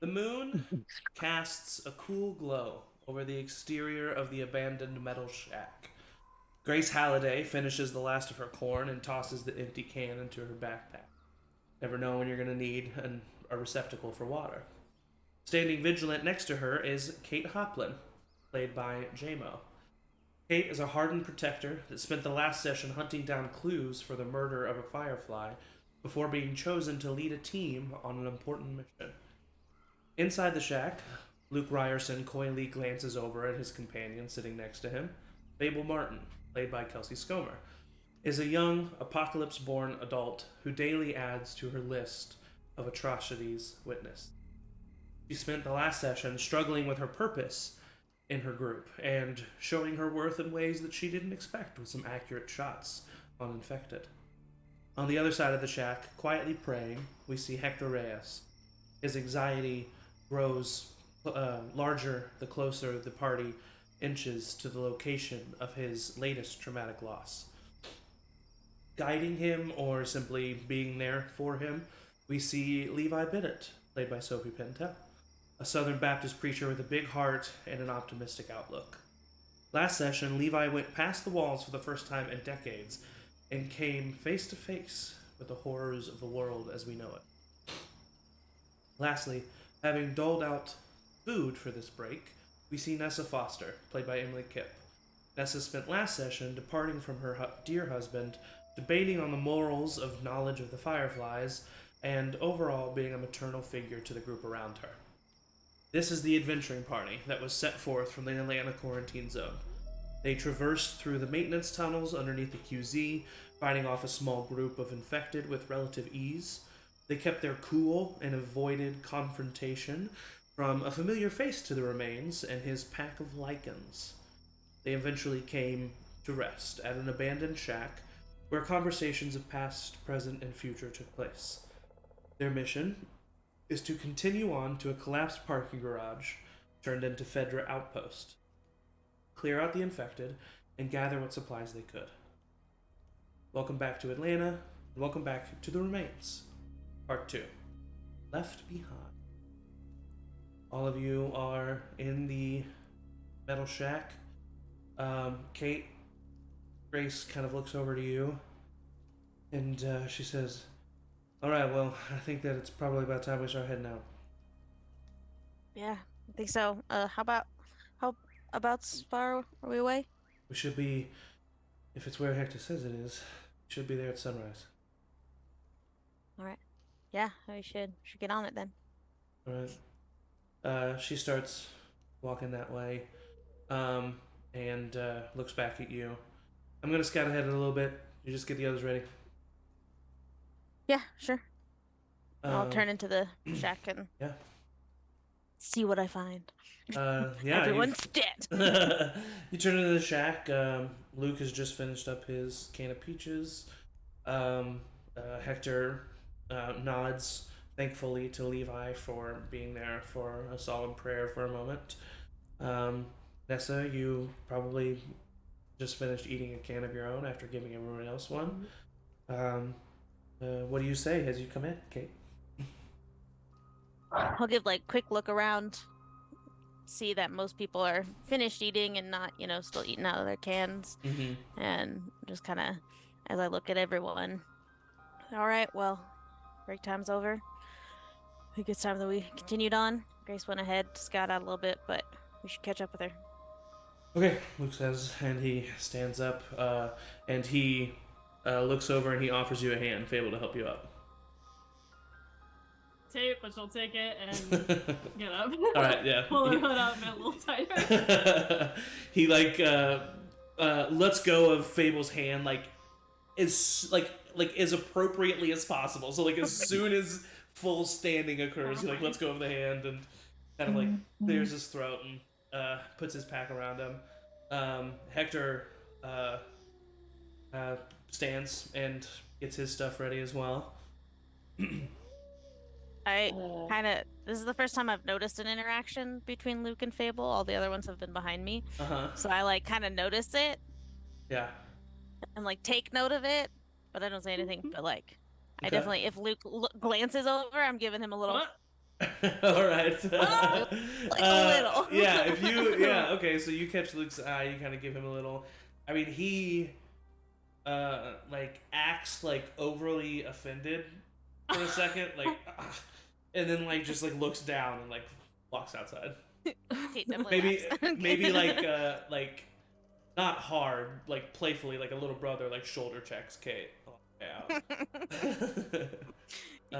moon casts a cool glow over the exterior of the abandoned metal shack. Grace Halliday finishes the last of her corn and tosses the empty can into her backpack. Never know when you're going to need a receptacle for water. Standing vigilant next to her is Kate Hoplin, played by JMO. Kate is a hardened protector that spent the last session hunting down clues for the murder of a firefly before being chosen to lead a team on an important mission. Inside the shack, Luke Ryerson coyly glances over at his companion sitting next to him. Fable Martin, played by Kelsey Scomer, is a young, apocalypse born adult who daily adds to her list of atrocities witnessed. She spent the last session struggling with her purpose in her group and showing her worth in ways that she didn't expect with some accurate shots on infected. On the other side of the shack, quietly praying, we see Hector Reyes. His anxiety grows larger the closer the party inches to the location of his latest traumatic loss. Guiding him or simply being there for him, we see Levi Bennett, played by Sophie Pentel, a Southern Baptist preacher with a big heart and an optimistic outlook. Last session, Levi went past the walls for the first time in decades and came face to face with the horrors of the world as we know it. Lastly, having doled out food for this break, we see Nessa Foster, played by Emily Kipp. Nessa spent last session departing from her dear husband, debating on the morals of knowledge of the Fireflies, and overall being a maternal figure to the group around her. This is the adventuring party that was set forth from the Atlanta quarantine zone. They traversed through the maintenance tunnels underneath the QZ, fighting off a small group of infected with relative ease. They kept their cool and avoided confrontation from a familiar face to the remains and his pack of lichens. They eventually came to rest at an abandoned shack where conversations of past, present, and future took place. Their mission is to continue on to a collapsed parking garage turned into Fedra outpost, clear out the infected, and gather what supplies they could. Welcome back to Atlanta, and welcome back to The Remains, Part 2, Left Behind. All of you are in the metal shack. Kate, Grace kind of looks over to you, and she says, "All right, well, I think that it's probably about time we start heading out." Yeah, I think so. How about as far are we away? We should be, if it's where Hector says it is, we should be there at sunrise. All right. Yeah, we should get on it then. All right. She starts walking that way, and looks back at you. I'm gonna scout ahead a little bit. You just get the others ready. Yeah, sure. I'll Um, turn into the shack and yeah. see what I find. Yeah. You Everyone's dead. you turn into the shack. Luke has just finished up his can of peaches. Hector nods thankfully to Levi for being there for a solemn prayer for a moment. Um, Nessa, you probably just finished eating a can of your own after giving everyone else one. Um, what do you say as you come in, Kate? I'll give like quick look around, see that most people are finished eating and not, still eating out of their cans, Mm-hmm. and just kind of as I look at everyone. All right, well, break time's over. I think it's time that we continued on. Grace went ahead, scout out a little bit, but we should catch up with her. Okay, Luke says, and he stands up, and he looks over and he offers you a hand, Fable, to help you up. Tape, but she'll take it and get up. All right, yeah. Pull her hood up a little tighter. He lets go of Fable's hand as appropriately as possible. So as soon as full standing occurs, he lets go of the hand and kind of clears his throat and puts his pack around him. Hector stands and gets his stuff ready as well. I this is the first time I've noticed an interaction between Luke and Fable. All the other ones have been behind me. Uh-huh. So I kind of notice it Yeah. and take note of it, but I don't say anything. But I Okay. definitely, if Luke glances over, I'm giving him a little. What? All right. Like a little. Yeah, if you yeah, okay, so you catch Luke's eye, you kind of give him a little. I mean, he like acts like overly offended for a second, like and then like just like looks down and like walks outside. Kate definitely Maybe laughs. maybe like not hard, like playfully, like a little brother, like shoulder checks Kate. Yeah.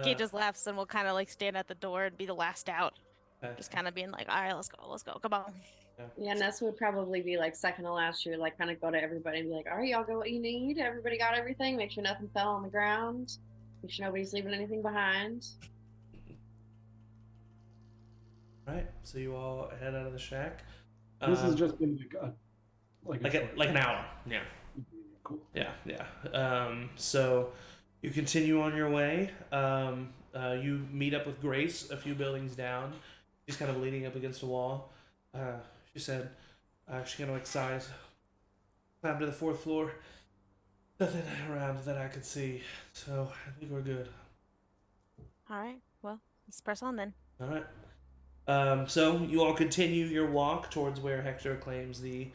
Kate just laughs and will kind of like stand at the door and be the last out. Just kind of being like, all right, let's go, come on. Yeah, Ness would probably be like second to last. She would like kind of go to everybody and be like, all right, y'all go what you need. Everybody got everything. Make sure nothing fell on the ground. Make sure nobody's leaving anything behind. Right. So you all head out of the shack. This has just been like an hour. Yeah. Cool. Yeah. So you continue on your way. You meet up with Grace a few buildings down. She's kind of leaning up against a wall. She said, she kind of like sighs. Climbed to the 4th floor. Nothing around that I could see. So I think we're good. All right, well, let's press on then. All right. So you all continue your walk towards where Hector claims the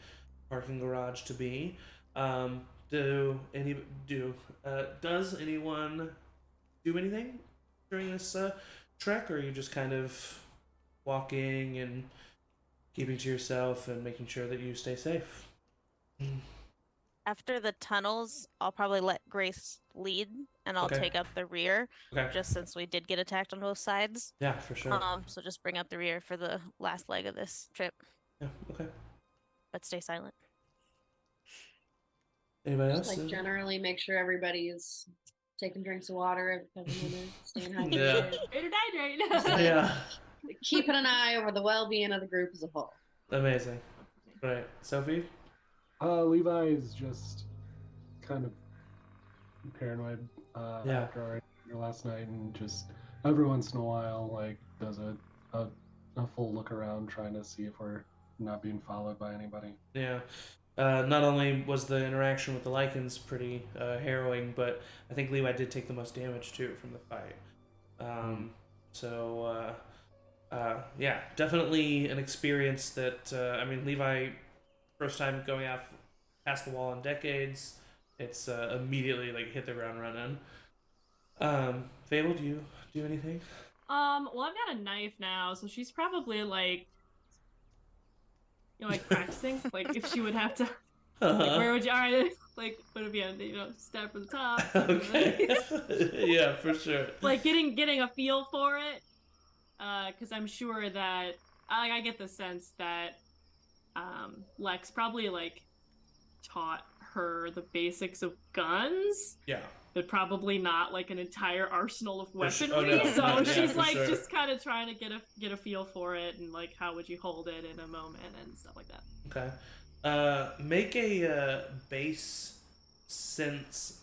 parking garage to be. Does anyone do anything during this trek, or are you just kind of walking and keeping to yourself and making sure that you stay safe? After the tunnels, I'll probably let Grace lead, and I'll Okay. take up the rear, Okay. just since we did get attacked on both sides. Yeah, for sure. So just bring up the rear for the last leg of this trip, Yeah. Okay. but stay silent. Anybody Just else? like generally make sure everybody's taking drinks of water every couple minutes, staying Yeah. hydrated. Ready to hydrate. Yeah. Keeping an eye over the well-being of the group as a whole. Amazing. Right. Sophie? Levi is just kind of paranoid Yeah. after our dinner last night, and just every once in a while, like, does a full look around, trying to see if we're not being followed by anybody. Yeah. Not only was the interaction with the lichens pretty harrowing, but I think Levi did take the most damage too from the fight. Yeah, definitely an experience that I mean, Levi, first time going out past the wall in decades. It's immediately like hit the ground running. Fable, do you do anything? Well, I've got a knife now, so she's probably like, like practicing. Like, if she would have to, like, where would you? All right, like, would it be on, stab for the top? Okay. Yeah, for sure. Like getting a feel for it, because I'm sure that I get the sense that Lex probably like taught her the basics of guns, Yeah. but probably not like an entire arsenal of For sure. weaponry. Oh, no. So Yeah, she's for like sure. just kind of trying to get a feel for it, and like how would you hold it in a moment and stuff like that. Okay. Make a base sense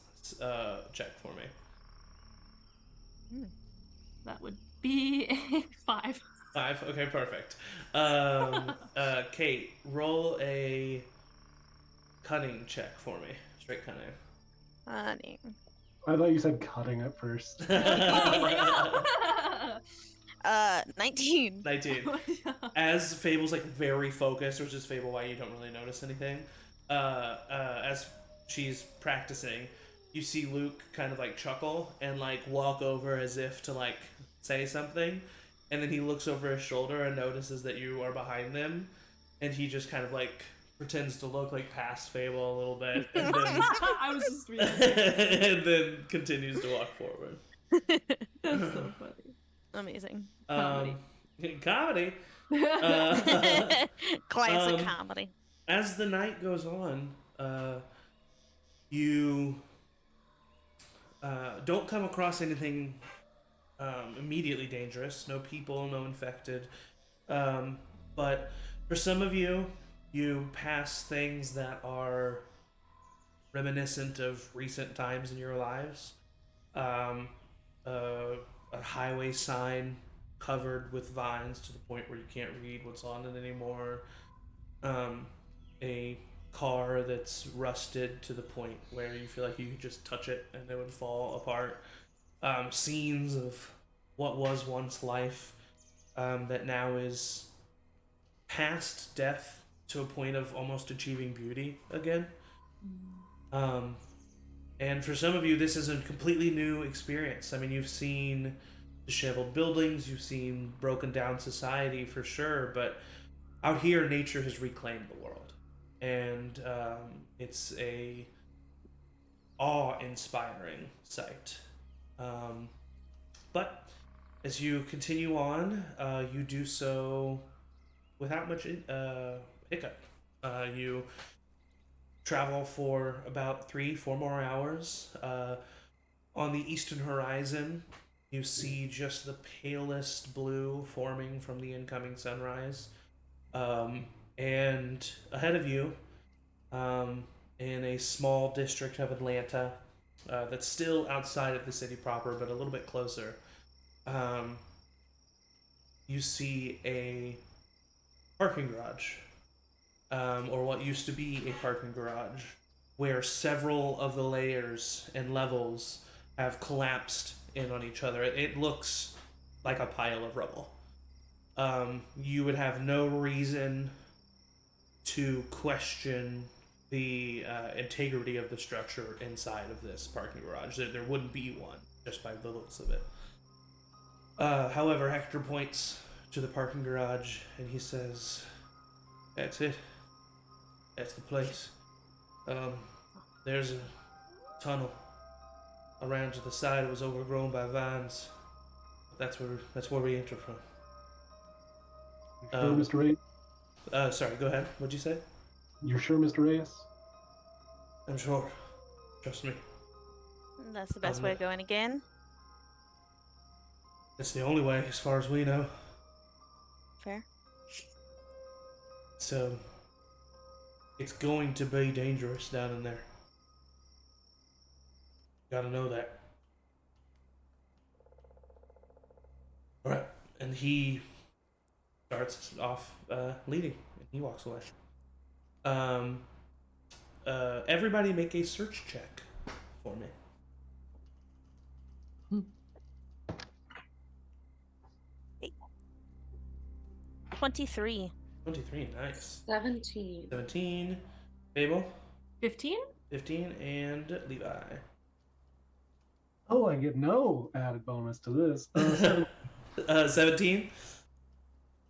check for me. That would be a 5. 5. Okay, perfect. Kate, roll a cunning check for me. Straight cunning. Honey. I thought you said cutting at first. I was like, oh. 19. 19. As Fable's like very focused, which is Fable why you don't really notice anything. As she's practicing, you see Luke kind of like chuckle and like walk over as if to like say something, and then he looks over his shoulder and notices that you are behind them, and he just kind of like pretends to look like past Fable a little bit, and then I was just reading. and then continues to walk forward. That's so funny. Amazing. Comedy. Comedy. Classic comedy. As the night goes on, you don't come across anything immediately dangerous. No people, no infected. But for some of you, you pass things that are reminiscent of recent times in your lives. A highway sign covered with vines to the point where you can't read what's on it anymore. A car that's rusted to the point where you feel like you could just touch it and it would fall apart. Scenes of what was once life that now is past death to a point of almost achieving beauty again. Um, and for some of you, this is a completely new experience. I mean, you've seen disheveled buildings, you've seen broken down society for sure, but out here, nature has reclaimed the world, and it's a awe-inspiring sight. But as you continue on, you do so without much hiccup. You travel for about 3-4 more hours. On the eastern horizon, you see just the palest blue forming from the incoming sunrise. And ahead of you, in a small district of Atlanta that's still outside of the city proper, but a little bit closer, you see a parking garage, or what used to be a parking garage, where several of the layers and levels have collapsed in on each other. It looks like a pile of rubble. You would have no reason to question the integrity of the structure inside of this parking garage. There wouldn't be one, just by the looks of it. However, Hector points to the parking garage and he says, "That's it. That's the place. There's a tunnel around to the side. It was overgrown by vines. That's where we enter from." You sure, Mr. Reyes? Sorry, go ahead. What'd you say? You're sure, Mr. Reyes? I'm sure. Trust me. That's the best way of going again. It's the only way, as far as we know. Fair. So, it's going to be dangerous down in there. Gotta know that. Alright, and he starts off leading, and he walks away. Everybody make a search check for me. 23. 23, nice. 17. 17, Fable, 15? 15, and Levi. Oh, I get no added bonus to this. 17?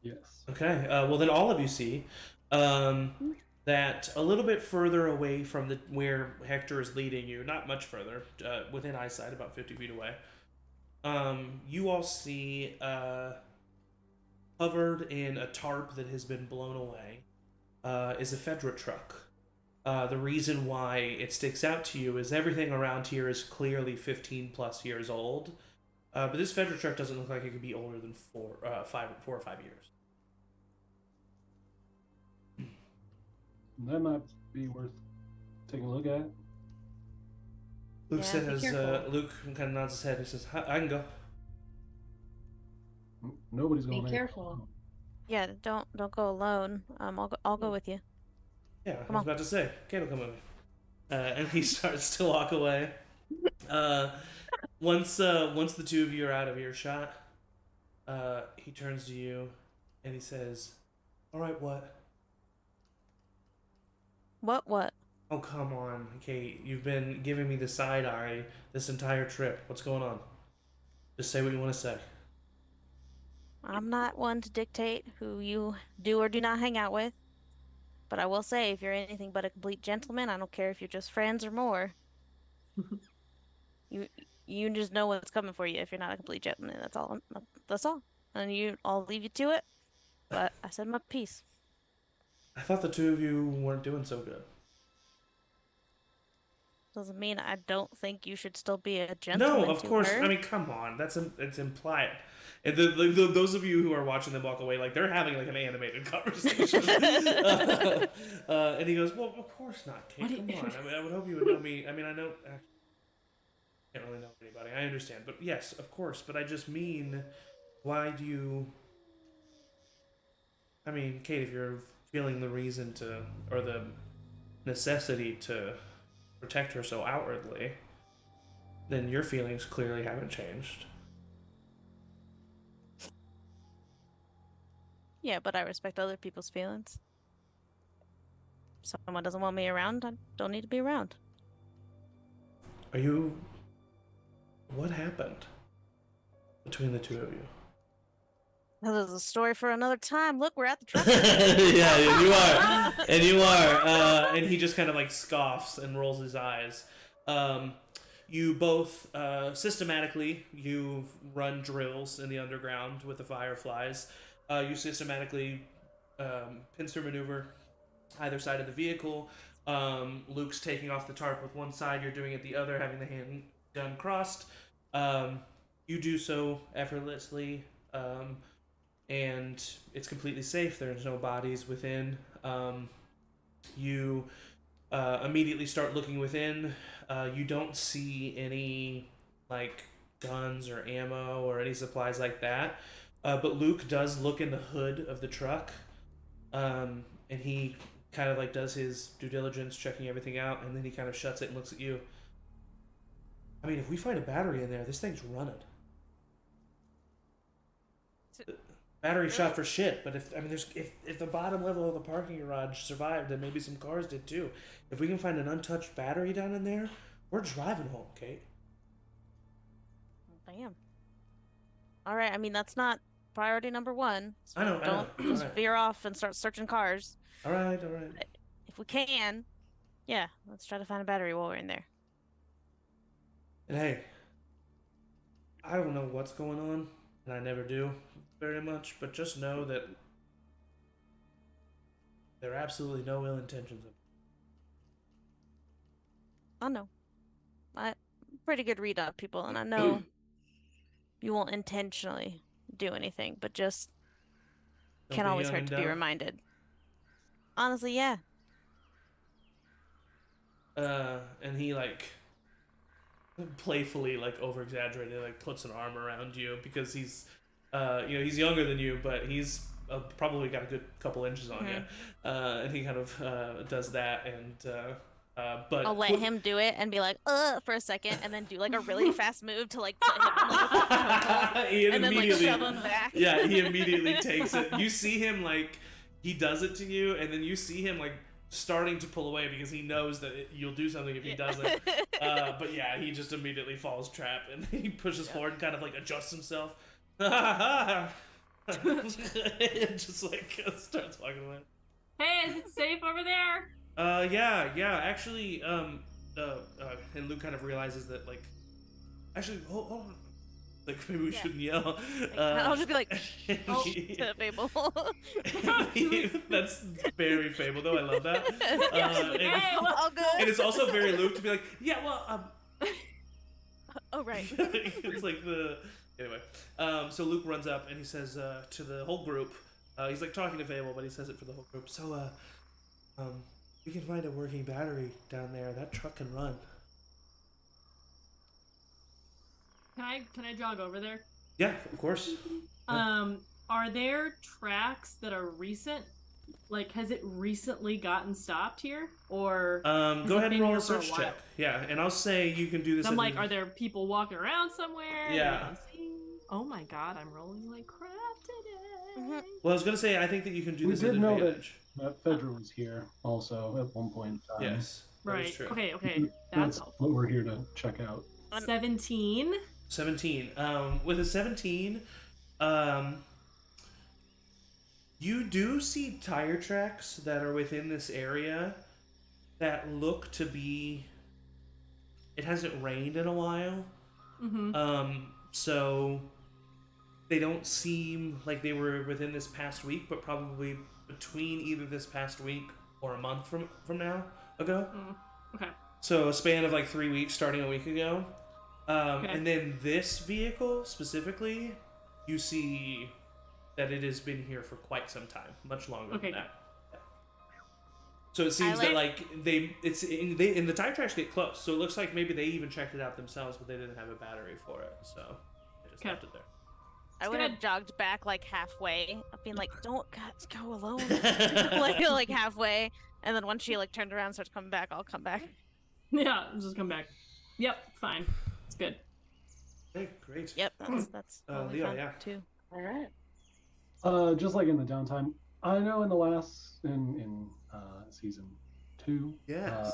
Yes. Okay, well then all of you see that a little bit further away from where Hector is leading you, not much further, within eyesight, about 50 feet away, you all see covered in a tarp that has been blown away is a Fedra truck. The reason why it sticks out to you is everything around here is clearly 15 plus years old, but this Fedra truck doesn't look like it could be older than 4 or 5 years. That might be worth taking a look at. Luke Yeah, says, be careful. Luke kind of nods his head and says, I can go. Nobody's Be going to careful. Yeah, don't go alone. I'll go with you. Yeah, Come I was on. about to say, Kate will come with me. And he starts to walk away. Once the two of you are out of earshot, he turns to you and he says, "All right, what? What? Oh, come on, Kate. You've been giving me the side eye this entire trip. What's going on? Just say what you want to say." I'm not one to dictate who you do or do not hang out with. But I will say, if you're anything but a complete gentleman, I don't care if you're just friends or more. You just know what's coming for you if you're not a complete gentleman. That's all. That's all. And I'll leave you to it. But I said my piece. I thought the two of you weren't doing so good. Doesn't mean I don't think you should still be a gentleman. No, of to course. her. I mean, come on. It's implied. And those of you who are watching them walk away, like they're having like an animated conversation. And he goes, "Well, of course not, Kate. Come on. I mean, I would hope you would know me. I mean, I know. I can't really know anybody. I understand, but yes, of course. But I just mean, why do you? I mean, Kate, if you're feeling the reason to, or the necessity to protect her so outwardly, then your feelings clearly haven't changed." Yeah, but I respect other people's feelings. If someone doesn't want me around, I don't need to be around. Are you? What happened between the two of you? That is a story for another time. Look, we're at the truck. Yeah, and you are, and you are, and he just kind of like scoffs and rolls his eyes. You both systematically you run drills in the underground with the fireflies. You systematically pincer maneuver either side of the vehicle. Luke's taking off the tarp with one side. You're doing it the other, having the handgun crossed. You do so effortlessly. And it's completely safe. There's no bodies within. You immediately start looking within. You don't see any like guns or ammo or any supplies like that. But Luke does look in the hood of the truck, and he kind of like does his due diligence, checking everything out, and then he kind of shuts it and looks at you. I mean, if we find a battery in there, this thing's running. Battery shot for shit, but if the bottom level of the parking garage survived, then maybe some cars did too. If we can find an untouched battery down in there, we're driving home, Kate. Damn. All right. I mean, that's not priority number one. So I know. don't just Alright. veer off and start searching cars. All right. But if we can, yeah, let's try to find a battery while we're in there. And hey, I don't know what's going on, and I never do very much, but just know that there are absolutely no ill intentions. I know. I'm pretty good read on people, and I know you won't intentionally do anything, but just Don't can't be always young hurt and to be dumb. reminded. Honestly, yeah. And he like playfully like over exaggerated like puts an arm around you because he's he's younger than you, but he's probably got a good couple inches on you, and he kind of does that, and but I'll let him do it and be like, for a second, and then do like a really fast move to like put him in like a chokehold, Ian and then like immediately- shove him back. Yeah, he immediately takes it. You see him like he does it to you, and then you see him like starting to pull away because he knows that you'll do something if he doesn't. But yeah, he just immediately falls trap, and he pushes forward and kind of like adjusts himself. And just like starts walking away. Hey, is it safe over there? Yeah, actually, and Luke kind of realizes that, like, actually, hold on. Like, maybe we shouldn't yell. I'll just be like, oh, he- to Fable. That's very Fable, though. I love that. Hey, well, All good. And it's also very Luke to be like, yeah, well, Oh, right. it's like the anyway. So Luke runs up and he says to the whole group. He's like talking to Fable, but he says it for the whole group. So, we can find a working battery down there. That truck can run. can I jog over there? Yeah, of course. Are there tracks that are recent? Like, has it recently gotten stopped here, or? Go it ahead been and roll here a for a search while? check. Yeah, and I'll say you can do this. I'm at like, the- are there people walking around somewhere? that Yeah. we haven't seen? Oh my god, I'm rolling like crap today. Well, I was gonna say I think that you can do We this did at know advantage. that Fedra was here also at one point in time. Yes, that is Right. true. Okay. That's That's helpful. what we're here to check out. 17. 17. With a 17, you do see tire tracks that are within this area that look to be. It hasn't rained in a while, Mm-hmm. so they don't seem like they were within this past week, but probably between either this past week or a month from now ago. Okay. So a span of like 3 weeks, starting a week ago. Okay. And then this vehicle specifically, you see that it has been here for quite some time, much longer Okay. than that. So it seems that like the tire tracks get close. So it looks like maybe they even checked it out themselves, but they didn't have a battery for it, so they just Okay. left it there. I would gonna- have jogged back like halfway, being like, "Don't guys, go alone," like halfway, and then once she like turned around and starts coming back, I'll come back. Yeah, just come back. Yep, fine. It's good. Okay, great. Yep, that's totally Leo, fine yeah. too. All right. Just like in the downtime, I know in the last in season 2, Yes.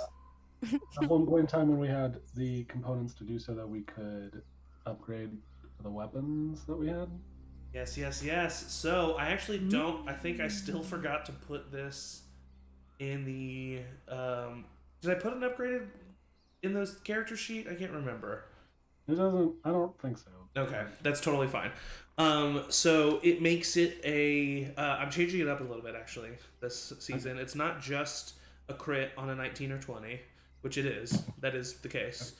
at one point in time when we had the components to do so that we could upgrade the weapons that we had. Yes. So I actually don't. I think I still forgot to put this in the. Did I put an upgraded in the character sheet? I can't remember. It doesn't. I don't think so. Okay, that's totally fine. So it makes it a. I'm changing it up a little bit actually this season. It's not just a crit on a 19 or 20, which it is. That is the case.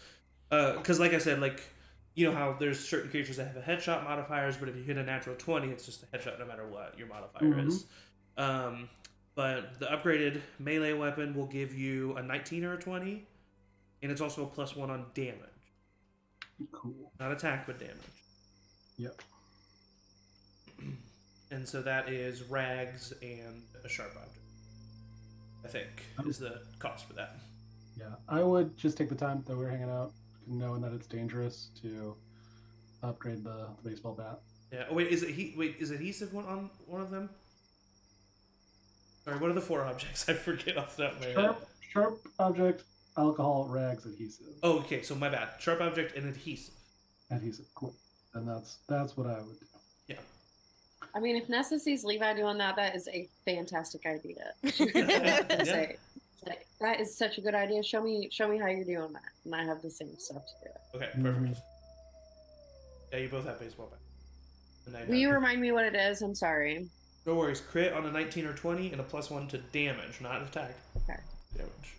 Because like I said, like you know how there's certain creatures that have a headshot modifiers, but if you hit a natural 20, it's just a headshot no matter what your modifier is. But the upgraded melee weapon will give you a 19 or a 20, and it's also a +1 on damage. Cool. Not attack, but damage. Yep. And so that is rags and a sharp object. I think is the cost for that. Yeah, I would just take the time that we're hanging out, knowing that it's dangerous, to upgrade the baseball bat. Yeah. Oh, wait, is adhesive on one of them? Sorry, what are the 4 objects? I forget off the top of my head. Sharp object, alcohol, rags, adhesive. Oh, okay. So my bad. Sharp object and adhesive. Adhesive, cool. And that's what I would do. Yeah. I mean, if Nessa sees Levi doing that, that is a fantastic idea. Yeah. Say, like, that is such a good idea. Show me how you're doing that, and I have the same stuff to do it. Okay, perfect. Yeah, you both have baseball bat. And I Will you have- remind me what it is? I'm sorry. No worries. Crit on a 19 or 20 and a +1 to damage, not attack. Okay. Damage.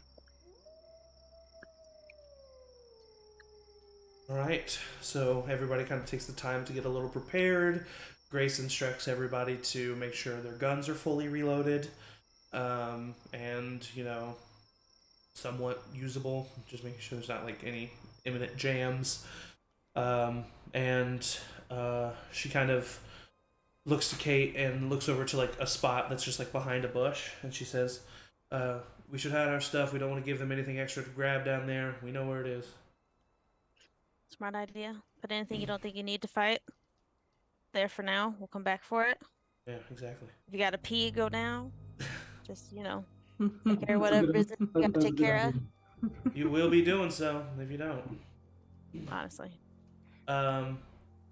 Alright, so everybody kind of takes the time to get a little prepared. Grace instructs everybody to make sure their guns are fully reloaded. And, you know, somewhat usable. Just making sure there's not, like, any imminent jams. She kind of looks to Kate and looks over to, like, a spot that's just, like, behind a bush. And she says, we should hide our stuff. We don't want to give them anything extra to grab down there. We know where it is. Smart idea. But anything you don't think you need to fight, there for now. We'll come back for it. Yeah, exactly. If you got to pee, go now. Just, take care of whatever it is that you got to take care of. You will be doing so if you don't. Honestly. All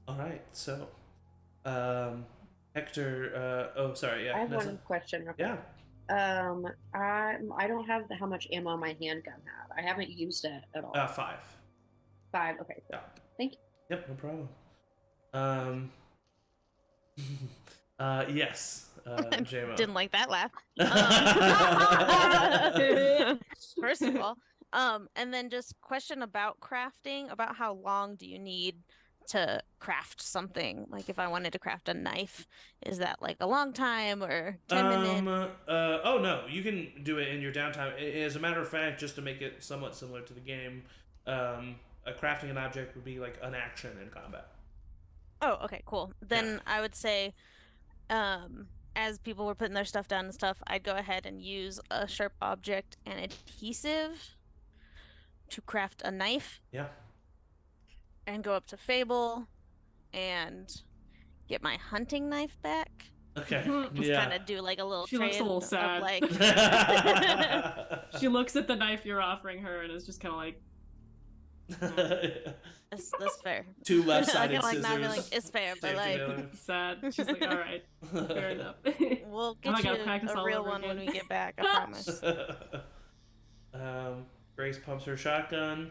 right. So, Hector. Oh, sorry. Yeah. I have Nessa. one question. Real Yeah. quick. I don't have how much ammo my handgun had. I haven't used it at all. 5. 5. Okay. Cool. Yeah. Thank you. Yep. No problem. Yes. JMO. Didn't like that laugh. First of all, and then just question about crafting. About how long do you need to craft something? Like if I wanted to craft a knife, is that like a long time or 10 minutes? Oh no, you can do it in your downtime. As a matter of fact, just to make it somewhat similar to the game, crafting an object would be like an action in combat. Oh, okay, cool. Then I would say, as people were putting their stuff down and stuff, I'd go ahead and use a sharp object and adhesive to craft a knife. Yeah. And go up to Fable and get my hunting knife back. Okay. Just Yeah. kind of do like a little She looks a trade little of, sad. like She looks at the knife you're offering her and is just kind of like, that's fair. Two I left-sided can like scissors. not be like it's fair, but taped like together. sad. She's like, all right, fair enough. we'll I get gotta you practice a all real over one when again. we get back. I promise. Grace pumps her shotgun.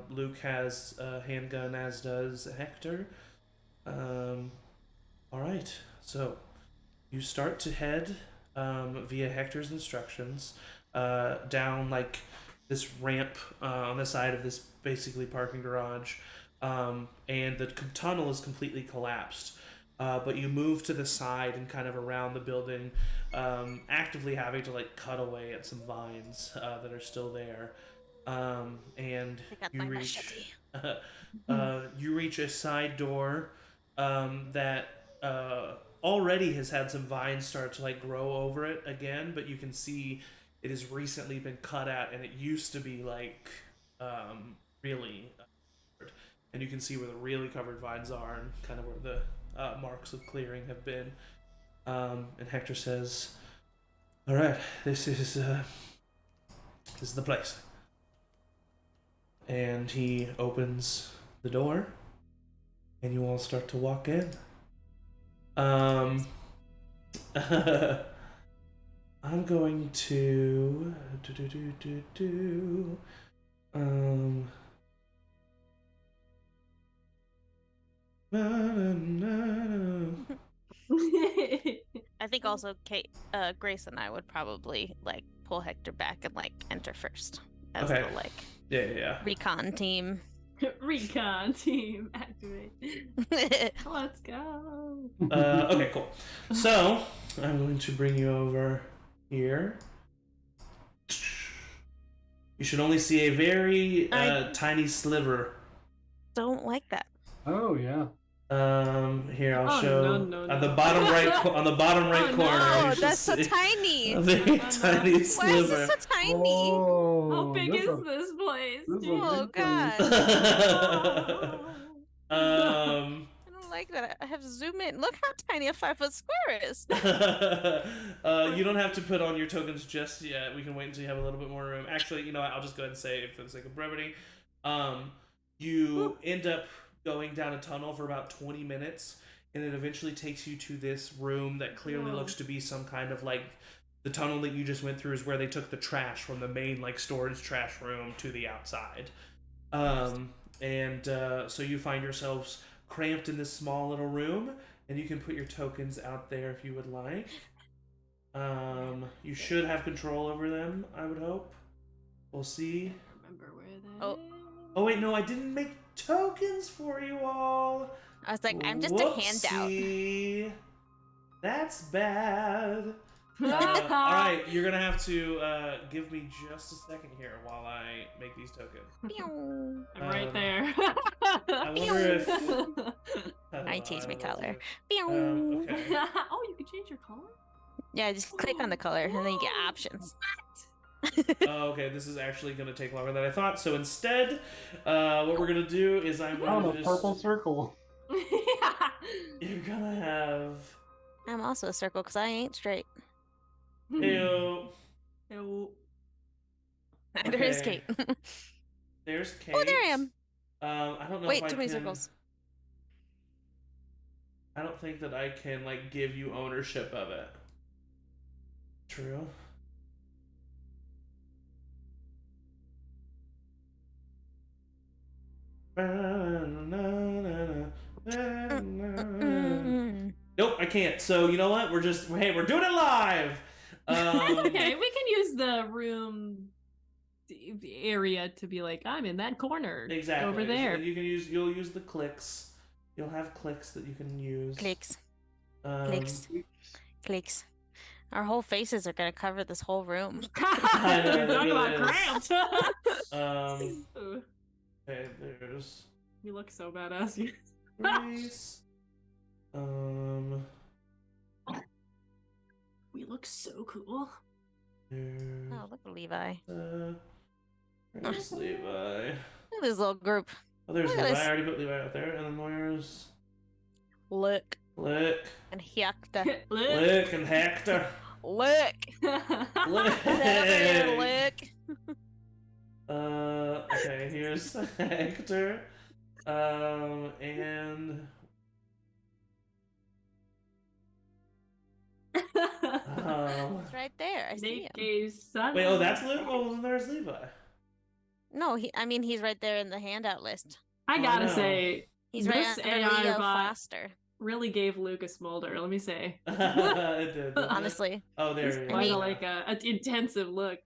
Luke has a handgun, as does Hector. All right, so you start to head via Hector's instructions down like this ramp on the side of this basically parking garage, and the tunnel is completely collapsed. But you move to the side and kind of around the building, actively having to like cut away at some vines that are still there. And I got you my reach machete. you reach a side door that already has had some vines start to like grow over it again, but you can see it has recently been cut at, and it used to be like really covered. And you can see where the really covered vines are and kind of where the marks of clearing have been. And Hector says, "All right, this is the place." And he opens the door, and you all start to walk in. I'm going to I think also Kate, Grace and I would probably like pull Hector back and like enter first as Okay. the like yeah. recon team. Recon team activate. Let's go. Okay, cool. So I'm going to bring you over here. You should only see a very tiny sliver. Don't like that. Oh yeah. Here I'll Oh, show no, on the no. bottom right on the bottom right Oh, corner. no. you Oh, should that's so see tiny. a very Oh, no. tiny Why is sliver. this so tiny? Oh, How big this is a- this place? this is a Oh big place. God. um, I don't like that. I have to zoom in. Look how tiny a 5-foot square is. you don't have to put on your tokens just yet. We can wait until you have a little bit more room. Actually, you know what? I'll just go ahead and say it for the sake of brevity. You end up going down a tunnel for about 20 minutes, and it eventually takes you to this room that clearly Whoa. looks to be some kind of like the tunnel that you just went through is where they took the trash from the main like storage trash room to the outside. So you find yourselves cramped in this small little room, and you can put your tokens out there if you would like. You should have control over them, I would hope. We'll see. Remember where that Oh. is? Oh wait, no, I didn't make tokens for you all. I was like, I'm just a handout. Whoopsie. That's bad. All right, you're gonna have to give me just a second here while I make these tokens. Pew. I'm right there. I wonder if I changed my don't know color. what Pew. to do. Okay. Oh, you can change your color? Yeah, just click on the color and then you get options. Oh, okay, this is actually gonna take longer than I thought. So instead, what we're gonna do is I'm On gonna a just. purple circle. You're gonna have. I'm also a circle because I ain't straight. Ew. Ew. There is Okay. Kate. There's Kate. Oh, there I am. I don't know Wait, if I too many can. circles. I don't think that I can like give you ownership of it. True. Nope, I can't. So you know what? We're doing it live. That's okay. We can use the room area to be like, I'm in that corner. Exactly. Over there. You'll use the clicks. You'll have clicks that you can use. Clicks. Um, Clicks. Clicks. Our whole faces are gonna cover this whole room. I know, You're it talking really about is. cramped. Um, okay, there's You look so badass. Grace. We look so cool. There's, Oh, look at Levi. where's Levi? Look at this little group. Oh, there's Look at Levi. this. I already put Levi out there. And then where's Look. Lick? And Hector. Lick and Hector. Look. Lick. Look. Okay, here's Hector. And It's right there. I see him. Nate Gay's son. wait, oh, that's Luke. Oh, and there's Levi. No, he's right there in the handout list. I Oh, gotta no. say, He's this right under AI Leo bot Foster. really gave Luke a smolder. Let me say, It did. didn't it? Honestly. Oh, there it's he is. quite mean- like an intensive look.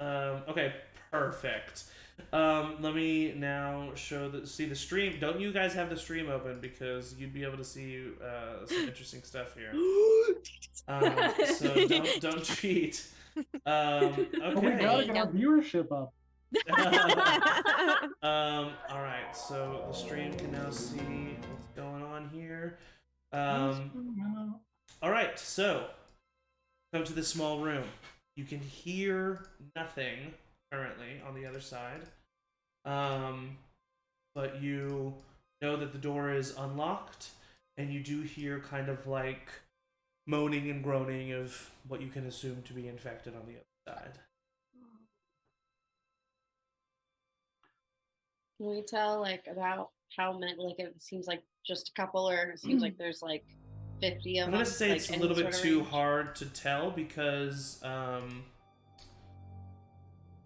Okay, perfect. Let me now see the stream. Don't you guys have the stream open because you'd be able to see some interesting stuff here. So don't cheat. Okay. Oh my god, get our viewership up. All right. So the stream can now see what's going on here. All right. So come to this small room. You can hear nothing currently on the other side. But you know that the door is unlocked, and you do hear kind of like moaning and groaning of what you can assume to be infected on the other side. Can we tell like about how many? Like it seems like just a couple, or it seems like there's like 50 of I'm them. gonna say like, it's a any little bit sort of too range? hard to tell because it's a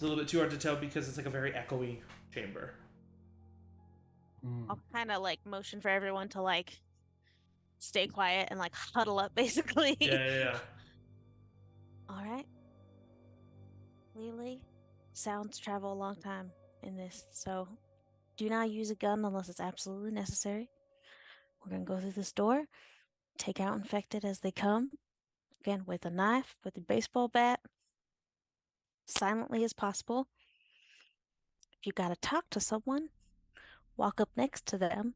little bit too hard to tell because it's like a very echoey chamber. I'll kind of like motion for everyone to like stay quiet and like huddle up, basically. Yeah. All right. Lily, sounds travel a long time in this, so do not use a gun unless it's absolutely necessary. We're gonna go through this door, take out infected as they come. Again, with a knife, with a baseball bat, silently as possible. If you gotta talk to someone, walk up next to them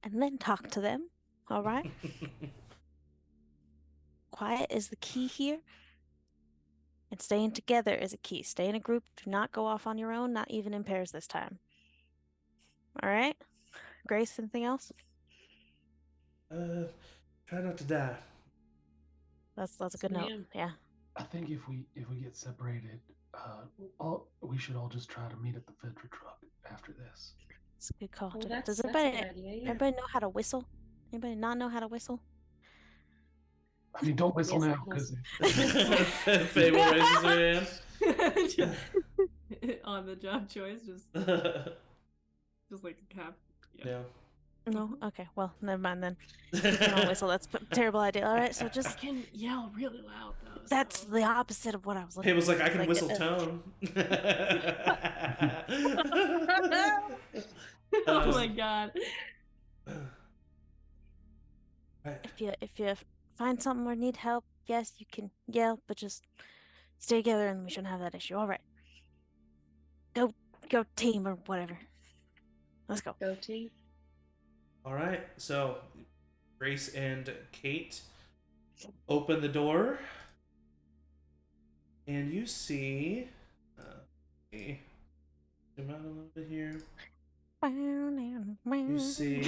and then talk to them. All right? Quiet is the key here. And staying together is a key. Stay in a group. Do not go off on your own, not even in pairs this time. All right? Grace, anything else? Try not to die. That's a good note. Ma'am. Yeah. I think if we get separated, we should all just try to meet at the Fedra truck after this. It's a good call. Oh, Does that's a everybody, good idea. Yeah. everybody know how to whistle? Anybody not know how to whistle? I mean, don't whistle Yes, now yes. because Fable raises her hand. On the job choice, just like a cap. Yeah. No? Okay, well, never mind then. You cannot whistle. That's a terrible idea. All right, so I just can yell really loud though. that's so. the opposite of what I was looking Fable's for. like, I can Like, whistle tone. Oh my god. If you find something or need help, yes, you can yell, but just stay together and we shouldn't have that issue. All right. Go team or whatever. Let's go. Go team. All right, so Grace and Kate open the door, and you see. Zoom out a little bit here. You see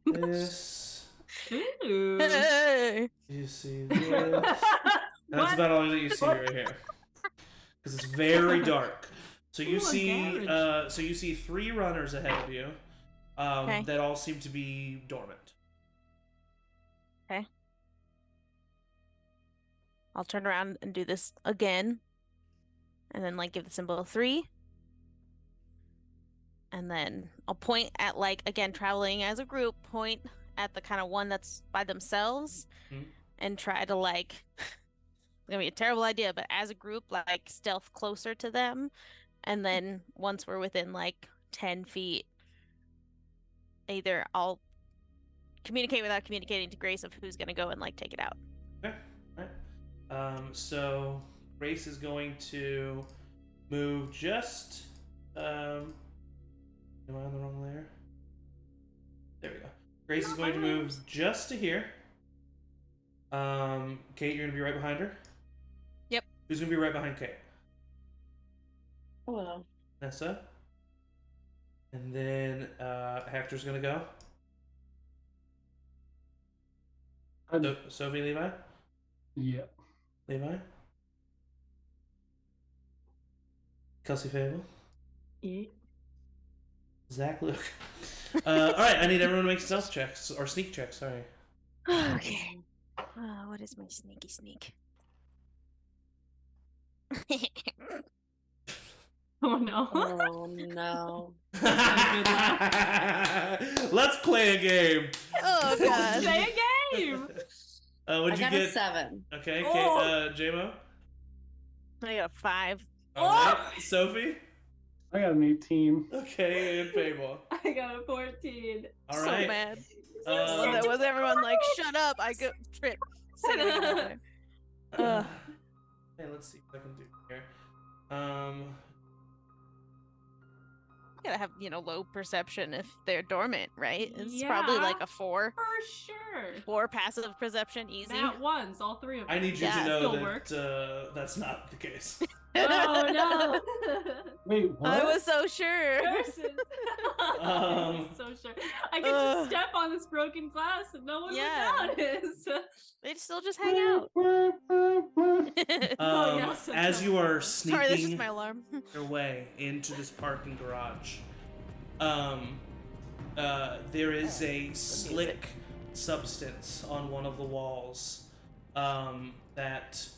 this. Ooh. Hey! You see this. That's about all that you see right here, because it's very dark. So you Ooh, a see, garage. so you see 3 runners ahead of you, Okay. that all seem to be dormant. I'll turn around and do this again. And then like give the symbol 3. And then I'll point at like again traveling as a group, point at the kind of one that's by themselves Mhm. and try to like it's gonna be a terrible idea, but as a group, like stealth closer to them. And then once we're within like 10 feet, either I'll communicate without communicating to Grace of who's gonna go and like take it out. Okay. Alright. So Grace is going to move just. Am I on the wrong layer? There we go. Grace is going to move just to here. Kate, you're gonna be right behind her. Yep. Who's gonna be right behind Kate? Oh well. Nessa. And then Hector's gonna go. Sophie, Levi. yeah. Levi. Kelsey, Fable. Yeah. Zach, Luke. All right, I need everyone to make stealth checks or sneak checks. Sorry. Okay. What is my sneaky sneak? Oh no. Oh no. Let's play a game. Oh god. Say a game. What'd I you got get? a 7. Okay, Oh. J-Mo. I got a 5. All right, Sophie. I got an 18. Okay, and Fable. I got a 14. All So right. mad. Um, That was everyone like, shut up. I go trip. Say it again. Hey, let's see what I can do here. You gotta have, low perception if they're dormant, right? It's probably Yeah. like a 4. For sure. 4 passive perception, easy. At once, all 3 of them. I need you Yeah, to know still that works. that's not the case. Oh no. Wait, what? I was so sure. Curses. Um, So sure. I can just step on this broken glass and no one Yeah. would notice. They'd still just hang out. Oh, yes, that's As you right. are Sorry, that's just sneaking my alarm. your way into this parking garage, there is a slick substance on one of the walls that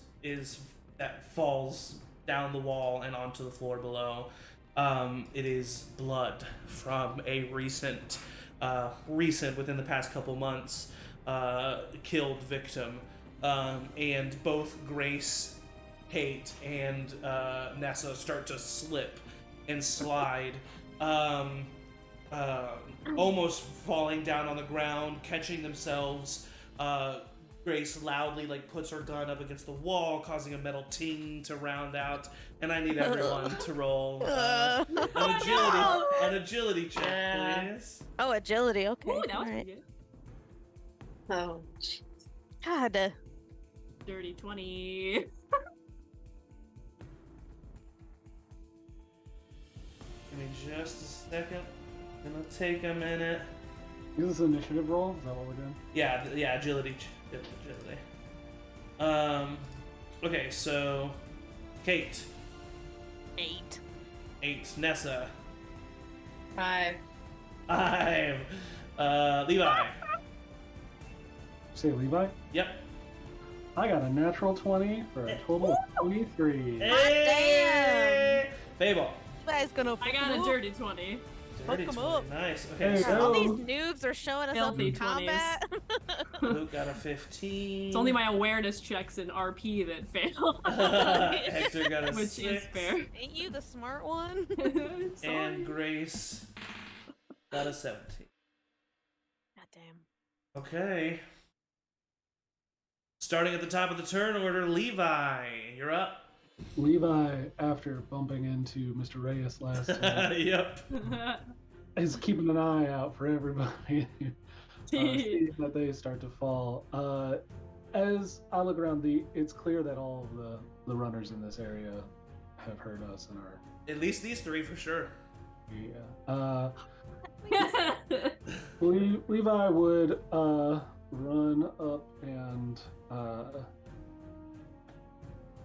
falls down the wall and onto the floor below. It is blood from a recent within the past couple months killed victim, and both Grace, Kate, and Nessa start to slip and slide, almost falling down on the ground, catching themselves. Grace loudly puts her gun up against the wall, causing a metal ting to round out. And I need everyone to roll an agility check, please. Oh, agility. Okay. Ooh, that was alright. pretty good. Oh, jeez. God. Dirty 20. Give me just a second. Gonna take a minute. Is this an initiative roll? Is that what we're doing? Yeah, agility. Okay, so Kate, 8. Nessa, 5. 5, Levi. Say Levi? Yep. I got a natural 20 for a total of 23. Hey! Fable. You guys gonna I got a dirty 20. Dirty 'em 20. up. Nice. There Okay, you so go. all these noobs are showing us up Filthy in 20s. combat. Luke got a 15. It's only my awareness checks in RP that fail. Hector got a Which 6. is fair. Ain't you the smart one? And Sorry. Grace got a 17. God damn. Okay. Starting at the top of the turn order, Levi, you're up. Levi, after bumping into Mr. Reyes last time, Yep. is keeping an eye out for everybody. Seeing that they start to fall. As I look around, it's clear that all of the runners in this area have heard us and are. At least these 3 for sure. Yeah. Levi would run up and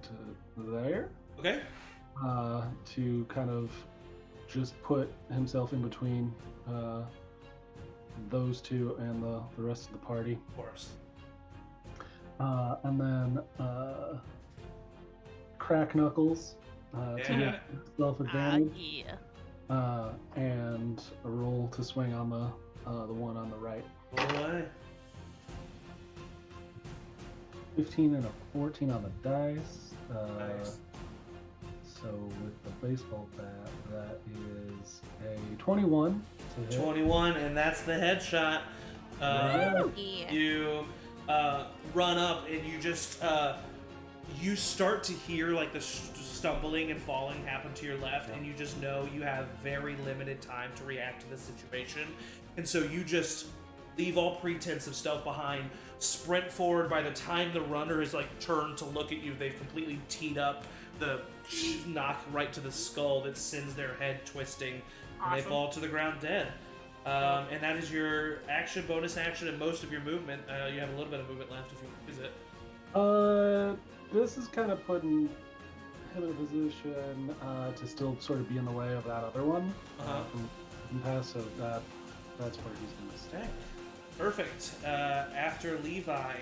to there Okay. to kind of just put himself in between those two and the rest of the party. Of course. And then crack knuckles to Yeah. get self advantage, Yeah. and a roll to swing on the one on the right. Roll away. 15 and a 14 on the dice. Nice. So with the baseball bat, that is a 21 to hit. 21, and that's the headshot. Yeah. Yeah. You run up and you just you start to hear the stumbling and falling happen to your left, and you just know you have very limited time to react to the situation, and so you just leave all pretense of stealth behind, sprint forward. By the time the runner is turned to look at you, they've completely teed up the knock right to the skull that sends their head twisting, and they Awesome. fall to the ground dead. And that is your action, bonus action, and most of your movement. You have a little bit of movement left if you use it. This is kind of putting him in a position to still sort of be in the way of that other one from past, so that's where he's going to stay. Okay. Perfect. After Levi,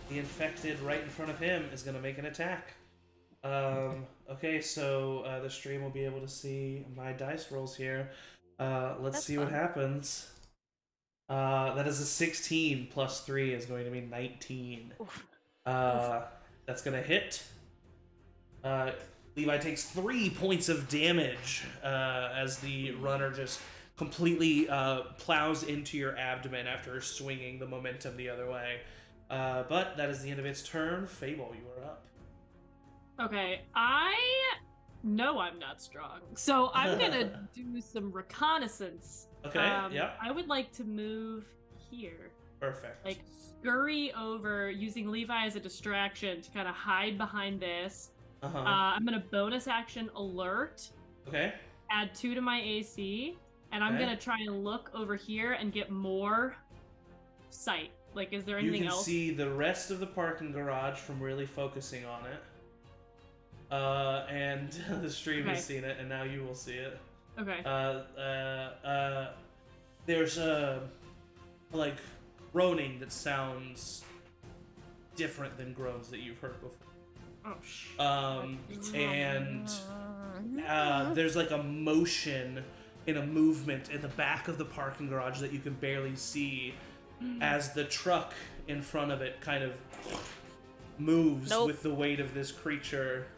the infected right in front of him is going to make an attack. Okay, so the stream will be able to see my dice rolls here. Let's That's see what fun. happens. That is a 16 plus 3 is going to be 19. Oof. That's going to hit. Levi takes 3 points of damage as the runner just completely plows into your abdomen after swinging the momentum the other way. But that is the end of its turn. Fable, you are up. Okay, I know I'm not strong, so I'm gonna do some reconnaissance. Okay, yeah. I would like to move here, Perfect. scurry over, using Levi as a distraction to kind of hide behind this. Uh-huh. I'm gonna bonus action alert, Okay. add 2 to my AC, and I'm Okay. gonna try and look over here and get more sight. Like, is there You anything can else? see the rest of the parking garage from really focusing on it. And the stream Okay. has seen it, and now you will see it. Okay. There's a like groaning that sounds different than groans that you've heard before. Oh sh. And there's like a motion in a movement in the back of the parking garage that you can barely see as the truck in front of it kind of moves Nope. with the weight of this creature.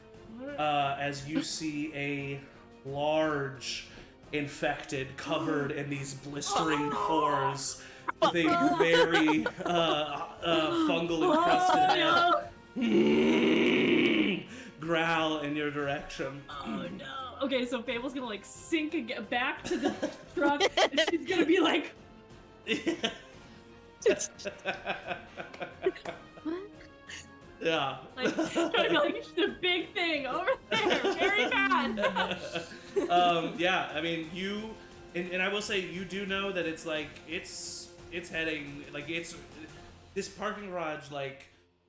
As you see a large infected covered in these blistering pores with a very fungal encrusted head growl in your direction. Oh no. Okay, so Fable's gonna like sink again back to the truck, and she's gonna be like, Yeah. like trying to be like the big thing over there, very bad. Yeah, I mean, you, and I will say, you do know that it's like, it's heading, like, this parking garage, like,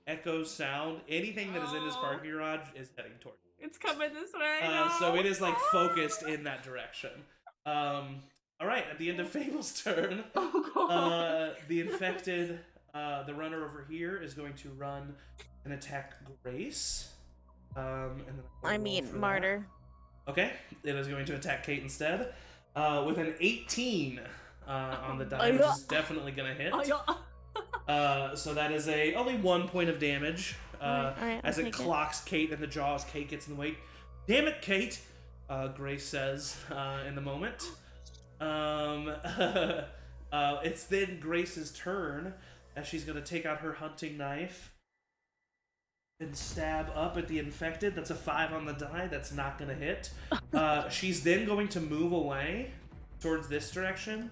echoes sound. Anything that is in this parking garage is heading toward you. It's coming this way. So it is, like, focused in that direction. Alright, at the end of Fable's turn, the infected, the runner over here is going to run and attack Grace. And then I mean, Martyr. Okay, it is going to attack Kate instead. With an 18 on the die, which is definitely going to hit. So that is only 1 point of damage. Alright, as I'll it take it. clocks Kate in the jaws. Kate gets in the way. Damn it, Kate! Grace says in the moment. It's then Grace's turn as she's going to take out her hunting knife and stab up at the infected. That's a 5 on the die. That's not going to hit. She's then going to move away towards this direction,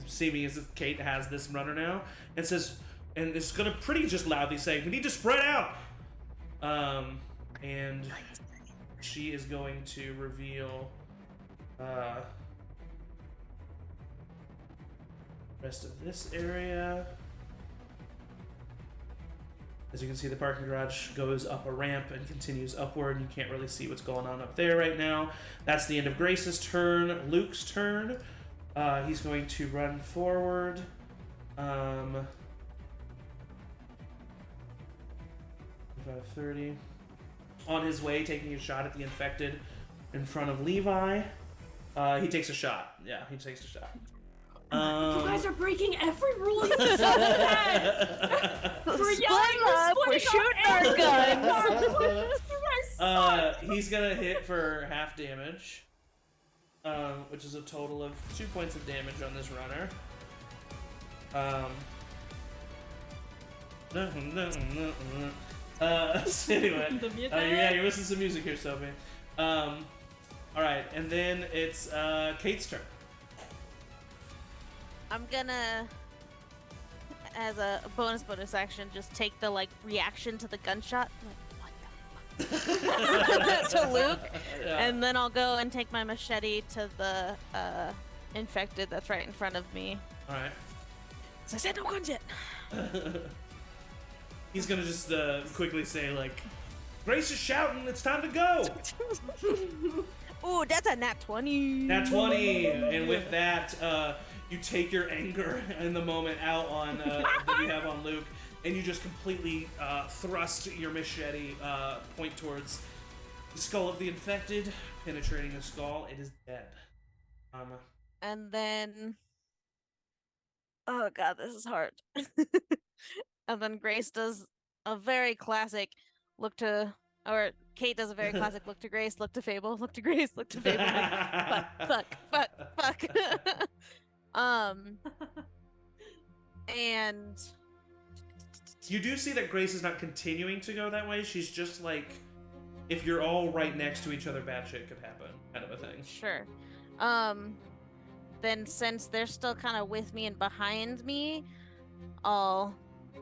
seeming as if Kate has this runner now, and says, and it's going to pretty just loudly say, "We need to spread out." And she is going to reveal rest of this area. As you can see, the parking garage goes up a ramp and continues upward. You can't really see what's going on up there right now. That's the end of Grace's turn. Luke's turn. He's going to run forward. 30. On his way, taking a shot at the infected in front of Levi. He takes a shot. Yeah, he takes a shot. You guys are breaking every rule you said today. We're yelling, we're shooting our guns. He's gonna hit for half damage, which is a total of 2 points of damage on this runner. So anyway, you're listening to some music here, Sophie. All right, and then it's Kate's turn. I'm gonna, as a bonus action, just take the like reaction to the gunshot. Like, what the fuck? To Luke, Yeah. and then I'll go and take my machete to the infected that's right in front of me. All right. So I said no guns yet. He's gonna just quickly say like, "Grace is shouting, it's time to go." Ooh, that's a nat 20. Nat 20, and with that, you take your anger in the moment out on that you have on Luke, and you just completely thrust your machete point towards the skull of the infected, penetrating the skull. It is dead. And then, oh god, this is hard. And then Grace does a very classic look to, or Kate does a very classic look to Grace, look to Fable, look to Grace, look to Fable. Like, fuck. And You do see that Grace is not continuing to go that way. She's just like, if you're all right next to each other, bad shit could happen, kind of a thing. sure. Then since they're still kind of with me and behind me, I'll,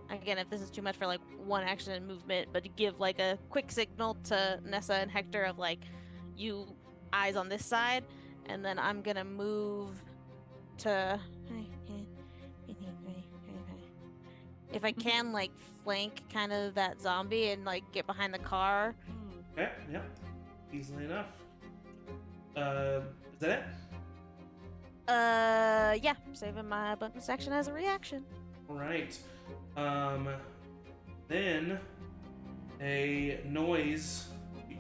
again, if this is too much for like one action and movement, but give like a quick signal to Nessa and Hector of like, you eyes on this side, and then I'm gonna move to. If I can, like, flank kind of that zombie and, like, get behind the car. Okay, yep. Easily enough. Is that it? Yeah, saving my bonus action as a reaction. Alright. Then a noise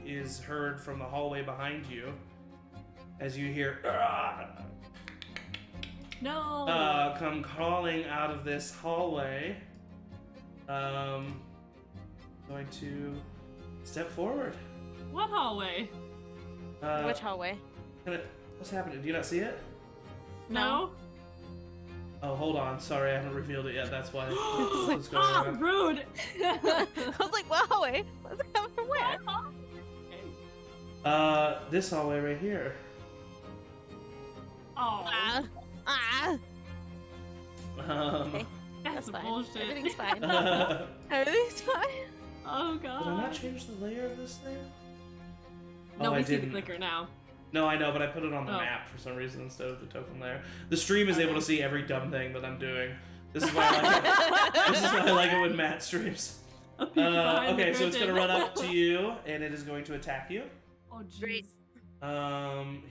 is heard from the hallway behind you as you hear No. come crawling out of this hallway. Going to step forward. What hallway? Which hallway? What's happening? Do you not see it? No. Oh, hold on. Sorry, I haven't revealed it yet. That's why. What's going Ah, on? rude. I was like, what hallway? What's coming from where? This hallway right here. Oh, Okay. that's fine. bullshit. Everything's fine. Everything's fine. Oh Did I god. not change the layer of this thing? No, Oh, we I see the didn't. clicker now. No, I know, but I put it on the Oh. map for some reason instead of the token layer. The stream is able to see every dumb thing that I'm doing. This is why I like it. This is why I like it when Matt streams. A peek behind the Okay, so it's gonna curtain. run up to you, and it is going to attack you. Oh jeez. Great.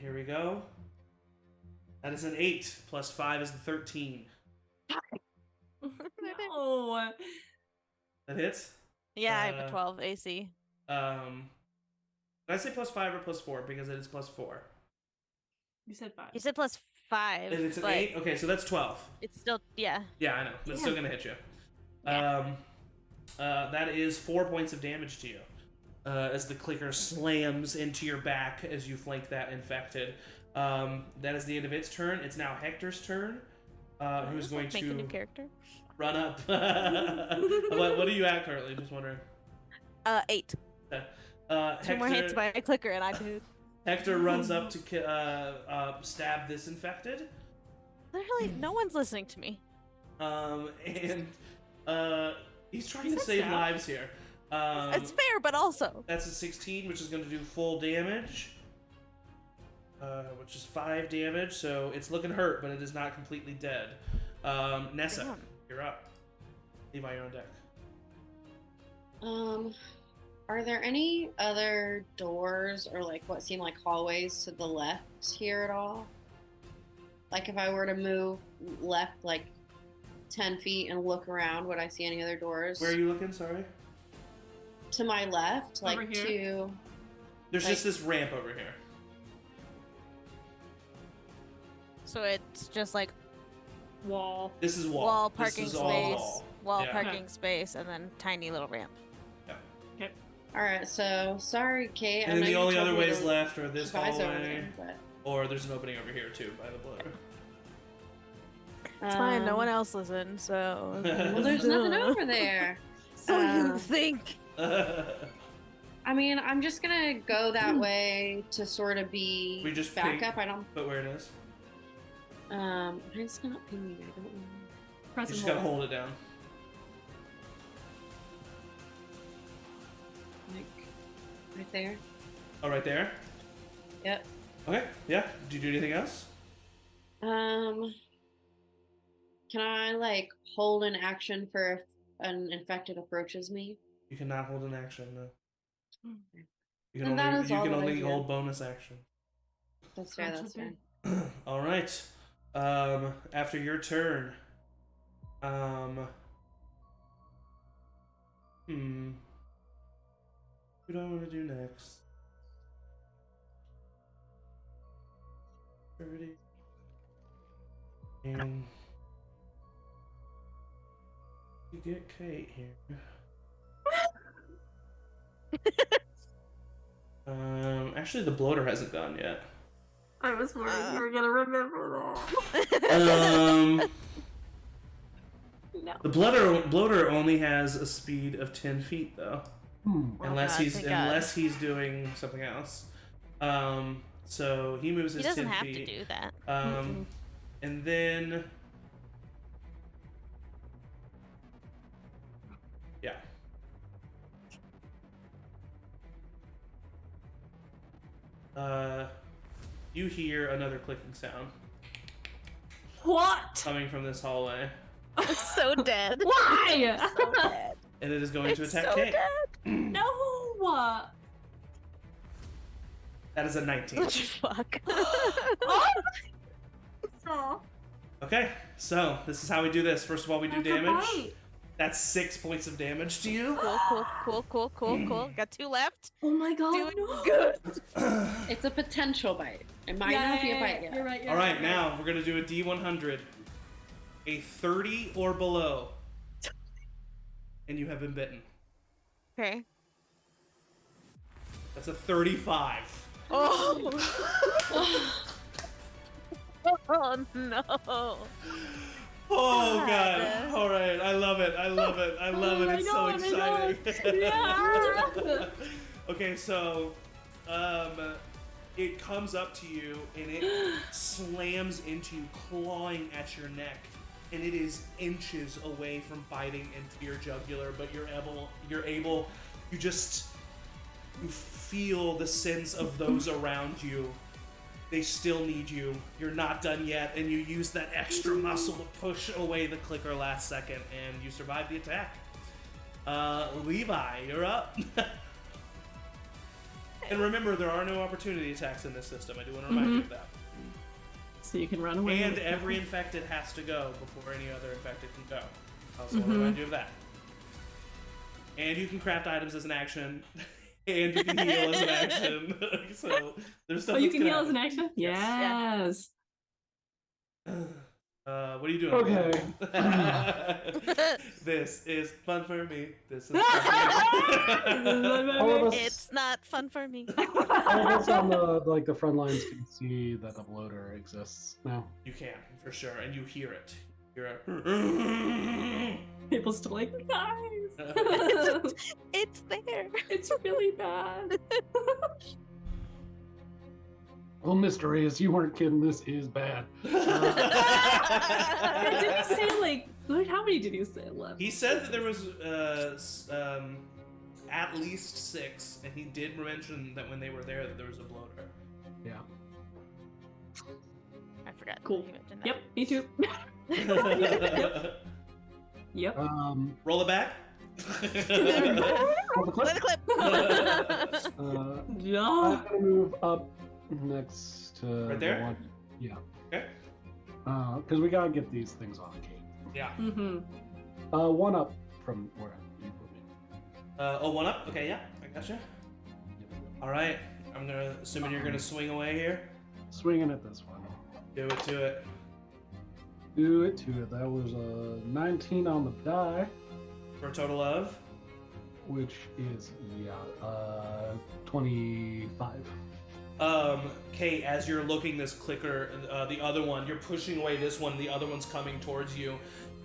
Here we go. That is an 8 plus 5 is the 13. No. That hits. Yeah, I have a 12 AC. Did I say plus 5 or plus 4? Because it is plus 4. You said 5. You said plus 5. And it's an but 8? Okay, so that's 12. It's still, yeah. Yeah, I know. That's still gonna hit you. Yeah. That is 4 points of damage to you. As the clicker slams into your back as you flank that infected. That is the end of its turn. It's now Hector's turn. Who's Just, going like, make a new to character. run up. What are you at currently? Just wondering. 8. Hector, 2 more hits by a clicker and I do. Hector runs up to stab this infected. Literally, no one's listening to me. And he's trying to said save stab. lives here. It's fair, but also. That's a 16, which is going to do full damage. Which is 5 damage, so it's looking hurt, but it is not completely dead. Nessa, Damn. you're up. Levi, you're on deck. Are there any other doors or like what seem like hallways to the left here at all? Like if I were to move left like 10 feet and look around, would I see any other doors? Where are you looking? Sorry. To my left, Over like here? to There's Like- just this ramp over here. So it's just like Wall. This is wall. wall, This parking is all space, wall, Yeah. parking space, and then tiny little ramp. all right. So sorry, Kate. I And then know the you only told other me ways to left are this keep eyes over hallway, there, but, or there's an opening over here too by the bloater. It's fine. No um, one else listened, so. Well, there's nothing over there. So you Um, think? I mean, I'm just gonna go that way to sort of be We just back ping- up. I don't. But where it is, It's not pinging. I don't know. Press you and just gotta hold. hold it down. Like right there. Oh, right there. Yep. Okay. Yeah. Do you do anything else? Can I like hold an action for if an infected approaches me? You cannot hold an action. No. You Then that is all that I only do. hold bonus action. That's fair. That's fair. All right. After your turn, What do I want to do next? 30. And you get Kate here. Actually, the bloater hasn't gone yet. I was worried you were gonna remember No. The bloater only has a speed of 10 feet though, Well, unless God, he's thank God. doing something else. So he moves He his doesn't 10 have feet. to do that. And then yeah. You hear another clicking sound What? coming from this hallway, It's so dead. Why? So dead. and it is going to It's attack so Kate. dead. No. That is a 19. Fuck. Oh. Okay, so this is how we do this. First of all, we do That's a damage. bite. That's 6 points of damage to you. Cool. Got 2 left. Oh my god. Doing no. good. It's a potential bite. It might Yeah, not be a yeah, bite yeah, yet. You're right. You're All right, right. now we're gonna do a D100, a 30 or below, and you have been bitten. Okay. That's a 35. Oh. Oh no. Oh God. god! All right, I love it. I love it. I love it. Oh my It's God, so I exciting. Yeah. Okay, so it comes up to you and it slams into you, clawing at your neck, and it is inches away from biting into your jugular, but you feel the sense of those around you. They still need you. You're not done yet, and you use that extra muscle to push away the clicker last second, and you survive the attack. Levi, you're up. And remember, there are no opportunity attacks in this system. I do want to remind you of that. So you can run away. And every infected has to go before any other infected can go. I also want to remind you of that. And you can craft items as an action, and you can heal as an action. So there's stuff. Oh, you that's can gonna heal as an happen. action? Yes. Yes. What are you doing? Okay. This is fun for me. This is fun for me. All of us, It's not fun for me. all of us on the front lines can see that the bloater exists now. You can, for sure, and you hear it. You hear it. People still like, guys. It's there. It's really bad. Well, Mr. Reyes, you weren't kidding. This is bad. Yeah, did he say like how many did you say left? He said that there was at least 6, and he did mention that when they were there that there was a bloater. Yeah. I forgot. Cool. You mentioned that. Yep, me too. Yep. Roll it back. Hold the clip. Let it clip. Yeah. I'm gonna move up next to Right the there? one. Yeah. Okay. Because we gotta get these things on Kate. Yeah. Mm-hmm. One up from where you put me. Oh, 1 up? Okay, yeah, I gotcha. Alright, assuming you're gonna swing away here. Swinging at this one. Do it to it. Do it to it. That was a 19 on the die, For a total of? which is 25. Kate, as you're looking this clicker, the other one, you're pushing away this one, the other one's coming towards you,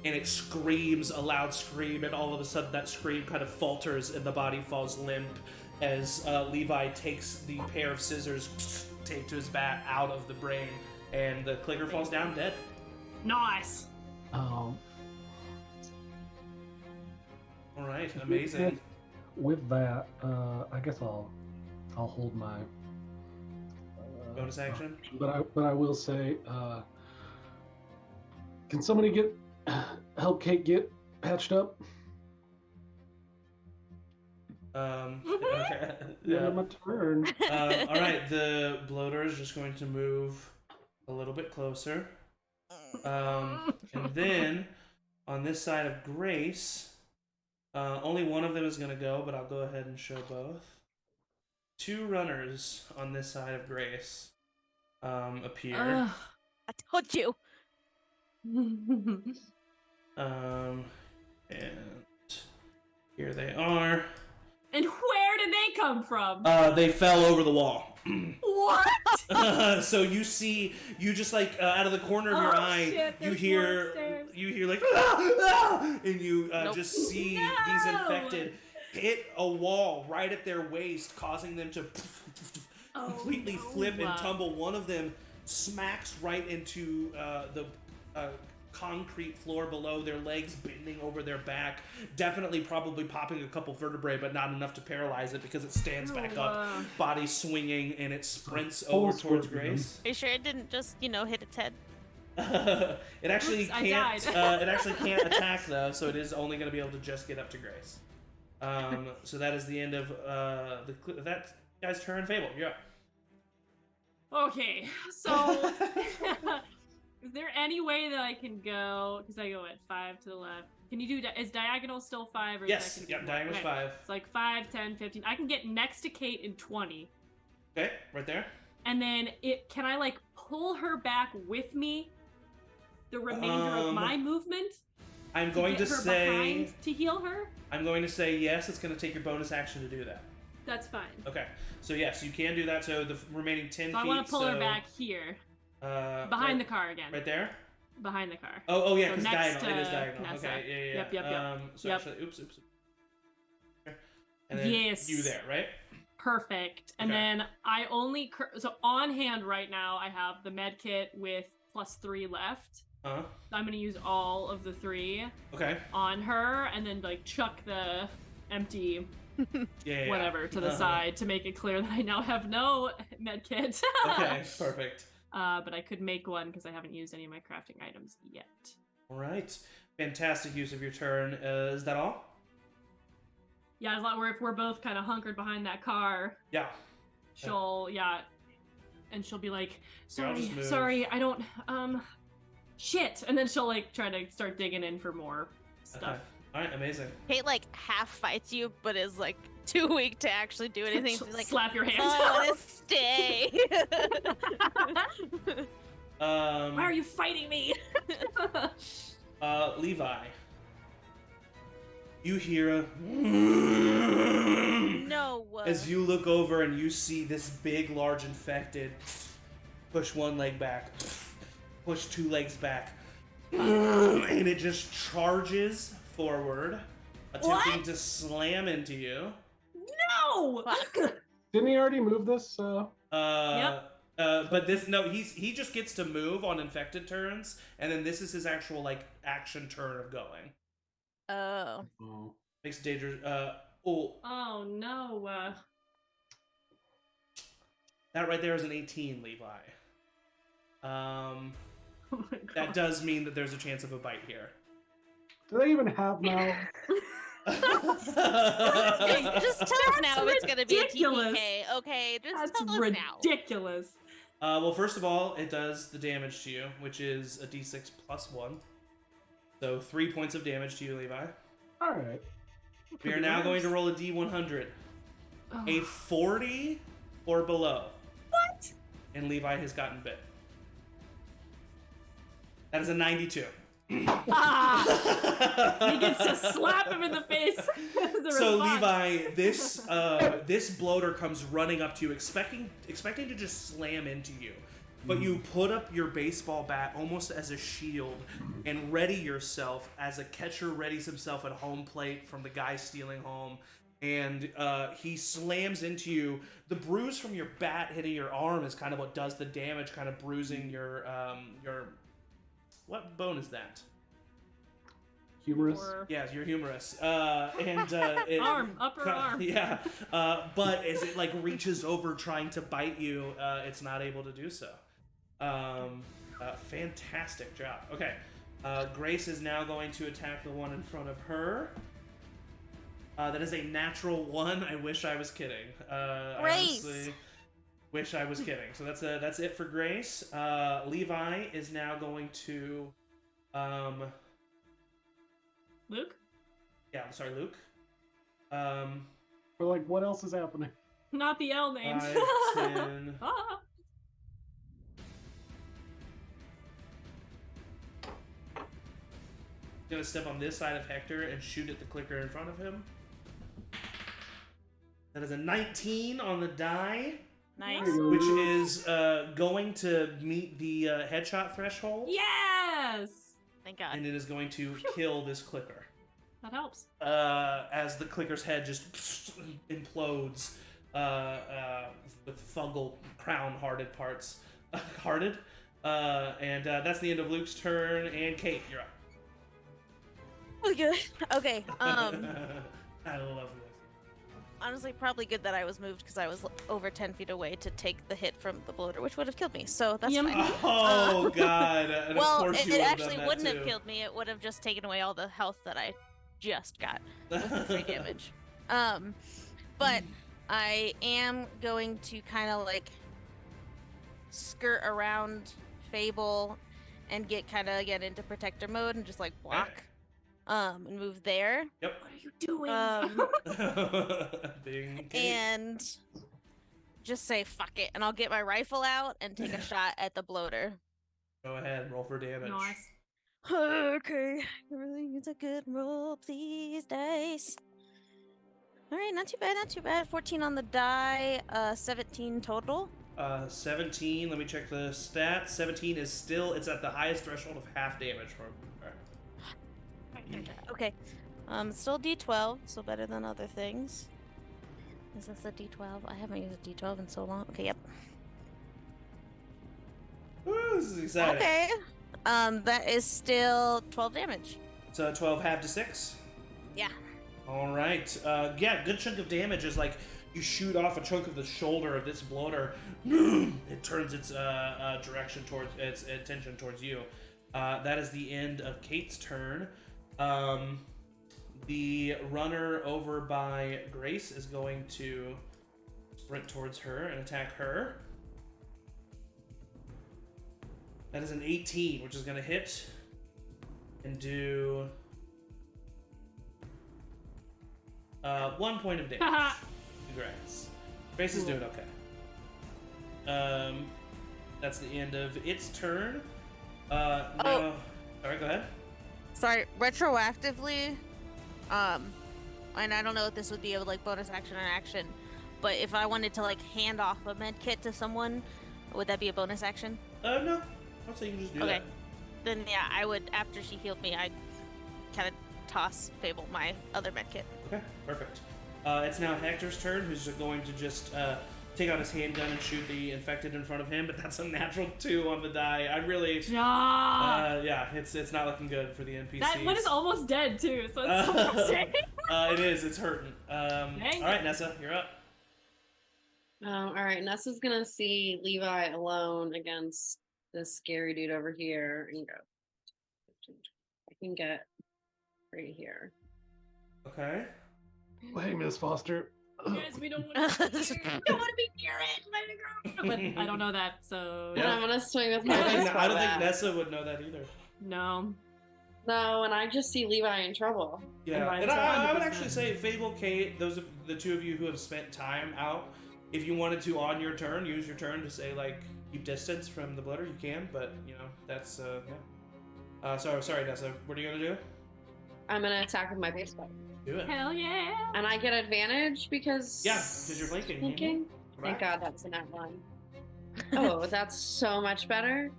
and it screams a loud scream, and all of a sudden that scream kind of falters and the body falls limp as Levi takes the pair of scissors taped to his back out of the brain, and the clicker falls down dead. Nice. Alright, amazing. With that, I guess I'll hold my Bonus action? But I will say, can somebody help Kate get patched up? Okay. Yeah, my turn. Alright, the bloater is just going to move a little bit closer. And then, on this side of Grace, only one of them is going to go, but I'll go ahead and show both. 2 runners on this side of Grace appear. I told you. And here they are. And where did they come from? They fell over the wall. What? So you just like out of the corner of your eye, shit, you there's hear like, and you Nope. just see these infected hit a wall right at their waist, causing them to completely flip and tumble. One of them smacks right into the concrete floor below, their legs bending over their back, definitely probably popping a couple vertebrae, but not enough to paralyze it because it stands back up, body swinging, and it sprints over towards Grace. Are you sure it didn't just, hit its head? It actually Oops, I can't. died. It actually can't attack though, so it is only going to be able to just get up to Grace. So that is the end of that guy's turn. Fable, you're up. Okay, so is there any way that I can go? Because I go at 5 to the left. Can you do? Is diagonal still 5? Or Yes. is that Yep. Diagonal's 5. It's like 5, 10, 15. I can get next to Kate in 20. Okay, right there. And then can I like pull her back with me? The remainder of my movement. I'm going to get her say. behind to heal her. I'm going to say yes. It's going to take your bonus action to do that. That's fine. Okay. So yes, you can do that. So the remaining 10 feet. So I want to pull her back here, behind the car again. Right there. Behind the car. Oh yeah, So because next diagonal. It is to diagonal. Vanessa. Okay. Yeah. Yep. So Yep. actually, oops. And then Yes. you there, right? Perfect. And Okay. then I only so on hand right now I have the med kit with +3 left. Uh-huh. I'm gonna use all of the 3 Okay. on her, and then like chuck the empty Yeah. whatever to the side to make it clear that I now have no med kit. Okay. Perfect. But I could make one because I haven't used any of my crafting items yet. All right. Fantastic use of your turn. Is that all? Yeah, as long if we're both kind of hunkered behind that car, Yeah. she'll and she'll be like, Yeah, I'll just move. sorry, I don't shit, and then she'll like try to start digging in for more stuff. Okay. All right. Amazing. Kate like half fights you, but is like too weak to actually do anything. She's like, Slap your hands. I want to stay. Why are you fighting me? Levi. You hear a No. as you look over and you see this big, large infected push one leg back, push 2 legs back, and it just charges forward, attempting to slam into you. No. Didn't he already move this? But he just gets to move on infected turns, and then this is his actual like action turn of going. Oh. Oh. Makes it dangerous. Oh no. That right there is an 18, Levi. Oh my God. That does mean that there's a chance of a bite here. Do they even have mouths? Just tell us now if it's gonna be a ridiculous. TPK. Okay, just That's tell us now. ridiculous. Well, first of all, it does the damage to you, which is a d6 plus 1. So 3 points of damage to you, Levi. Alright. We are now going to roll a d100. Oh. A 40 or below. What? And Levi has gotten bit. That is a 92. Ah! He gets to slap him in the face. As a So response. Levi, this bloater comes running up to you, expecting to just slam into you. But you put up your baseball bat almost as a shield and ready yourself as a catcher readies himself at home plate from the guy stealing home. And he slams into you. The bruise from your bat hitting your arm is kind of what does the damage, kind of bruising your what bone is that? Humorous. Or Yeah, your humerus. upper arm. Yeah, but as it like reaches over trying to bite you, it's not able to do so. Fantastic job. Okay, Grace is now going to attack the one in front of her. That is a natural 1. I wish I was kidding. I Grace! honestly wish I was kidding. So that's it for Grace. Levi is now going to, Luke? yeah, I'm sorry, Luke. Or like, what else is happening? Not the L names. 5, 10. Ah. Gonna step on this side of Hector and shoot at the clicker in front of him. That is a 19 on the die, Nice. which is going to meet the headshot threshold, Yes! Thank God. and it is going to kill this clicker. That helps. As the clicker's head just implodes with fungal crown-hearted parts. Hearted? And that's the end of Luke's turn. And Kate, you're up. Oh, good. Okay. I love this. Honestly, probably good that I was moved because I was over 10 feet away to take the hit from the bloater, which would have killed me. So that's Yum. fine. Oh God! And Well, of course it you would have actually done that wouldn't too. have killed me. It would have just taken away all the health that I just got with the 3 damage. But I am going to kind of like skirt around Fable and get kind of again into protector mode and just like block, and move there. Yep. What are you doing? Ding, Kate. And just say fuck it, and I'll get my rifle out and take a shot at the bloater. Go ahead, roll for damage. Nice. Okay, everything is a good roll, please, dice. All right, not too bad, not too bad. 14 on the die, 17 total. 17. Let me check the stats. 17 is still. It's at the highest threshold of half damage from. Okay, still D12, so better than other things. Is this a D12? I haven't used a D12 in so long. Okay, yep. Woo, this is exciting. Okay, that is still 12 damage. So 12 half to 6. Yeah. All right. Yeah, good chunk of damage is like you shoot off a chunk of the shoulder of this bloater. It turns its direction towards its attention towards you. That is the end of Kate's turn. The runner over by Grace is going to sprint towards her and attack her. That is an 18, which is going to hit and do 1 point of damage. Congrats. Grace is doing okay. That's the end of its turn. Now, sorry, go ahead. Sorry, retroactively, and I don't know if this would be a like bonus action or action, but if I wanted to like hand off a med kit to someone, would that be a bonus action? No. I'll say you can just do Okay. that. Then yeah, I would, after she healed me, I'd kind of toss Fable my other med kit. Okay, perfect. It's now Hector's turn, who's going to just take out his handgun and shoot the infected in front of him, but that's a natural 2 on the die. I really... yeah, it's not looking good for the NPCs. That one is almost dead too, so it's so frustrating. It is, it's hurting. Alright, Nessa, you're up. All right, Nessa's gonna see Levi alone against this scary dude over here and go. I can get right here. Okay. Hey, Miss Foster. Guys, we don't want to be near it. Let it go. But I don't know that, so And I'm gonna swing with my I don't baseball think bat. Nessa would know that either. no. No, and I just see Levi in trouble. Yeah, Right, and so I would 100%. actually say Fable, Kate, those are the two of you who have spent time out. If you wanted to, on your turn, use your turn to say, like, keep distance from the bloater, you can, but, you know, that's, yeah. Sorry, Nessa, what are you gonna do? I'm gonna attack with my baseball. Do it. Hell yeah. And I get advantage because... Yeah, because you're flanking. Flanking? Thank God that's a nat 1. Oh, that's so much better.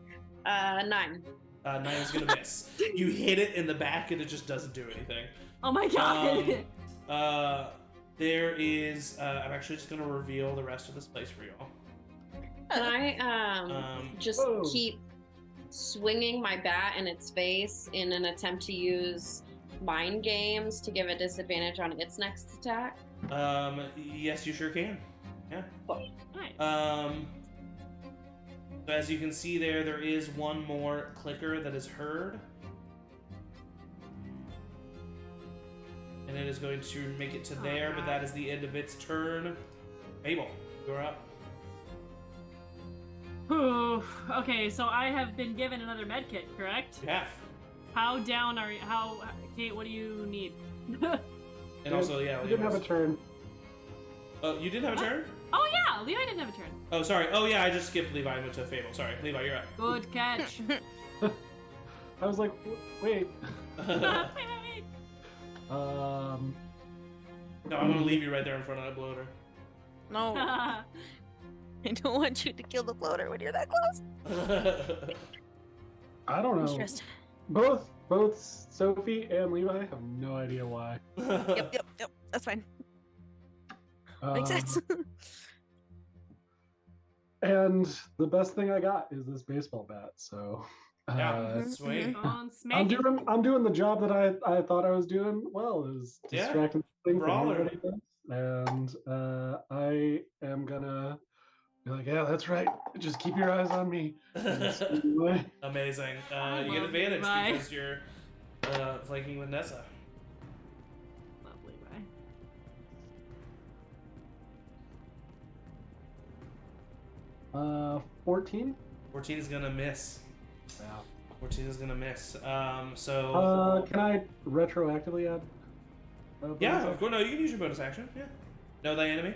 9. 9 is gonna miss. You hit it in the back and it just doesn't do anything. Oh my god. There is, I'm actually just gonna reveal the rest of this place for y'all. Can I just Whoa. keep swinging my bat in its face in an attempt to use mind games to give a disadvantage on its next attack? Yes, you sure can. Yeah. Nice. So as you can see there is one more clicker that is heard. And it is going to make it to there, but that is the end of its turn. Mabel, you're up. Oof. Okay, so I have been given another med kit, correct? You have. How down are you? Kate, what do you need? And also, yeah. You didn't have a turn. Oh, you didn't have a What? turn? Oh yeah, Levi didn't have a turn. Oh, sorry. Oh, yeah, I just skipped Levi and went to Fable. Sorry, Levi, you're up. Good catch. I was like, wait. No, Wait. I'm gonna leave you right there in front of that bloater. No, I don't want you to kill the bloater when you're that close. I don't know. Stressed. Both Sophie and Levi have no idea why. Yep. That's fine. Makes sense. And the best thing I got is this baseball bat. So Yeah, Mhm, sweet. Go on, smack I'm it. doing the job that I thought I was doing well, is Yeah, distracting the thing from brawler. everybody else. And I am gonna be like, yeah, that's right. Just keep your eyes on me. And sneak away. Amazing. I You get love advantage Levi. because you're flanking with Nessa. Lovely, bye. 14. 14 is gonna miss. Yeah. 14 is gonna miss. So Can I retroactively add? a yeah, bonus of course. No, you can use your bonus action. Yeah. Know thy enemy.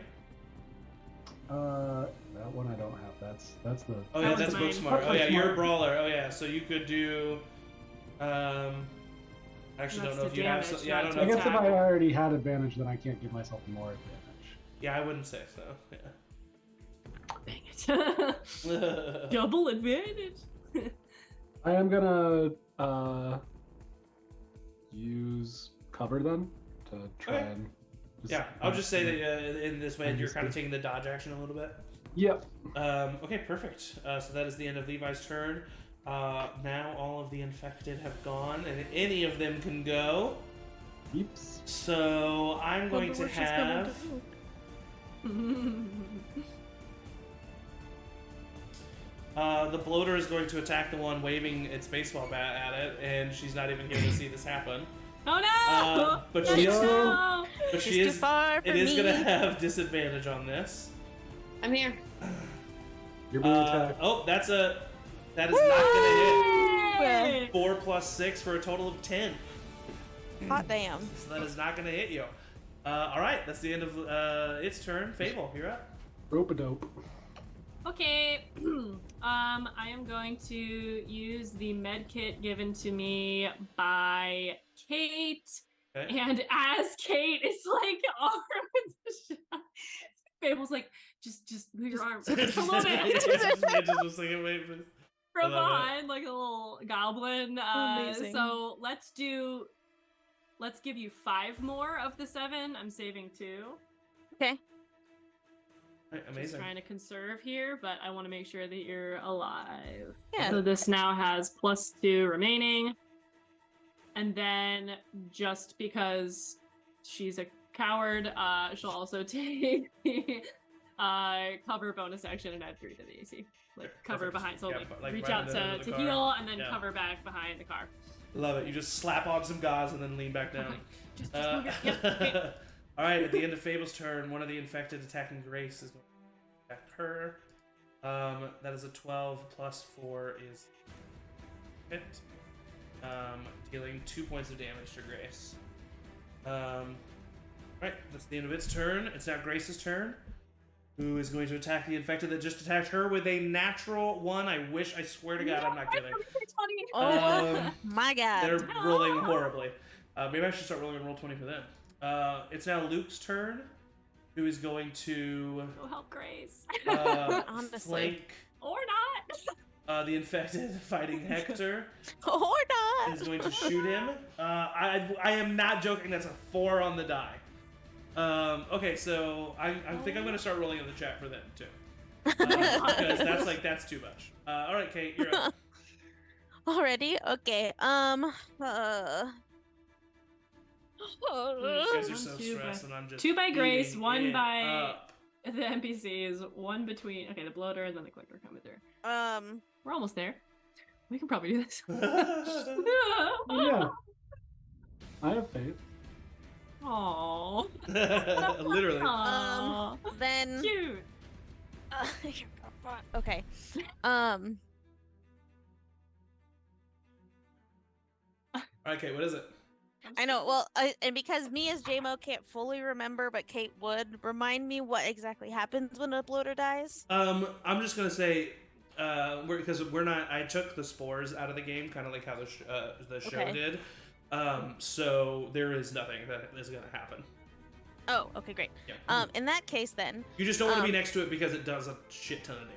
That one I don't have. That's the. Oh That yeah, was that's mine. book smart. That's Oh yeah, book you're a smart. brawler. Oh yeah, so you could do. Actually, That's don't know the if you have. damage, Yeah, I not don't I know. guess if I already had advantage, then I can't give myself more advantage. Yeah, I wouldn't say so. Dang it. Yeah. Double advantage. I am gonna use cover then to try Okay. and. Yeah, I'll just say that in this way you're kind of taking the dodge action a little bit. Yep. Okay, perfect. So that is the end of Levi's turn. Now all of the infected have gone, and any of them can go. Yeeps. So I'm going to have. The bloater is going to attack the one waving its baseball bat at it, and she's not even here to see this happen. Oh no! But No, she is, no! but she It's too is, far for it is me. going to have disadvantage on this. I'm here. You're being attacked. Oh, that is not going to Yay! hit. 4 plus 6 for a total of 10. Hot damn. So that is not going to hit you. All right, that's the end of its turn. Fable, you're up. Rope a dope. Okay, I am going to use the med kit given to me by Kate, Okay. and as Kate is like armed with the shot, Fable's like, just move your arm just a little bit Just like, wait, please. from I love it. behind, like a little goblin. Amazing. So let's give you 5 more of the 7. I'm saving 2. Okay. Right, Just amazing. trying to conserve here, but I want to make sure that you're alive. Yeah. So this now has +2 remaining. And then just because she's a coward, she'll also take the cover bonus action and add 3 to the AC. Like cover Perfect. behind, so Yeah, like, like reach right out in the middle of to the car. heal and then Yeah. cover back behind the car. Love it. You just slap on some gauze and then lean back down. Just move your, yep, okay. All right, at the end of Fable's turn, one of the infected attacking Grace is going to attack her. That is a 12 plus 4 is hit. Dealing 2 points of damage to Grace. Right, that's the end of its turn. It's now Grace's turn, who is going to attack the infected that just attacked her with a natural 1. I swear to God, I'm not kidding. Oh my god. They're rolling horribly. Maybe I should start rolling roll 20 for them. It's now Luke's turn, who is going to Go help Grace. Honestly. flank Or not. the infected fighting Hector. Or And not. is going to shoot him. I am not joking. That's a 4 on the die. Okay, so I think I'm going to start rolling in the chat for them too, because that's too much. All right, Kate, you're up. Already? Okay. You guys are so 2 by- stressed, and I'm just 2 by Grace, eating 1 it by up. the NPCs, 1 between. Okay, the bloater and then the clicker coming through. We're almost there. We can probably do this. Yeah. I have faith. Aww. Literally. Aww. then Cute. okay. Okay, what is it? I know. Well, and because me as JMO can't fully remember, but Kate would remind me what exactly happens when a bloater dies. I'm just gonna say, because we're not. I took the spores out of the game, kind of like how the show Okay. did. So there is nothing that is gonna happen. Oh, okay, great. Yeah. In that case, then You just don't want to be next to it because it does a shit ton of damage.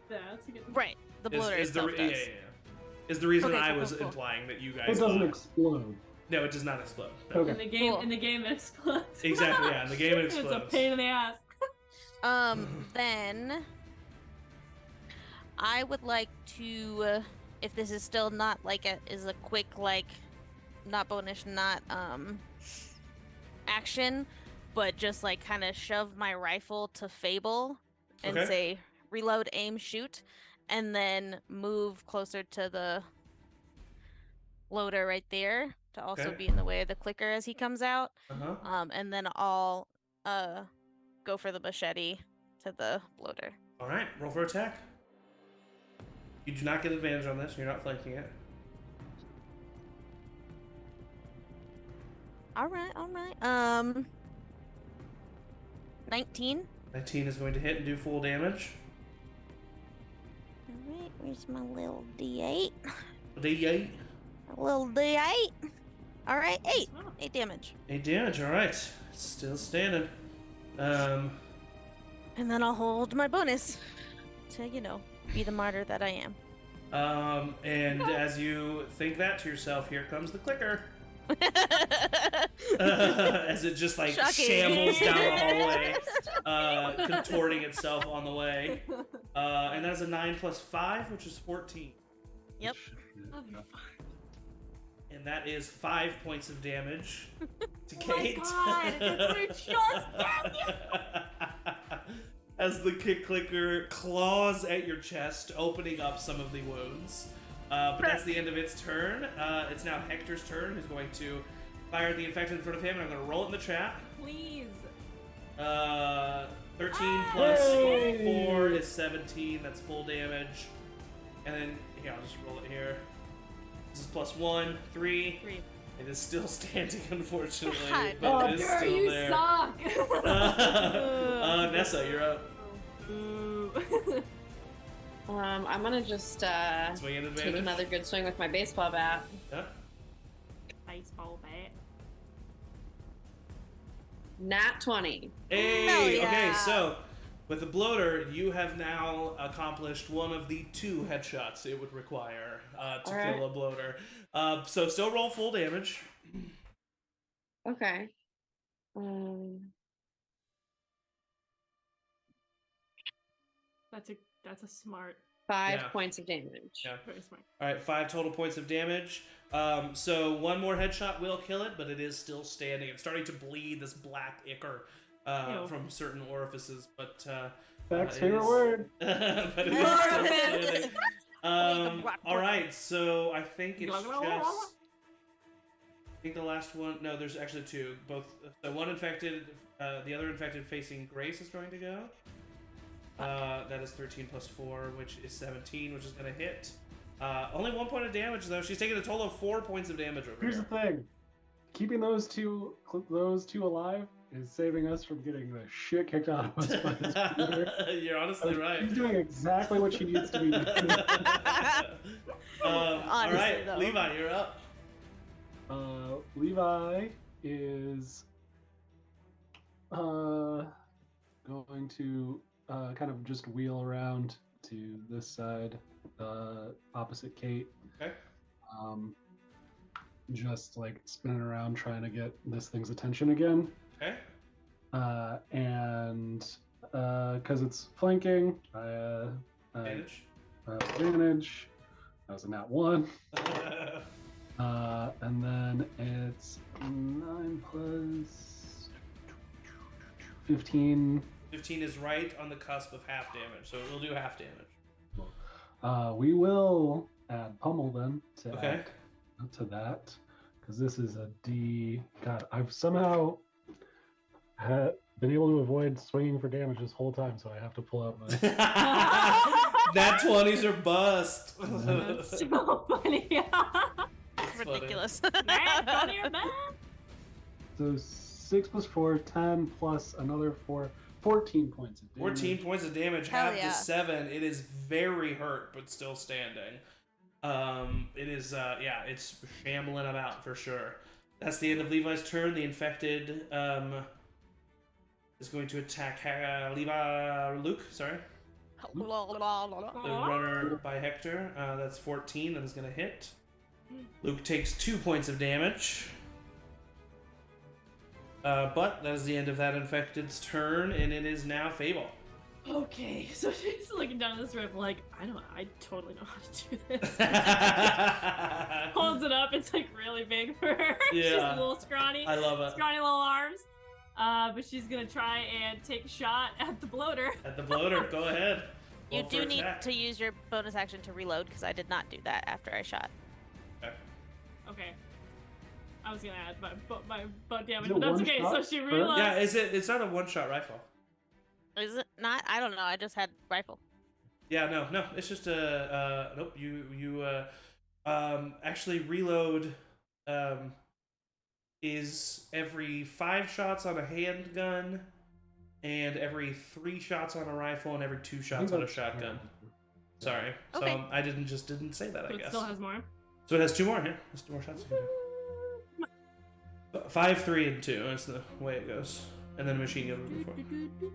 That's a good right, the bloater itself does. Yeah. Is the reason Okay, I cool, was cool. implying that you It guys. doesn't thought- explode. No, it does not explode. No. Okay. In the game it explodes. Exactly. Yeah. In the game it It's a explodes. pain in the ass. Then I would like to, if this is still not like is a quick like, not bonus, not action, but just like kind of shove my rifle to Fable and Okay. say reload, aim, shoot, and then move closer to the loader right there to also Okay. be in the way of the clicker as he comes out. Uh-huh. And then I'll go for the machete to the bloater. All right, roll for attack. You do not get advantage on this. You're not flanking it. All right. 19. 19 is going to hit and do full damage. All right, where's my little D8? D8. A little D8. All right, 8. Wow. 8 damage. 8 damage. All right, still standing. And then I'll hold my bonus to, be the martyr that I am. And as you think that to yourself, here comes the clicker. As it just like Shocking. shambles down the hallway, contorting itself on the way. And that's a 9 plus 5, which is 14. Yep. I'll be fine. And that is 5 points of damage to Oh my Kate. God, we're just dead. As the kick clicker claws at your chest, opening up some of the wounds. But that's the end of its turn. It's now Hector's turn, who's going to fire at the infected in front of him, and I'm going to roll it in the chat. Please. 13 plus 4 is 17. That's full damage. And then, here, I'll just roll it here. This is plus 1, 3. 3. It is still standing, unfortunately, God. but it is Girl, still you there. suck. Nessa, you're up. Ooh. I'm gonna just Swing at advantage. take another good swing with my baseball bat. Yeah. Baseball bat. Nat 20. Hey, Hell yeah. okay, so with the bloater, you have now accomplished one of the 2 headshots it would require to Alright. kill a bloater. So still roll full damage. Okay. That's a smart. 5 Yeah. points of damage. Yeah. Very smart. All right, 5 total points of damage. So one more headshot will kill it, but it is still standing. It's starting to bleed this black ichor Ew. from certain orifices, but Zach's it favorite is- word. but it is still standing. black All right, so I think it's just. I think the last one. No, there's actually 2. Both. So one infected. The other infected facing Grace is going to go. That is 13 plus 4, which is 17, which is going to hit. Only 1 point of damage, though. She's taking a total of 4 points of damage over Here's the here. thing: keeping those two alive is saving us from getting the shit kicked out of us by this computer. You're honestly right. She's doing exactly what she needs to be doing. All Honestly, right, though. Levi, you're up. Levi is going to kind of just wheel around to this side, opposite Kate. Okay. Just like spinning around trying to get this thing's attention again. Okay. And because it's flanking, Advantage. advantage. That was a nat 1. And then it's 9 plus 15. 15 is right on the cusp of half damage, so it will do half damage. We will add pummel then to Okay. add to that, because this is a D. God, I've somehow been able to avoid swinging for damage this whole time, so I have to pull out my. Nat 20s are bust. That's so funny. That's funny. Ridiculous. Man, funny or bad? So 6 plus 4, 10 plus another 4, 14 points of damage. 14 points of damage, Hell half yeah. to 7. It is very hurt, but still standing. It is, it's shambling about for sure. That's the end of Levi's turn. The infected is going to attack Luke. Sorry, the runner by Hector. That's 14. That is going to hit. Luke takes 2 points of damage. But that is the end of that infected's turn, and it is now Fable. Okay, so she's looking down at this rifle like, I totally know how to do this. Holds it up, it's like really big for her. She's a little scrawny. I love it. Scrawny little arms. But she's gonna try and take a shot at the bloater. At the bloater, go ahead. You Roll for do need attack. to use your bonus action to reload because I did not do that after I shot. Okay. I was gonna add my butt damage, Is it but that's one okay. So shot she per- realized. Yeah, it's not a one-shot rifle. Is it not? I don't know. I just had rifle. Yeah, no, it's just a nope. You actually reload is every 5 shots on a handgun, and every 3 shots on a rifle, and every 2 shots on a shotgun. Sorry, Okay. so I didn't say that. So I it guess. still has more. So it has 2 more here. There's 2 more shots you can do. 5, 3, and 2 is the way it goes, and then machine gun would be 4.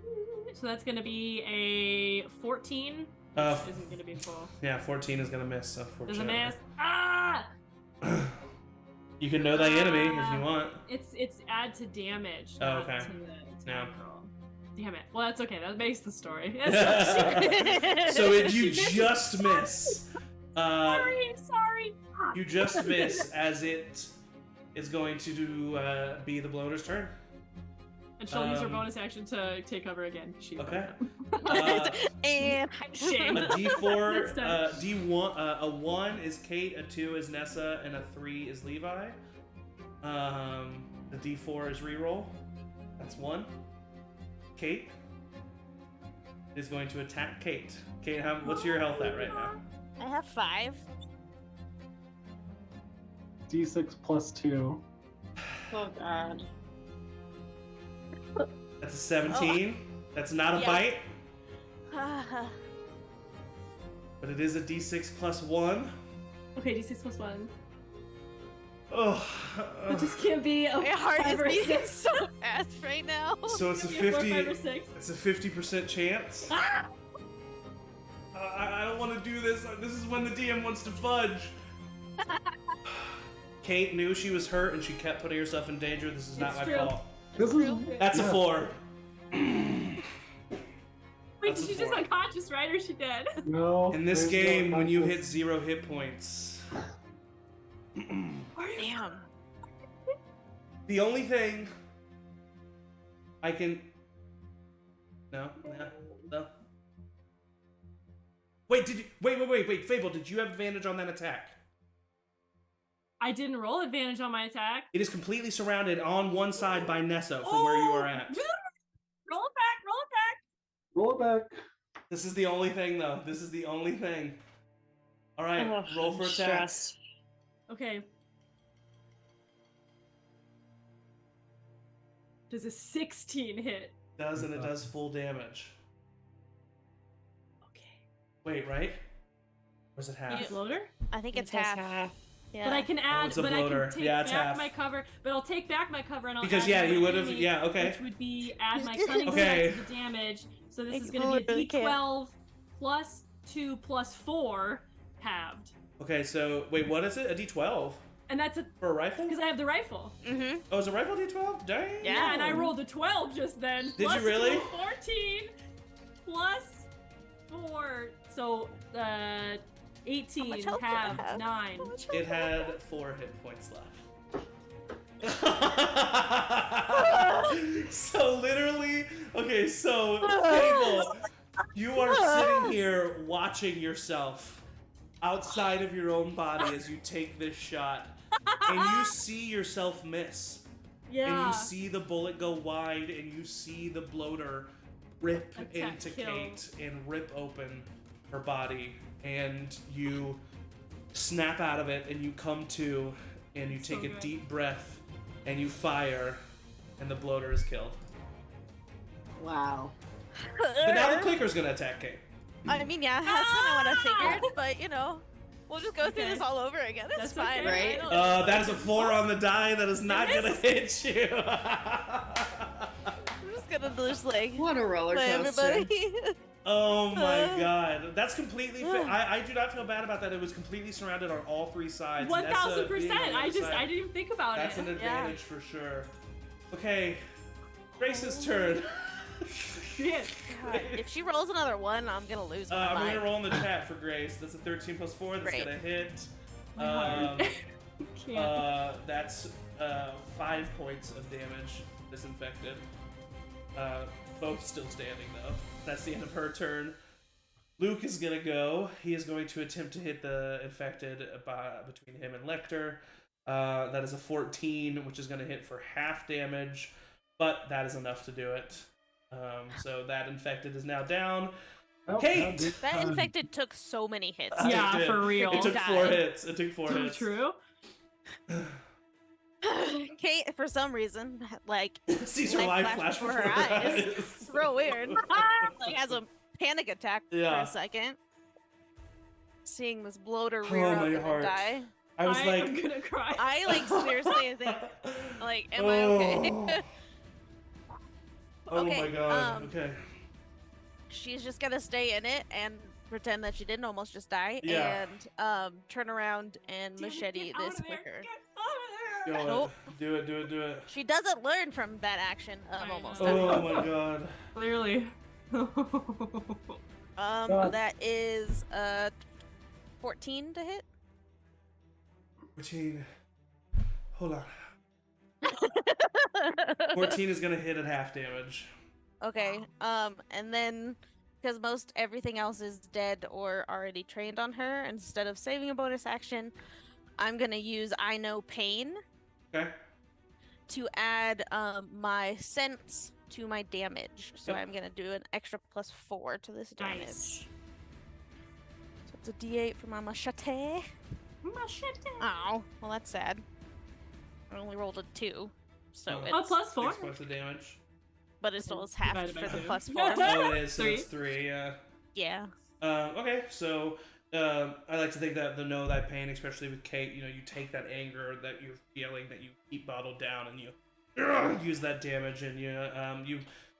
So that's gonna be a 14. Uh, Which isn't gonna be full. Yeah, 14 is gonna miss. Does Unfortunately. it miss? Ah! You can know the enemy if you want. It's add to damage. Oh, not okay. To the Yeah. attack roll. Damn it. Well, that's okay. That makes the story. So you just miss. Sorry. Ah. You just miss as it is going to be the bloater's turn. And she'll use her Um, bonus action to take cover again. She Okay. Uh, And Shame. a D4, Next time. D1, a 1 is Kate, a 2 is Nessa, and a 3 is Levi. The D4 is reroll. That's 1. Kate is going to attack Kate. Kate, what's your health at right now? I have 5. D6 plus 2. Oh god. That's a 17. That's not a Yeah. bite, but it is a D6 plus 1. Okay, D6 plus 1. Oh, It just can't be a My heart 5 is or beating 6. so fast right now. so it's a Can't be a 4, 50. 5, or 6. It's a 50% chance. Ah! I don't want to do this. This is when the DM wants to fudge. Kate knew she was hurt and she kept putting herself in danger. This is not It's my true. fault. This True. is That's a Yeah. 4. Wait, That's a she's just 4. unconscious, right? Or is she dead? no. In this there's no game, when you hit contest. 0 hit points, Damn. the only thing I can. No. Wait, did you. Wait, Fable, did you have advantage on that attack? I didn't roll advantage on my attack. It is completely surrounded on one side by Nessa from where you are at. Roll it back, roll it back. Roll it back. This is the only thing, though. This is the only thing. All right, Ugh, roll for I'm attack. stressed. Okay. Does a 16 hit? Does, and it does full damage. Okay. Wait, right? Or is it half? Floater? I think it's It does half. Yeah. But I can add, it's a but bloater. I can take Yeah, it's back half. my cover. But I'll take back my cover and I'll Because, add yeah, my you would've- enemy, yeah, okay. Which would be add my cunning Okay. check to the damage. So this I is going to be literally a can't. D12 plus 2 plus 4 halved. Okay, so, wait, what is it? A D12? And that's For a rifle? because I have the rifle. Mm-hmm. Oh, is a rifle D12? Dang. Yeah. And I rolled a 12 just then. Did you Plus really? 2, 14 plus 4. So 18 much health did it halved have? 9. It had 4 hit points left. So literally, okay, so Fable, you are sitting here watching yourself outside of your own body as you take this shot, and you see yourself miss, Yeah. and you see the bullet go wide, and you see the bloater rip Attack into kill. Kate and rip open her body, and you snap out of it, and you come to, and you So take a good. deep breath, and you fire, and the bloater is killed. Wow. But now the clicker's gonna attack Kate. I mean, yeah, that's kind of what I figured, but you know, we'll just go through Okay. this all over again. That's That's fine. okay. Right? I don't- That is a 4 on the die. That is not gonna hit you. I'm just gonna just like What a roller play coaster. everybody. Oh my god, that's completely. I do not feel bad about that. It was completely surrounded on all 3 sides. Nessa being 1000%. on the I other side. didn't even think about That's it. an advantage for sure. Okay, Grace's turn. Shit. God, if she rolls another one, I'm gonna lose my I'm mind. gonna roll in the chat for Grace. That's a 13 plus 4. That's Great. gonna hit. My heart. Can't. That's 5 points of damage disinfected. Both still standing though. That's the end of her turn. Luke is gonna go. He is going to attempt to hit the infected between him and Lecter. That is a 14, which is gonna hit for half damage, but that is enough to do it. So that infected is now down. Oh, Kate! God, That infected took so many hits. Yeah, It did. for real. It took Died. 4 hits. It took 4 So hits. true. Kate, for some reason, like Sees her light life flash flash before her eyes. It's real weird. Like has a panic attack for Yeah. a second. Seeing this bloater Oh, rear up my and then heart. die. I was I'm like, gonna cry. I like seriously think like, am I okay? Oh Okay, my god. um, Okay. She's just gonna stay in it and pretend that she didn't almost just die, Yeah. and turn around and Damn it, machete get out this of there. clicker. Get out of there. Go Nope. Do it. Do it. Do it. She doesn't learn from that action of I almost know. dying. Oh my god. Clearly. God. That is 14 to hit. 14. Hold on. 14 is gonna hit at half damage. Okay. And then because most everything else is dead or already trained on her, instead of saving a bonus action, I'm gonna use I Know Pain Okay. to add my sense to my damage. So Yep. I'm gonna do an extra +4 to this damage. Nice. So it's a D8 for my machete. Machete. Oh, well that's sad. I only rolled a 2, so Oh. it's Oh, plus 4. 6 points of damage. but it still is half Divided by for the two. +4. Oh, it is. So 3. it's 3. Yeah. Yeah. Okay, so I like to think that the know thy pain, especially with Kate, you take that anger that you're feeling that you keep bottled down, and you use that damage, and you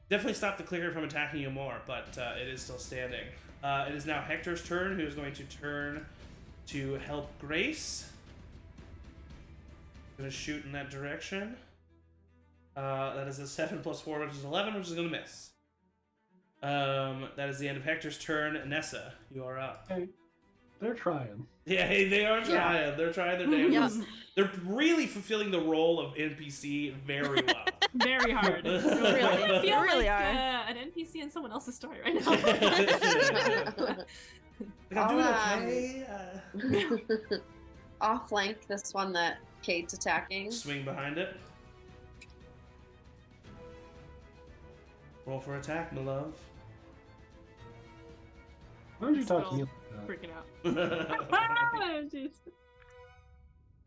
definitely stop the clicker from attacking you more, but it is still standing. It is now Hector's turn, who is going to turn to help Grace. Gonna shoot in that direction. That is a 7 plus 4, which is 11, which is gonna miss. That is the end of Hector's turn. Nessa, you are up. Hey, they're trying. Yeah, hey, they are trying. Yeah. They're trying their damnedest. Yeah. They're really fulfilling the role of NPC very well. Very hard. Really, I feel really like are. an NPC in someone else's story right now. Like, I'm doing I'll, okay. I'll flank this one that Kate's attacking. Swing behind it. Roll for attack, my love. Why are you Still talking like Freaking out. it's Jeez.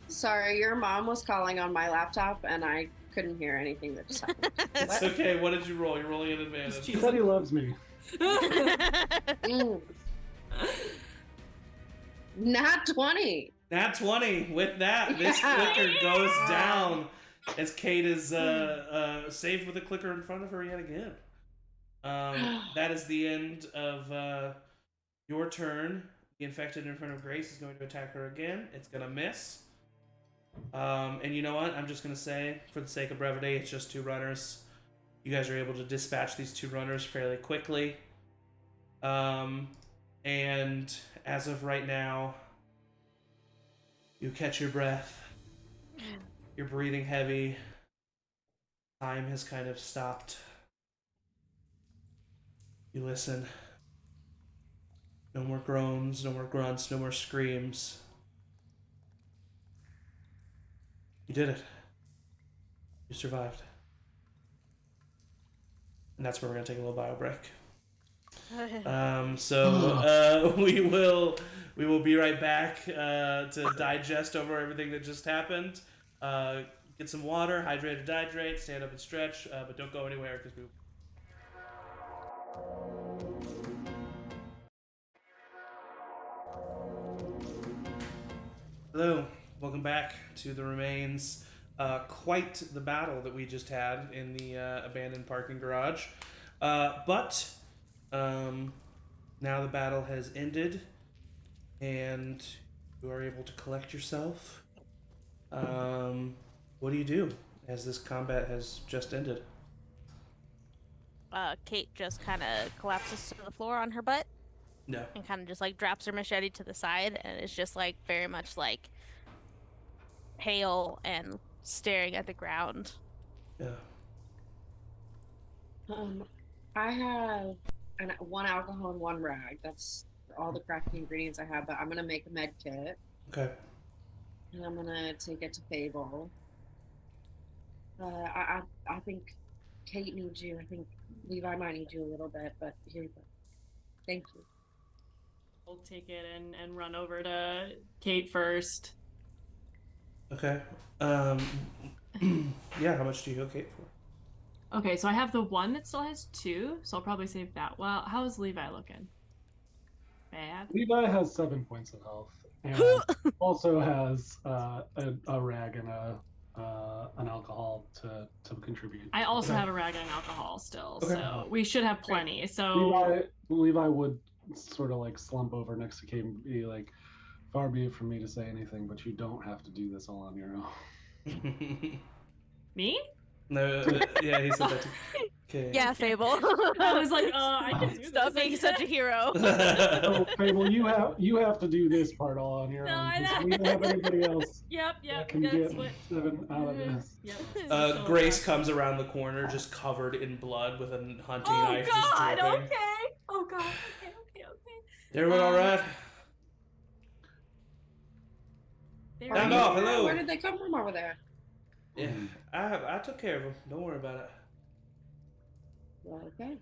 Sorry, your mom was calling on my laptop and I couldn't hear anything that just happened. What? okay. What did you roll? You're rolling an Just advantage. that? He choose- said he loves me. Mm. Not 20. Nat 20. With that, this Yeah. clicker goes down as Kate is saved with a clicker in front of her yet again. That is the end of your turn. The infected in front of Grace is going to attack her again. It's going to miss. And you know what? I'm just going to say, for the sake of brevity, it's just 2 runners. You guys are able to dispatch these 2 runners fairly quickly. And as of right now, you catch your breath. You're breathing heavy. Time has kind of stopped. You listen. No more groans, no more grunts, no more screams. You did it. You survived. And that's where we're gonna take a little bio break. We will be right back to digest over everything that just happened. Get some water, hydrate or dehydrate, stand up and stretch, but don't go anywhere because we. Hello, welcome back to the remains. Quite the battle that we just had in the abandoned parking garage. But now the battle has ended, and you are able to collect yourself. What do you do as this combat has just ended? Kate just kind of collapses to the floor on her butt No. and kind of just like drops her machete to the side, and it's just like very much like pale and staring at the ground. Yeah. I have one alcohol and one rag. That's all the crafting ingredients I have. But I'm gonna make a med kit, Okay. and I'm gonna take it to Fable. I think Kate needs you. I think Levi might need you a little bit, but here you go. Thank you. We'll take it and run over to Kate first. Okay. Yeah. How much do you heal Kate for? Okay, so I have the one that still has 2, so I'll probably save that. Well, how is Levi looking? Bad. Levi has 7 points of health, and also has a rag and an alcohol to contribute. I also Okay. have a rag and alcohol still, Okay. so we should have plenty. So Levi would sort of like slump over next to Kate and be like, "Far be it from me to say anything, but you don't have to do this all on your own." me? No. Yeah, he said that. Okay. Yeah, Fable. I was like, I can do Stop this. being such a hero. Oh, Fable, you have to do this part all on your No, own. I 'Cause know. we don't have anybody else Yep, that can that's get what. 7 out of this. Yep. Grace So, comes around the corner, just covered in blood, with a hunting Oh knife just God! dripping. Okay. Oh God. Okay. Everyone all right? There Stand we off, go. hello. Where did they come from over there? Yeah, I took care of him. Don't worry about it. Okay.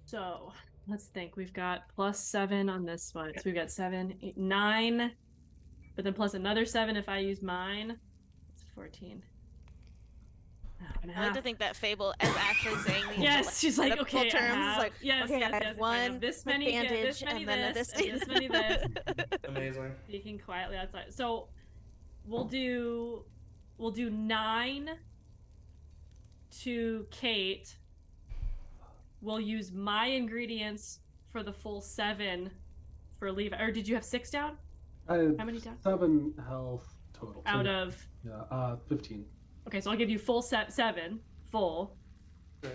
So let's think. We've got +7 on this one. So we've got 7, 8, 9, but then plus another 7 if I use mine. It's 14. I like to think that Fable is actually saying these Yes, she's like, medical okay, terms. I have, Like, yes, okay, yes, I have yes, I one have this quick many, bandage, this many and then this, this. and this many this. Amazing. Speaking quietly outside. So we'll do 9 to Kate. We'll use my ingredients for the full 7 for Levi. Or did you have 6 down? I had How many down? 7 health total. So, Out of 15. okay, so I'll give you full 7 full. Great.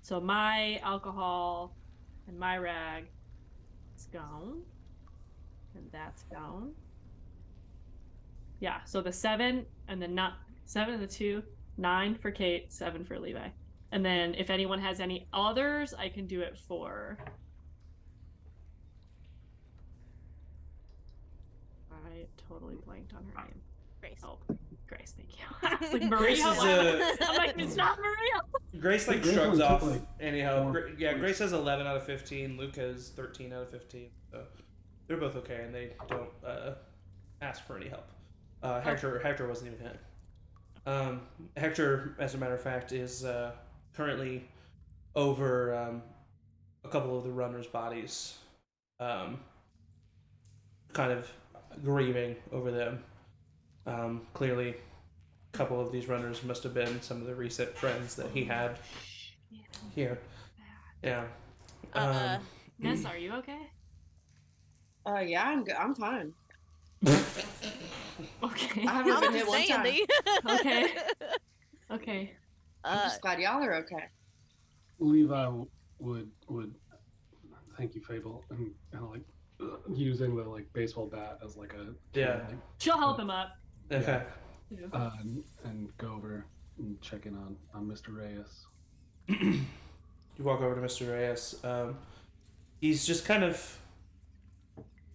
So my alcohol and my rag, it's gone, and that's gone. Yeah, so the 7 and then not 7 and the 2, 9 for Kate, 7 for Levi. And then if anyone has any others, I can do it for. I totally blanked on her name. Grace. Oh, Grace, thank you. I was like, Maria. Grace is, I'm like, it's not Maria. Grace like Grace shrugs only took, off like, anyhow. 4 Yeah, points. Grace has 11 out of 15. Luke has 13 out of 15. So they're both okay, and they don't ask for any help. Hector wasn't even hit. Hector, as a matter of fact, is currently over a couple of the runners' bodies, kind of grieving over them. Clearly, a couple of these runners must have been some of the recent friends that he had here. Yeah. Ness, are you okay? Yeah, I'm good. I'm fine. Okay. I haven't I'm been hit just one saying, time. Lee. Okay. Okay. I'm just glad y'all are okay. Levi would thank you, Fable, and like using the like baseball bat as like a Yeah. like, She'll help him up. Okay. and go over and check in on Mr. Reyes. You walk over to Mr. Reyes. He's just kind of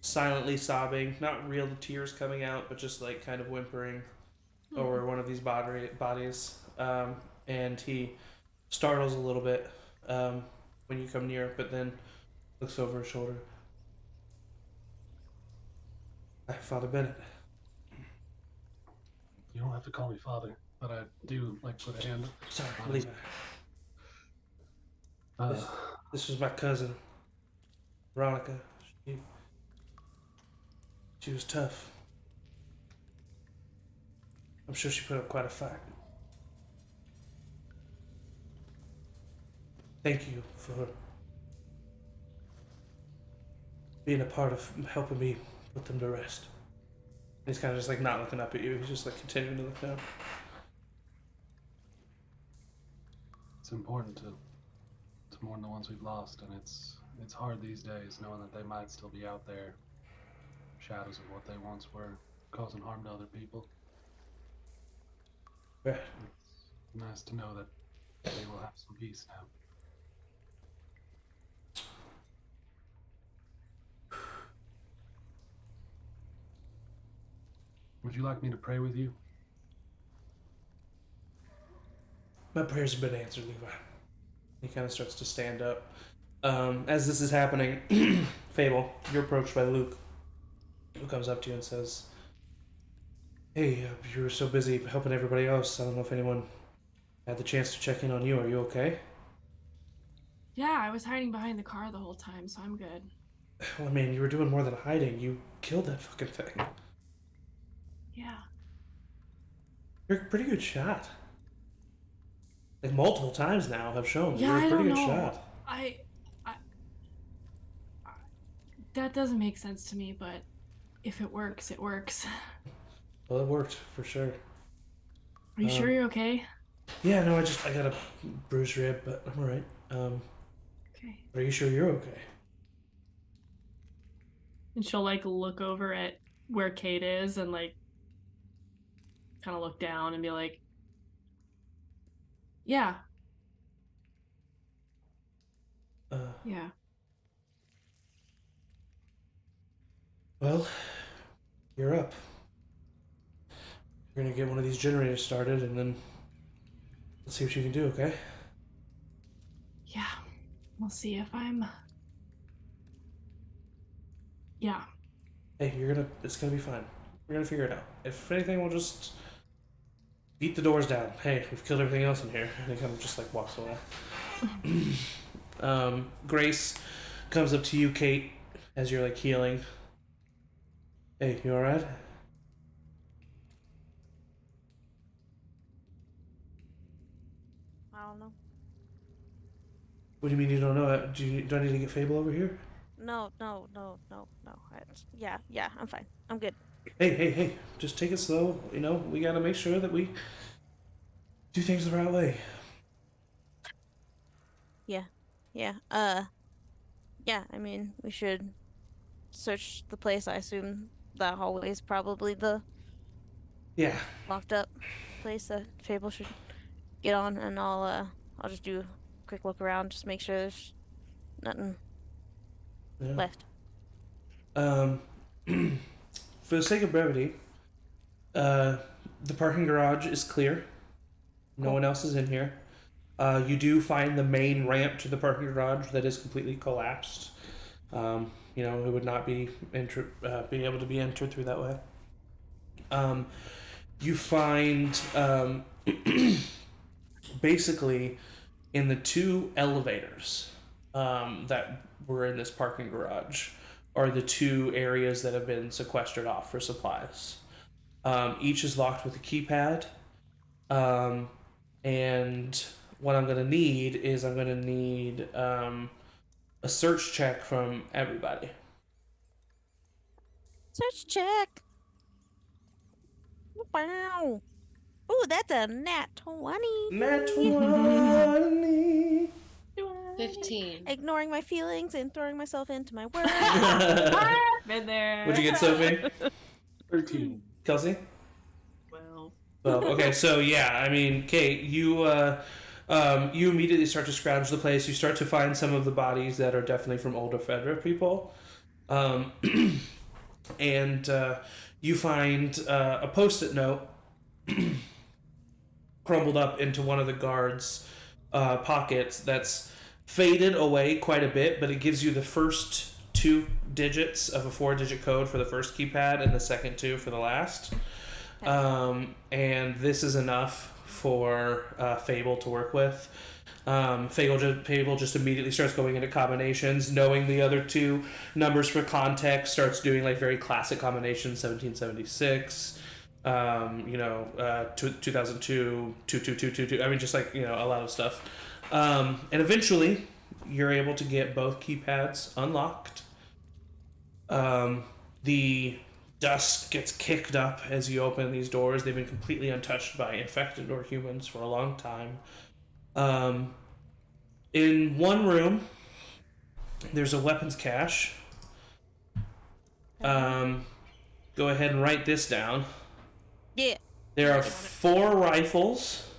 silently sobbing, not real tears coming out, but just like kind of whimpering over one of these bodies. And he startles a little bit when you come near, but then looks over his shoulder. Father Bennett. You don't have to call me father, but I do like put a hand. Sorry, on Levi. his- This was my cousin, Veronica. She was tough. I'm sure she put up quite a fight. Thank you for being a part of helping me put them to rest. He's kind of just like not looking up at you. He's just like continuing to look down. It's important to to mourn the ones we've lost, and it's hard these days knowing that they might still be out there, shadows of what they once were, causing harm to other people. Right. It's nice to know that they will have some peace now. Would you like me to pray with you? My prayers have been answered, Levi. He kind of starts to stand up. As this is happening, Fable, you're approached by Luke, who comes up to you and says, "Hey, you were so busy helping everybody else. I don't know if anyone had the chance to check in on you. Are you okay?" Yeah, I was hiding behind the car the whole time, so I'm good. Well, I mean, you were doing more than hiding. You killed that fucking thing. Yeah. You're a pretty good shot. Like, multiple times now have shown that Yeah, you're a I pretty don't good know. shot. I that doesn't make sense to me, but if it works, it works. Well, it worked, for sure. Are you sure you're okay? Yeah, no, I got a bruised rib, but I'm alright. Okay. Are you sure you're okay? And she'll like look over at where Kate is and like kind of look down and be like, yeah, yeah. Well, you're up. You're gonna get one of these generators started, and then let's see what you can do, okay? Yeah. We'll see if I'm. Yeah. Hey, it's gonna be fine. We're gonna figure it out. If anything, we'll just beat the doors down. Hey, we've killed everything else in here. And he kind of just like walks away. Grace comes up to you, Kate, as you're like healing. Hey, you alright? I don't know. What do you mean you don't know? Do I need to get Fable over here? No. Yeah, I'm fine. I'm good. Hey, just take it slow. You know, we gotta make sure that we do things the right way. Yeah. Yeah. Yeah, I mean, we should search the place. I assume that hallway is probably the Yeah. locked up place that Fable should get on, and I'll just do a quick look around, just make sure there's nothing Yeah. left. For the sake of brevity, the parking garage is clear. No Cool. one else is in here. You do find the main ramp to the parking garage that is completely collapsed. You know, it would not be being able to be entered through that way. You find basically in the two elevators that were in this parking garage are the two areas that have been sequestered off for supplies. Each is locked with a keypad. And what I'm gonna need is a search check from everybody. Search check. Wow. Ooh, that's a nat 20. Nat 20. 15. Ignoring my feelings and throwing myself into my work. Been there. What'd you get, Sophie? 13. Kelsey? Well. Well, okay, so yeah, I mean, Kate, you immediately start to scrounge the place. You start to find some of the bodies that are definitely from older Fedra people. And you find a post-it note crumbled up into one of the guards' pockets that's faded away quite a bit, but it gives you the first 2 digits of a 4-digit code for the first keypad and the second 2 for the last. And this is enough for Fable to work with. Fable just immediately starts going into combinations, knowing the other 2 numbers for context, starts doing like very classic combinations, 1776, 2002, 2222. I mean, just like, a lot of stuff. And eventually, you're able to get both keypads unlocked. The dust gets kicked up as you open these doors. They've been completely untouched by infected or humans for a long time. In one room, there's a weapons cache. Go ahead and write this down. Yeah. There are 4 rifles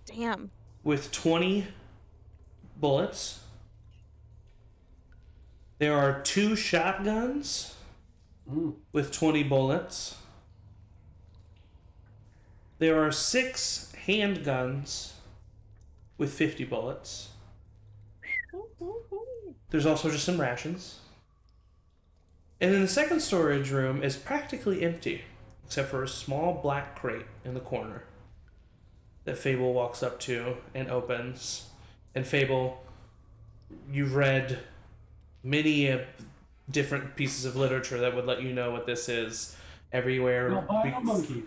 Damn. with 20 bullets. There are 2 shotguns with 20 bullets. There are 6 handguns with 50 bullets. There's also just some rations. And then the second storage room is practically empty, except for a small black crate in the corner that Fable walks up to and opens. And Fable, you've read many different pieces of literature that would let you know what this is. Everywhere. Monkey.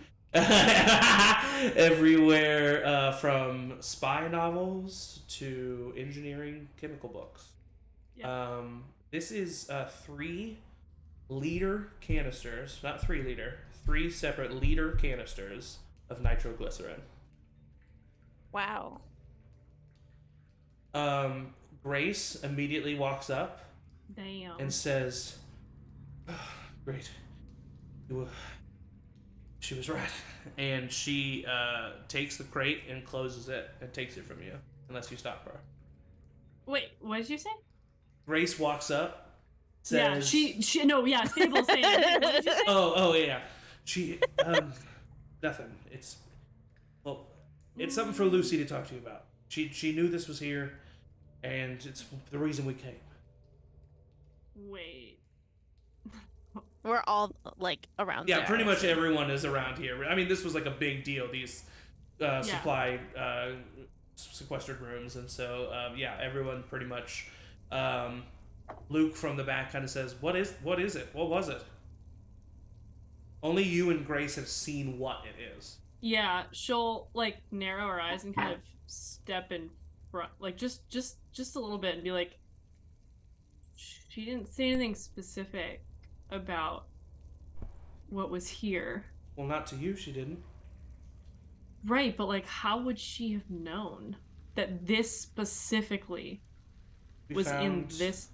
Everywhere from spy novels to engineering chemical books. Yeah. This is 3 liter canisters, not 3 liter, 3 separate liter canisters of nitroglycerin. Wow. Grace immediately walks up Damn. and says, oh, "Great, she was right." And she takes the crate and closes it and takes it from you, unless you stop her. Wait, what did you say? Grace walks up, says, she no, yeah, Fable's saying, what did you say? Oh, yeah. She, nothing. It's something for Lucy to talk to you about. She knew this was here, and it's the reason we came. Wait. We're all like around. Yeah, there, pretty much so- everyone is around here. I mean, this was like a big deal. These supply sequestered rooms, and so yeah, everyone pretty much. Luke from the back kind of says, "What is it? What was it?" Only you and Grace have seen what it is. Yeah, she'll like narrow her eyes and kind of step in front, like just a little bit, and be like, she didn't say anything specific about what was here. Well, not to you, she didn't. Right, but like, how would she have known that this specifically was in this?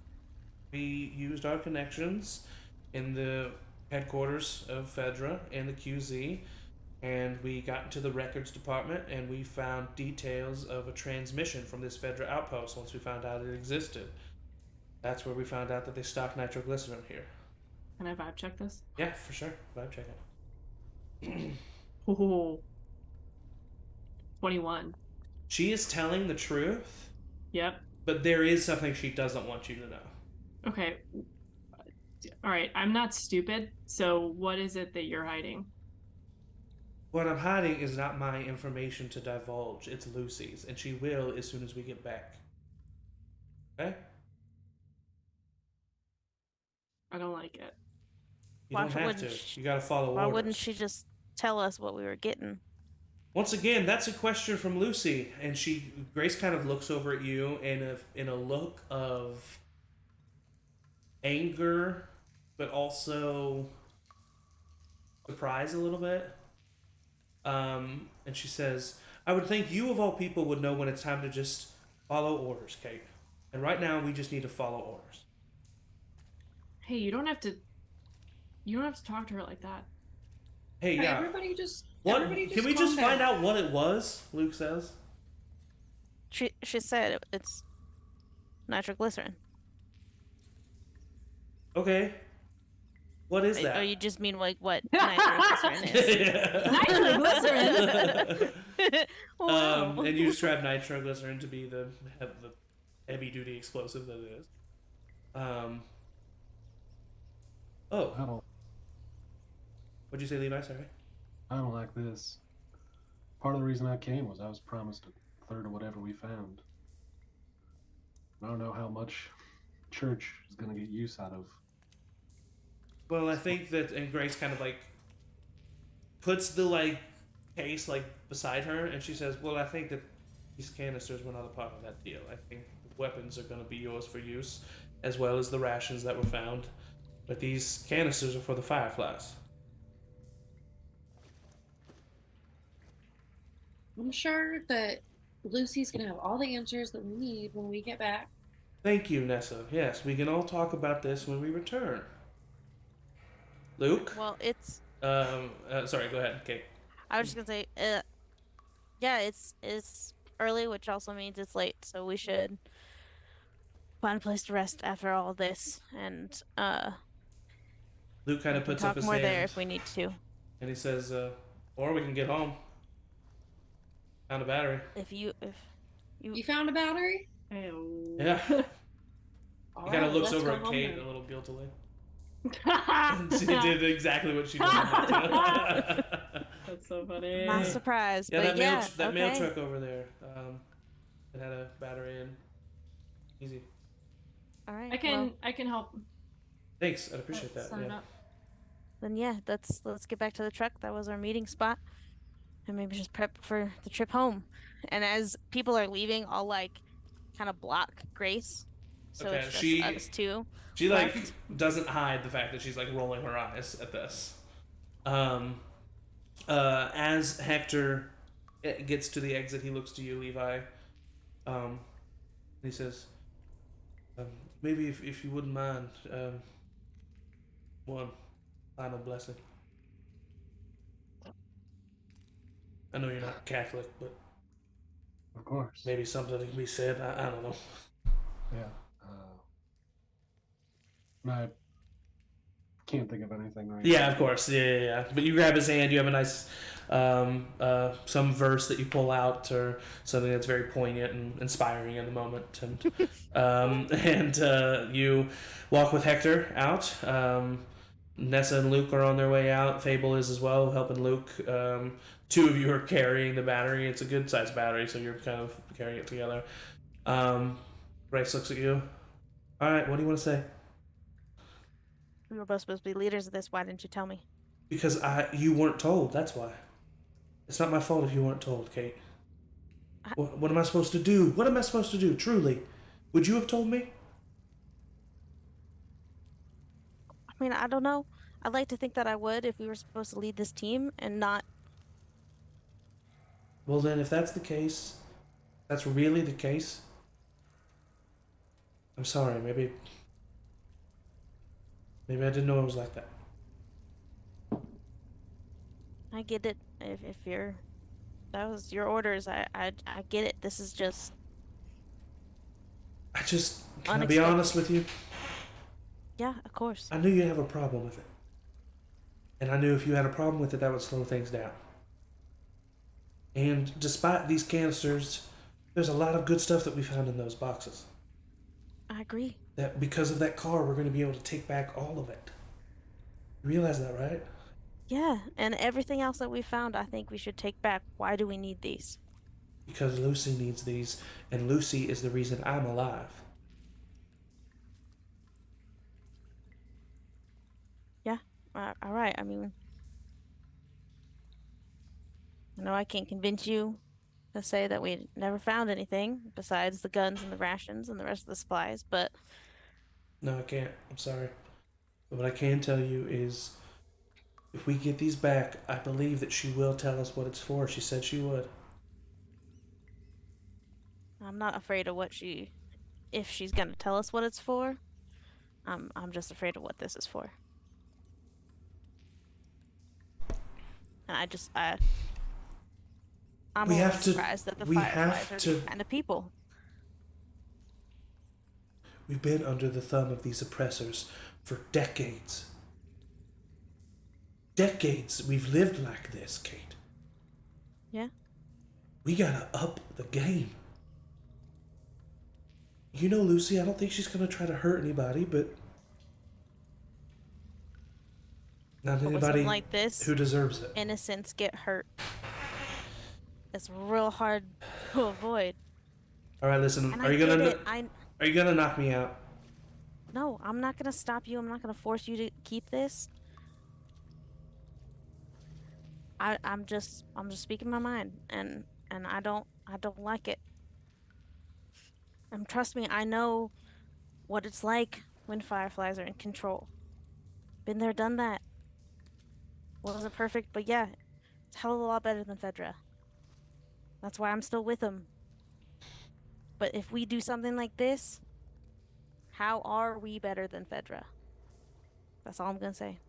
We used our connections in the headquarters of Fedra and the QZ, and we got into the records department, and we found details of a transmission from this Fedra outpost once we found out it existed. That's where we found out that they stock nitroglycerin here. Can I vibe check this? Yeah, for sure. Vibe check it. Oh. 21. She is telling the truth, Yep. but there is something she doesn't want you to know. Okay. All right. I'm not stupid. So what is it that you're hiding? What I'm hiding is not my information to divulge. It's Lucy's, and she will as soon as we get back. Okay? I don't like it. You Why don't have wouldn't to. she- You gotta follow Why orders. wouldn't she just tell us what we were getting? Once again, that's a question from Lucy, and Grace kind of looks over at you in a look of anger, but also surprise a little bit. And she says, "I would think you of all people would know when it's time to just follow orders, Kate. And right now, we just need to follow orders." Hey, you don't have to talk to her like that. Hey, Right, yeah. everybody just. What? Everybody Can we just calm find down. out what it was? Luke says. She said it's nitroglycerin. Okay. What is Or that? you just mean like what nitroglycerin is? Nitroglycerin. Wow. And you describe nitroglycerin to be the heavy duty explosive that it is. Oh, I don't what'd you say, Levi? Sorry. I don't like this. Part of the reason I came was I was promised a third of whatever we found. I don't know how much church is gonna get use out of. Well, I think that, and Grace kind of like puts the case beside her, and she says, "Well, I think that these canisters were not a part of that deal. I think the weapons are going to be yours for use, as well as the rations that were found. But these canisters are for the Fireflies." I'm sure that Lucy's gonna have all the answers that we need when we get back. Thank you, Nessa. Yes, we can all talk about this when we return. Luke? Well, it's. Sorry, go ahead, Kate. I was just gonna say, yeah, it's early, which also means it's late, so we should find a place to rest after all this, and Luke kind we of can puts up talk his more there hand if we need to. and he says, or we can get home. Found a battery. If you You found a battery? Ew. Yeah. All He kind of right, looks let's over go at home Kate then. a little guiltily. She did exactly what she wanted. That's so funny. not surprised, Yeah, but that yeah, that mail okay. truck over there. It had a battery in. Easy. All right. I can help. Thanks, I'd appreciate that. Sign Yeah. up. Then yeah, let's get back to the truck. That was our meeting spot, and maybe just prep for the trip home. And as people are leaving, I'll like kind of block Grace, so Okay, it's just she- us two. She like left. doesn't hide the fact that she's like rolling her eyes at this. As Hector gets to the exit, he looks to you, Levi. And he says, maybe if you wouldn't mind, one final blessing. I know you're not Catholic, but Of course. maybe something can be said. I don't know. Yeah. I can't think of anything right Yeah, now. of course. Yeah. But you grab his hand. You have a nice, some verse that you pull out, or something that's very poignant and inspiring in the moment, and you walk with Hector out. Nessa and Luke are on their way out. Fable is as well, helping Luke. Two of you are carrying the battery. It's a good sized battery, so you're kind of carrying it together. Grace looks at you. All right, what do you want to say? We were both supposed to be leaders of this. Why didn't you tell me? Because you weren't told. That's why. It's not my fault if you weren't told, Kate. What am I supposed to do? What am I supposed to do? Truly, would you have told me? I mean, I don't know. I'd like to think that I would if we were supposed to lead this team and not. Well, then, if that's the case, that's really the case. I'm sorry. Maybe I didn't know it was like that. I get it. If you're, that was your orders. I get it. This is just Can I be honest with you? yeah, of course. I knew you'd have a problem with it. And I knew if you had a problem with it, that would slow things down. And despite these canisters, there's a lot of good stuff that we found in those boxes. I agree. That because of that car, we're going to be able to take back all of it. You realize that, right? Yeah, and everything else that we found, I think we should take back. Why do we need these? Because Lucy needs these, and Lucy is the reason I'm alive. Yeah, all right. I mean, I know I can't convince you to say that we never found anything besides the guns and the rations and the rest of the supplies, but No, I can't. I'm sorry. But what I can tell you is, if we get these back, I believe that she will tell us what it's for. She said she would. I'm not afraid of if she's gonna tell us what it's for. I'm just afraid of what this is for. And I'm We a have little to- surprised that the we have Fireflies are to- these kind of people. We've been under the thumb of these oppressors for decades. Decades we've lived like this, Kate. Yeah. We gotta up the game. You know, Lucy, I don't think she's gonna try to hurt anybody, but not But with anybody something like this, who deserves it. innocents get hurt. It's real hard to avoid. All right, listen. And Are I you get gonna it. Are you gonna knock me out? No, I'm not gonna stop you. I'm not gonna force you to keep this. I'm just speaking my mind, and I don't like it. And trust me, I know what it's like when Fireflies are in control. Been there, done that. Wasn't perfect, but yeah, it's a hell of a lot better than Fedra. That's why I'm still with them. But if we do something like this, how are we better than Fedra? That's all I'm gonna say.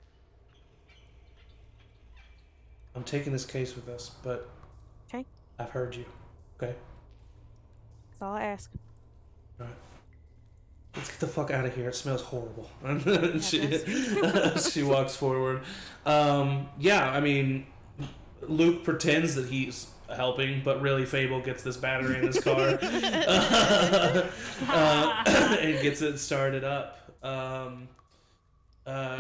I'm taking this case with us, but Okay? I've heard you. Okay? That's all I ask. All right. Let's get the fuck out of here. It smells horrible. And Yeah, she walks forward. Yeah, I mean, Luke pretends that he's helping, but really Fable gets this battery in his car and gets it started up. Could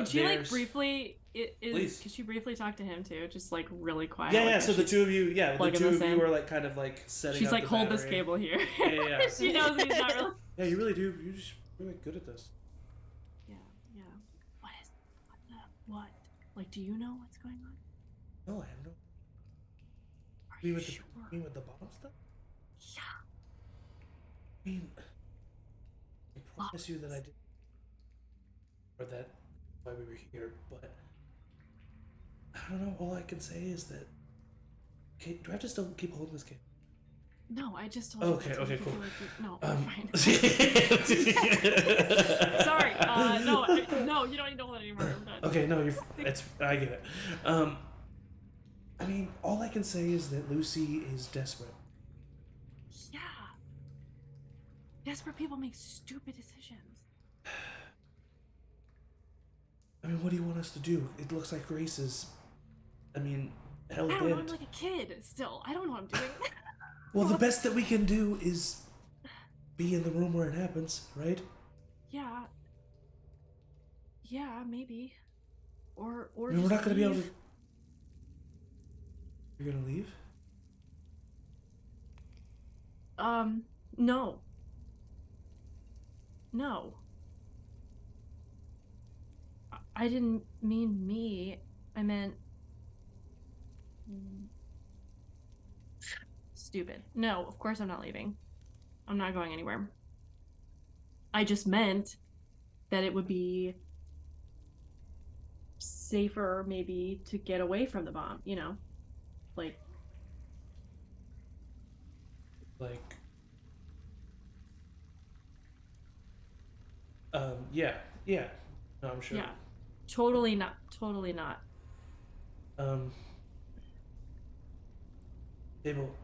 she like there's- briefly? Please. Could she briefly talk to him too? Just like really quiet. Yeah, like, yeah. as So the she's two of you, the plugging two this of you in? are like kind of like setting. She's up like, the hold this battery. cable here. Yeah. She knows he's not really. Yeah, you really do. You're just really good at this. Yeah. What? Like, do you know what's going on? No, I have no. Are You you mean sure? with the bomb stuff? Yeah. I mean, I promise you that I did, or that why we were here, but I don't know. All I can say is that. Okay, do I have to still keep holding this cable? No, I just told Okay, you. okay, cool. No, fine. Sorry. Sorry. No, you don't need to hold it anymore. I'm done. Okay, no, I get it. I mean, all I can say is that Lucy is desperate. Yeah. Desperate people make stupid decisions. I mean, what do you want us to do? It looks like Grace is, hell I don't know. I'm bent. like a kid still. I don't know what I'm doing. Well, the best that we can do is be in the room where it happens, right? Yeah. Yeah, maybe. Or I mean, we're just not gonna be able leave. to. You're gonna leave? No. No. I didn't mean me. I meant stupid. No, of course I'm not leaving. I'm not going anywhere. I just meant that it would be safer maybe to get away from the bomb, you know? Like Yeah. No, I'm sure. yeah. Totally not. Totally not. Abel,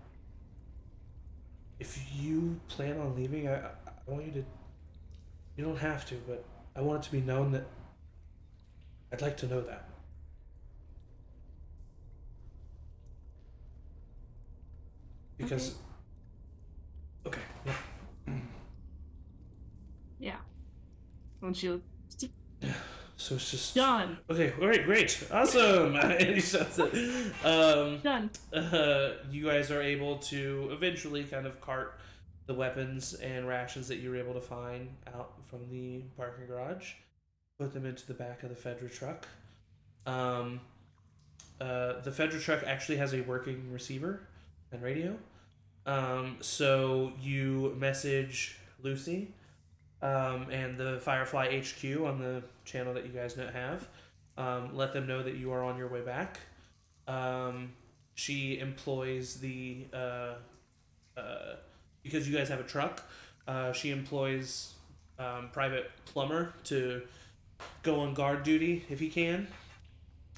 if you plan on leaving, I want you to. You don't have to, but I want it to be known that. I'd like to know that. Because. Okay. Yeah. Yeah. Won't you So it's just. done. Okay. All right. Great. Awesome. And he shuts it. Done. You guys are able to eventually kind of cart the weapons and rations that you were able to find out from the parking garage, put them into the back of the Fedra truck. The Fedra truck actually has a working receiver and radio. So you message Lucy and the Firefly HQ on the channel that you guys have. Let them know that you are on your way back. She employs the because you guys have a truck. She employs private plumber to go on guard duty if he can,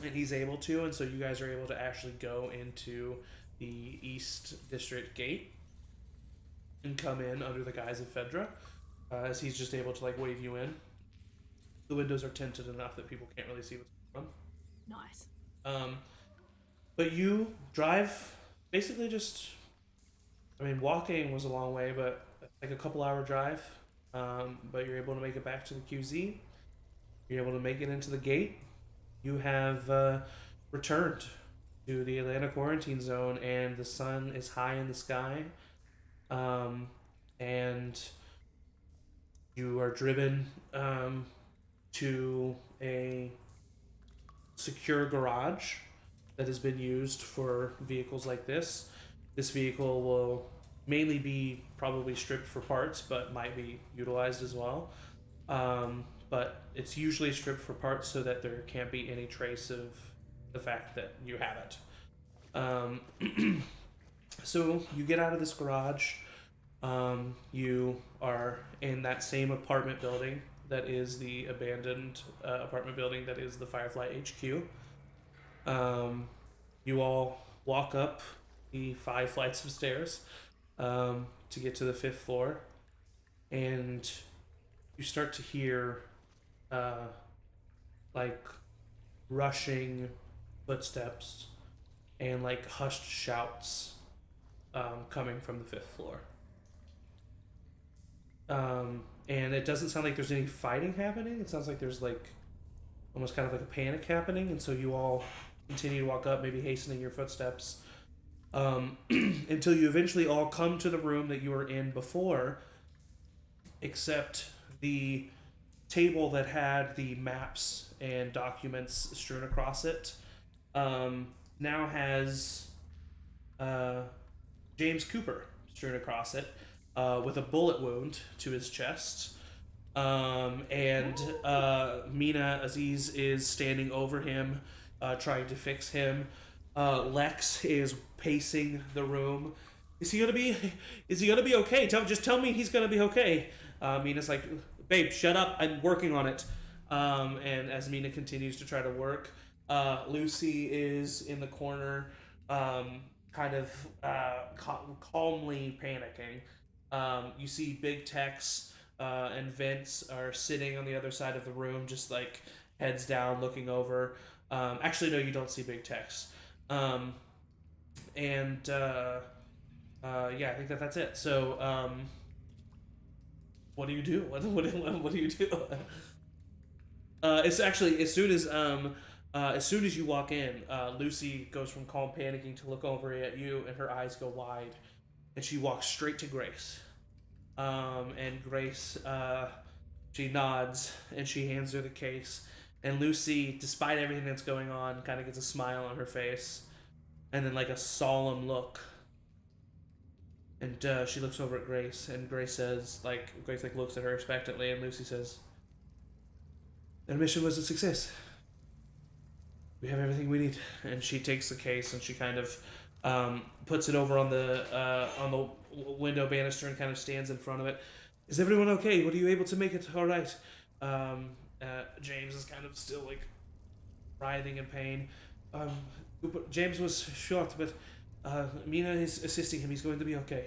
and he's able to, and so you guys are able to actually go into the East District gate and come in under the guise of Fedra, as he's just able to like wave you in. The windows are tinted enough that people can't really see what's going Nice. on. But you drive basically just. Walking was a long way, but like a couple-hour drive. But you're able to make it back to the QZ. You're able to make it into the gate. You have returned to the Atlanta quarantine zone, and the sun is high in the sky. And you are driven to a secure garage that has been used for vehicles like this. This vehicle will mainly be probably stripped for parts, but might be utilized as well. But it's usually stripped for parts so that there can't be any trace of the fact that you have it. So you get out of this garage. You are in that same apartment building that is the abandoned apartment building that is the Firefly HQ. Um, you all walk up the 5 flights of stairs to get to the 5th floor, and you start to hear uh, like rushing footsteps and like hushed shouts coming from the 5th floor. And it doesn't sound like there's any fighting happening. It sounds like there's like almost kind of like a panic happening, and so you all continue to walk up, maybe hastening your footsteps, until you eventually all come to the room that you were in before, except the table that had the maps and documents strewn across it now has James Cooper strewn across it with a bullet wound to his chest. And Mina Aziz is standing over him, trying to fix him. Lex is pacing the room. Is he gonna be? Is he gonna be okay? Just tell me he's gonna be okay. Mina's like, babe, shut up. I'm working on it. And as Mina continues to try to work, Lucy is in the corner, kind of calmly panicking. You see Big Tex and Vince are sitting on the other side of the room, just like heads down, looking over. Actually, no, you don't see Big Tex. And yeah, I think that's it. So, what do you do? What do you do? It's actually as soon as you walk in, Lucy goes from calm panicking to look over at you, and her eyes go wide, and she walks straight to Grace. And Grace, she nods and she hands her the case. And Lucy, despite everything that's going on, kind of gets a smile on her face, and then like a solemn look. And she looks over at Grace, and Grace looks at her expectantly, and Lucy says, "Their mission was a success. We have everything we need." And she takes the case and she kind of puts it over on the window banister and kind of stands in front of it. "Is everyone okay? Were you able to make it all right?" James is kind of still like writhing in pain. James was shot, but Mina is assisting him. He's going to be okay.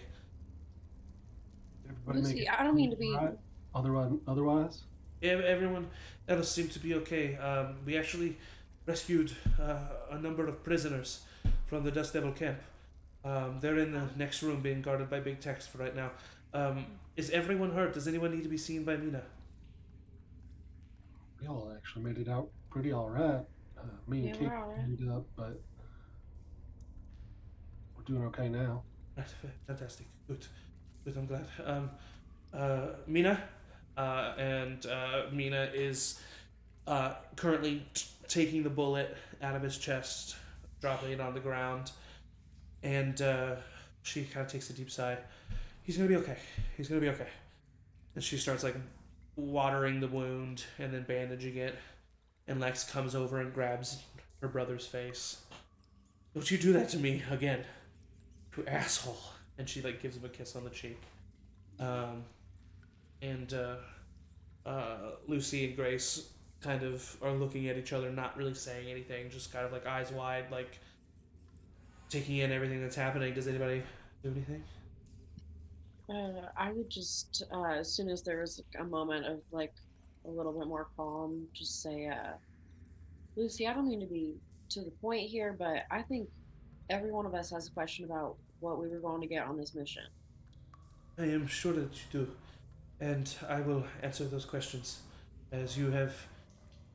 Everybody make Lucy, it I don't mean to be. right? Otherwise, Everyone else seemed to be okay. We actually rescued a number of prisoners from the Dust Devil camp. They're in the next room being guarded by Big Tex for right now. Is everyone hurt? Does anyone need to be seen by Mina? we all actually made it out pretty all right. Me and Yeah, Kate we're all right. ended up, but we're doing okay now. Right, fantastic. Good. I'm glad. Mina? And Mina is currently taking the bullet out of his chest, dropping it on the ground, and she kind of takes a deep sigh. He's gonna be okay. He's gonna be okay. And she starts like watering the wound and then bandaging it. And Lex comes over and grabs her brother's face. "Don't you do that to me again, you asshole!" And she like gives him a kiss on the cheek. And Lucy and Grace kind of are looking at each other, not really saying anything, just kind of like eyes wide, like taking in everything that's happening. Does anybody do anything? I would just, as soon as there was a moment of like a little bit more calm, just say, Lucy, I don't mean to be to the point here, but I think every one of us has a question about what we were going to get on this mission. I am sure that you do, and I will answer those questions as you have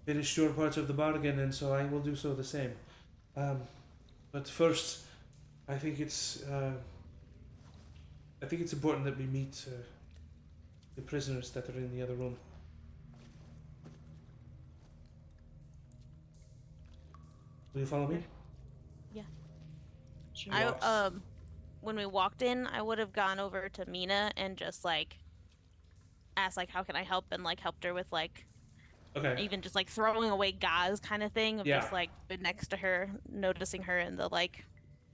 finished your part of the bargain, and so I will do so the same. But first, I think it's important that we meet the prisoners that are in the other room. Will you follow me? Sure. I when we walked in, I would have gone over to Mina and just like asked like how can I help, and like helped her with like Okay. even just like throwing away gauze kind of thing of Yeah. just like been next to her, noticing her in the like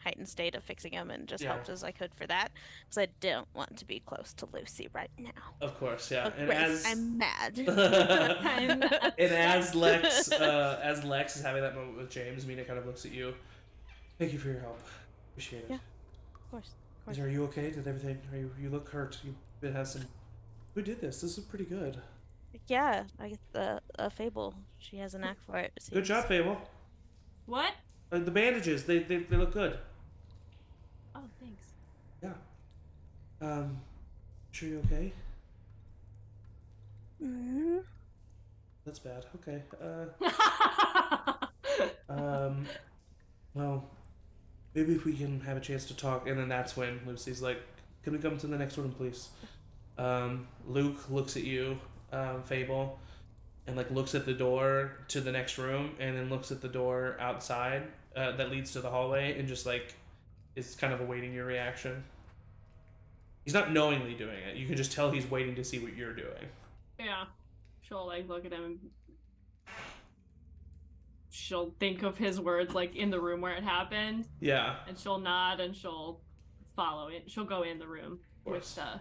heightened state of fixing him and just Yeah. helped as I could for that because I don't want to be close to Lucy right now. Of course, yeah. Oh, And Grace, I'm mad. I'm and as Lex is having that moment with James, Mina kind of looks at you. Thank you for your help. Appreciate it. Yeah. Of course. Are you okay? Did everything? You look hurt. You have some. Who did this? This is pretty good. Yeah, I get the Fable. She has a knack for it. Good job, Fable. What? The bandages, they look good. Oh, thanks. Yeah. Sure you okay? Mm-hmm. That's bad. Okay. Well, maybe if we can have a chance to talk, and then that's when Lucy's like, "Can we come to the next room, please?" Luke looks at you, Fable, and like looks at the door to the next room, and then looks at the door outside that leads to the hallway, and just like is kind of awaiting your reaction. He's not knowingly doing it. You can just tell he's waiting to see what you're doing. Yeah. She'll like look at him and she'll think of his words like in the room where it happened. Yeah. And she'll nod and she'll follow it. She'll go in the room with the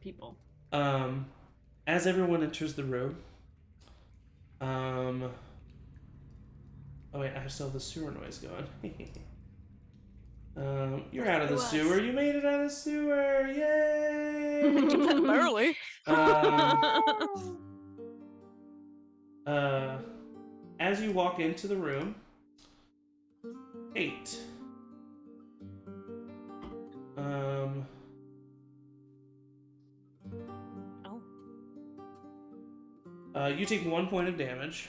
people. As everyone enters the room, oh wait, I still have the sewer noise going. You're out of the sewer. You made it out of the sewer. Yay! Early. As you walk into the room, 8. You take 1 point of damage.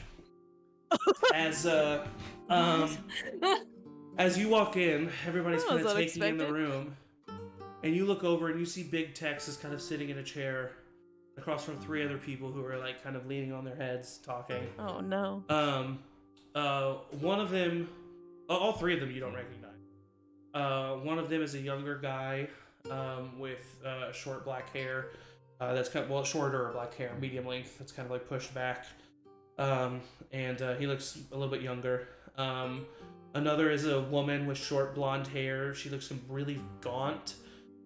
As you walk in, everybody's kind of taking in the room, and you look over and you see Big Tex is kind of sitting in a chair across from 3 other people who are like kind of leaning on their heads, talking. Oh no. One of them, all 3 of them you don't recognize. One of them is a younger guy with short black hair. That's kind of, shorter black hair, medium length. That's kind of like pushed back. And he looks a little bit younger. Another is a woman with short blonde hair. She looks really gaunt.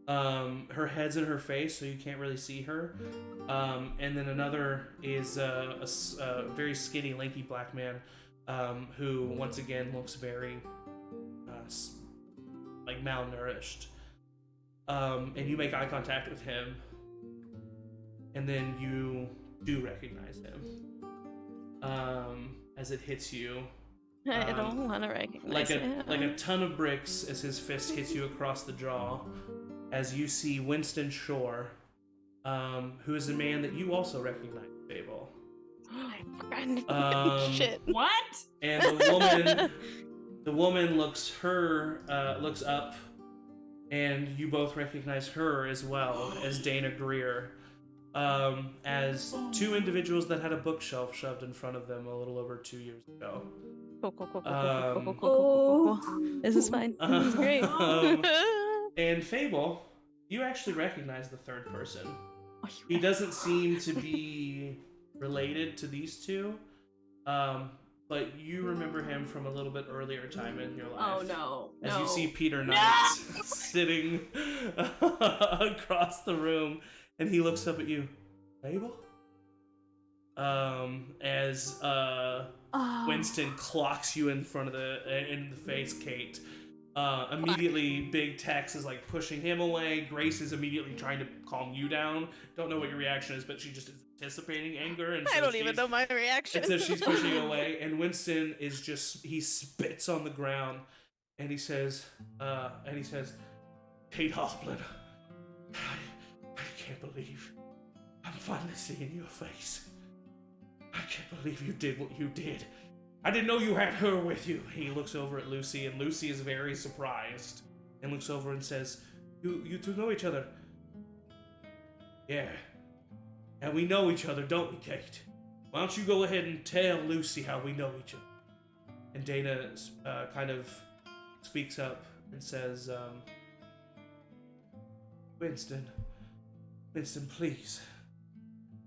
Her head's in her face, so you can't really see her. And then another is a very skinny, lanky black man who, once again, looks very like malnourished. And you make eye contact with him, and then you do recognize him as it hits you. I don't want to recognize him. Like a ton of bricks as his fist hits you across the jaw, as you see Winston Shore, who is a man that you also recognize, Fable. Shit. What? And the woman looks up, and you both recognize her as well as Dana Greer, as 2 individuals that had a bookshelf shoved in front of them a little over 2 years ago. Cool. This is fine. This is great. And Fable, you actually recognize the 3rd person. He doesn't seem to be related to these 2, but you remember him from a little bit earlier time in your life. Oh no. As you see Peter Knight sitting across the room, and he looks up at you. Fable? As Winston clocks you in the face, Kate. Immediately, Big Tex is like pushing him away. Grace is immediately trying to calm you down. Don't know what your reaction is, but she just is anticipating anger. And I don't even know my reaction. And so she's pushing you away, and Winston is he spits on the ground, and he says, Kate Hoffman, I can't believe I'm finally seeing your face. I can't believe you did what you did. I didn't know you had her with you. He looks over at Lucy, and Lucy is very surprised and looks over and says, You 2 know each other? Yeah. And we know each other, don't we, Kate? Why don't you go ahead and tell Lucy how we know each other? And Dana kind of speaks up and says, Winston, please.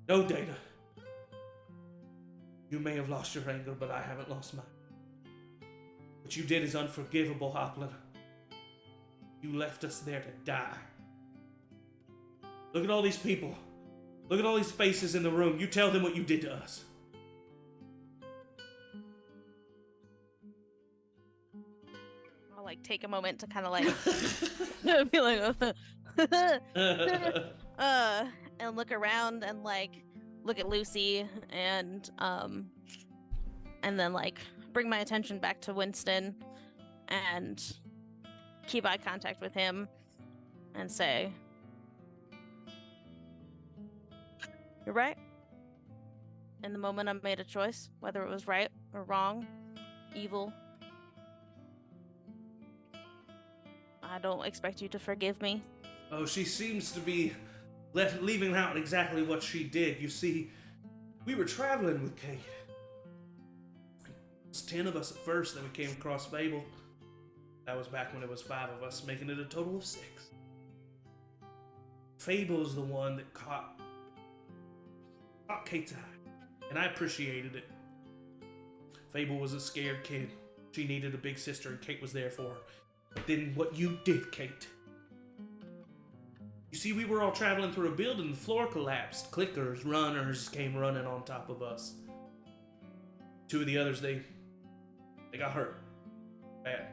No, Dana. You may have lost your anger, but I haven't lost mine. What you did is unforgivable, Hoplin. You left us there to die. Look at all these people. Look at all these faces in the room. You tell them what you did to us. I'll like take a moment to kind of like be like, and look around and like look at Lucy and then like bring my attention back to Winston and keep eye contact with him and say, "You're right. In the moment I made a choice, whether it was right or wrong, evil. I don't expect you to forgive me." Oh, she seems to be leaving out exactly what she did. You see, we were traveling with Kate. It was 10 of us at first, then we came across Fable. That was back when it was 5 of us, making it a total of 6. Fable's the one that caught Kate's eye, and I appreciated it. Fable was a scared kid. She needed a big sister, and Kate was there for her. But then what you did, Kate. You see, we were all traveling through a building, the floor collapsed. Clickers, runners came running on top of us. 2 of the others, they got hurt. Bad.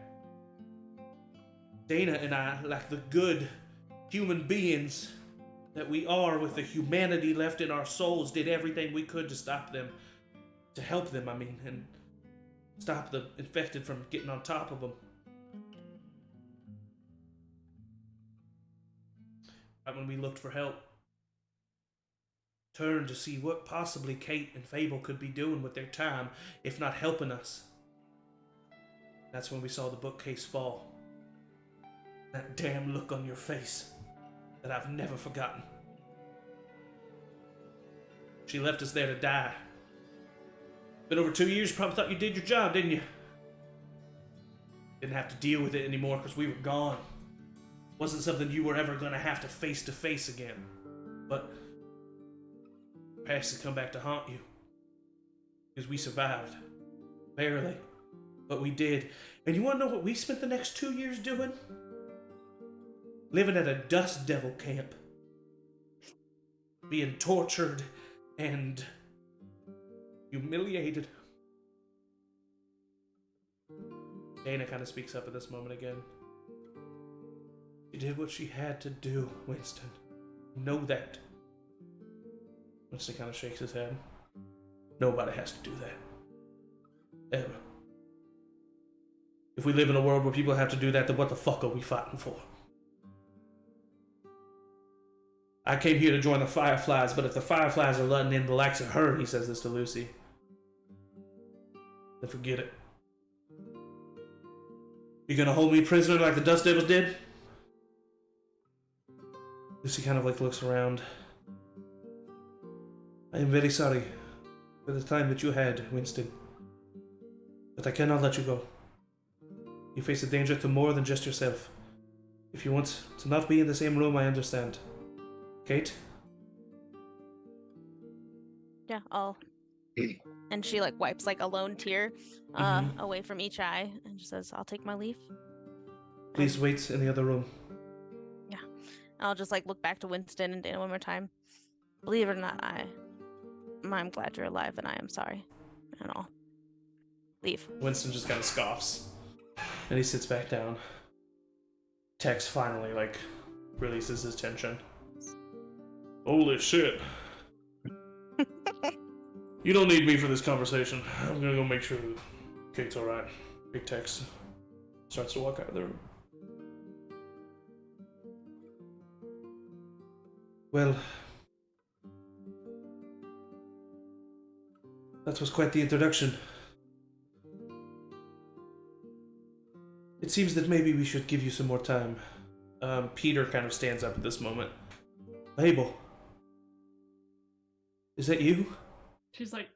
Dana and I, like the good human beings that we are with the humanity left in our souls, did everything we could to stop them. To help them, and stop the infected from getting on top of them. Right when we looked for help, turned to see what possibly Kate and Fable could be doing with their time, if not helping us. That's when we saw the bookcase fall. That damn look on your face that I've never forgotten. She left us there to die. Been over 2 years, probably thought you did your job, didn't you? Didn't have to deal with it anymore because we were gone. Wasn't something you were ever going to have to face again. But past has come back to haunt you. Because we survived. Barely. But we did. And you want to know what we spent the next 2 years doing? Living at a dust devil camp. Being tortured and humiliated. Dana kind of speaks up at this moment again. She did what she had to do, Winston. Know that. Winston kind of shakes his head. Nobody has to do that. Ever. If we live in a world where people have to do that, then what the fuck are we fighting for? I came here to join the Fireflies, but if the Fireflies are letting in the likes of her, he says this to Lucy, then forget it. You gonna hold me prisoner like the Dust Devils did? Lucy kind of like looks around. I am very sorry for the time that you had, Winston. But I cannot let you go. You face a danger to more than just yourself. If you want to not be in the same room, I understand. Kate? Yeah, I'll. And she like wipes like a lone tear away from each eye and just says, "I'll take my leave." Please wait in the other room. Yeah. I'll just like look back to Winston and Dana one more time. Believe it or not, I'm glad you're alive and I am sorry. And I'll leave. Winston just kind of scoffs. And he sits back down. Tex finally like releases his tension. Holy shit. You don't need me for this conversation. I'm gonna go make sure that Kate's alright. Big Tex starts to walk out of the room. Well, that was quite the introduction. It seems that maybe we should give you some more time. Peter kind of stands up at this moment. Mabel. Is that you? She's like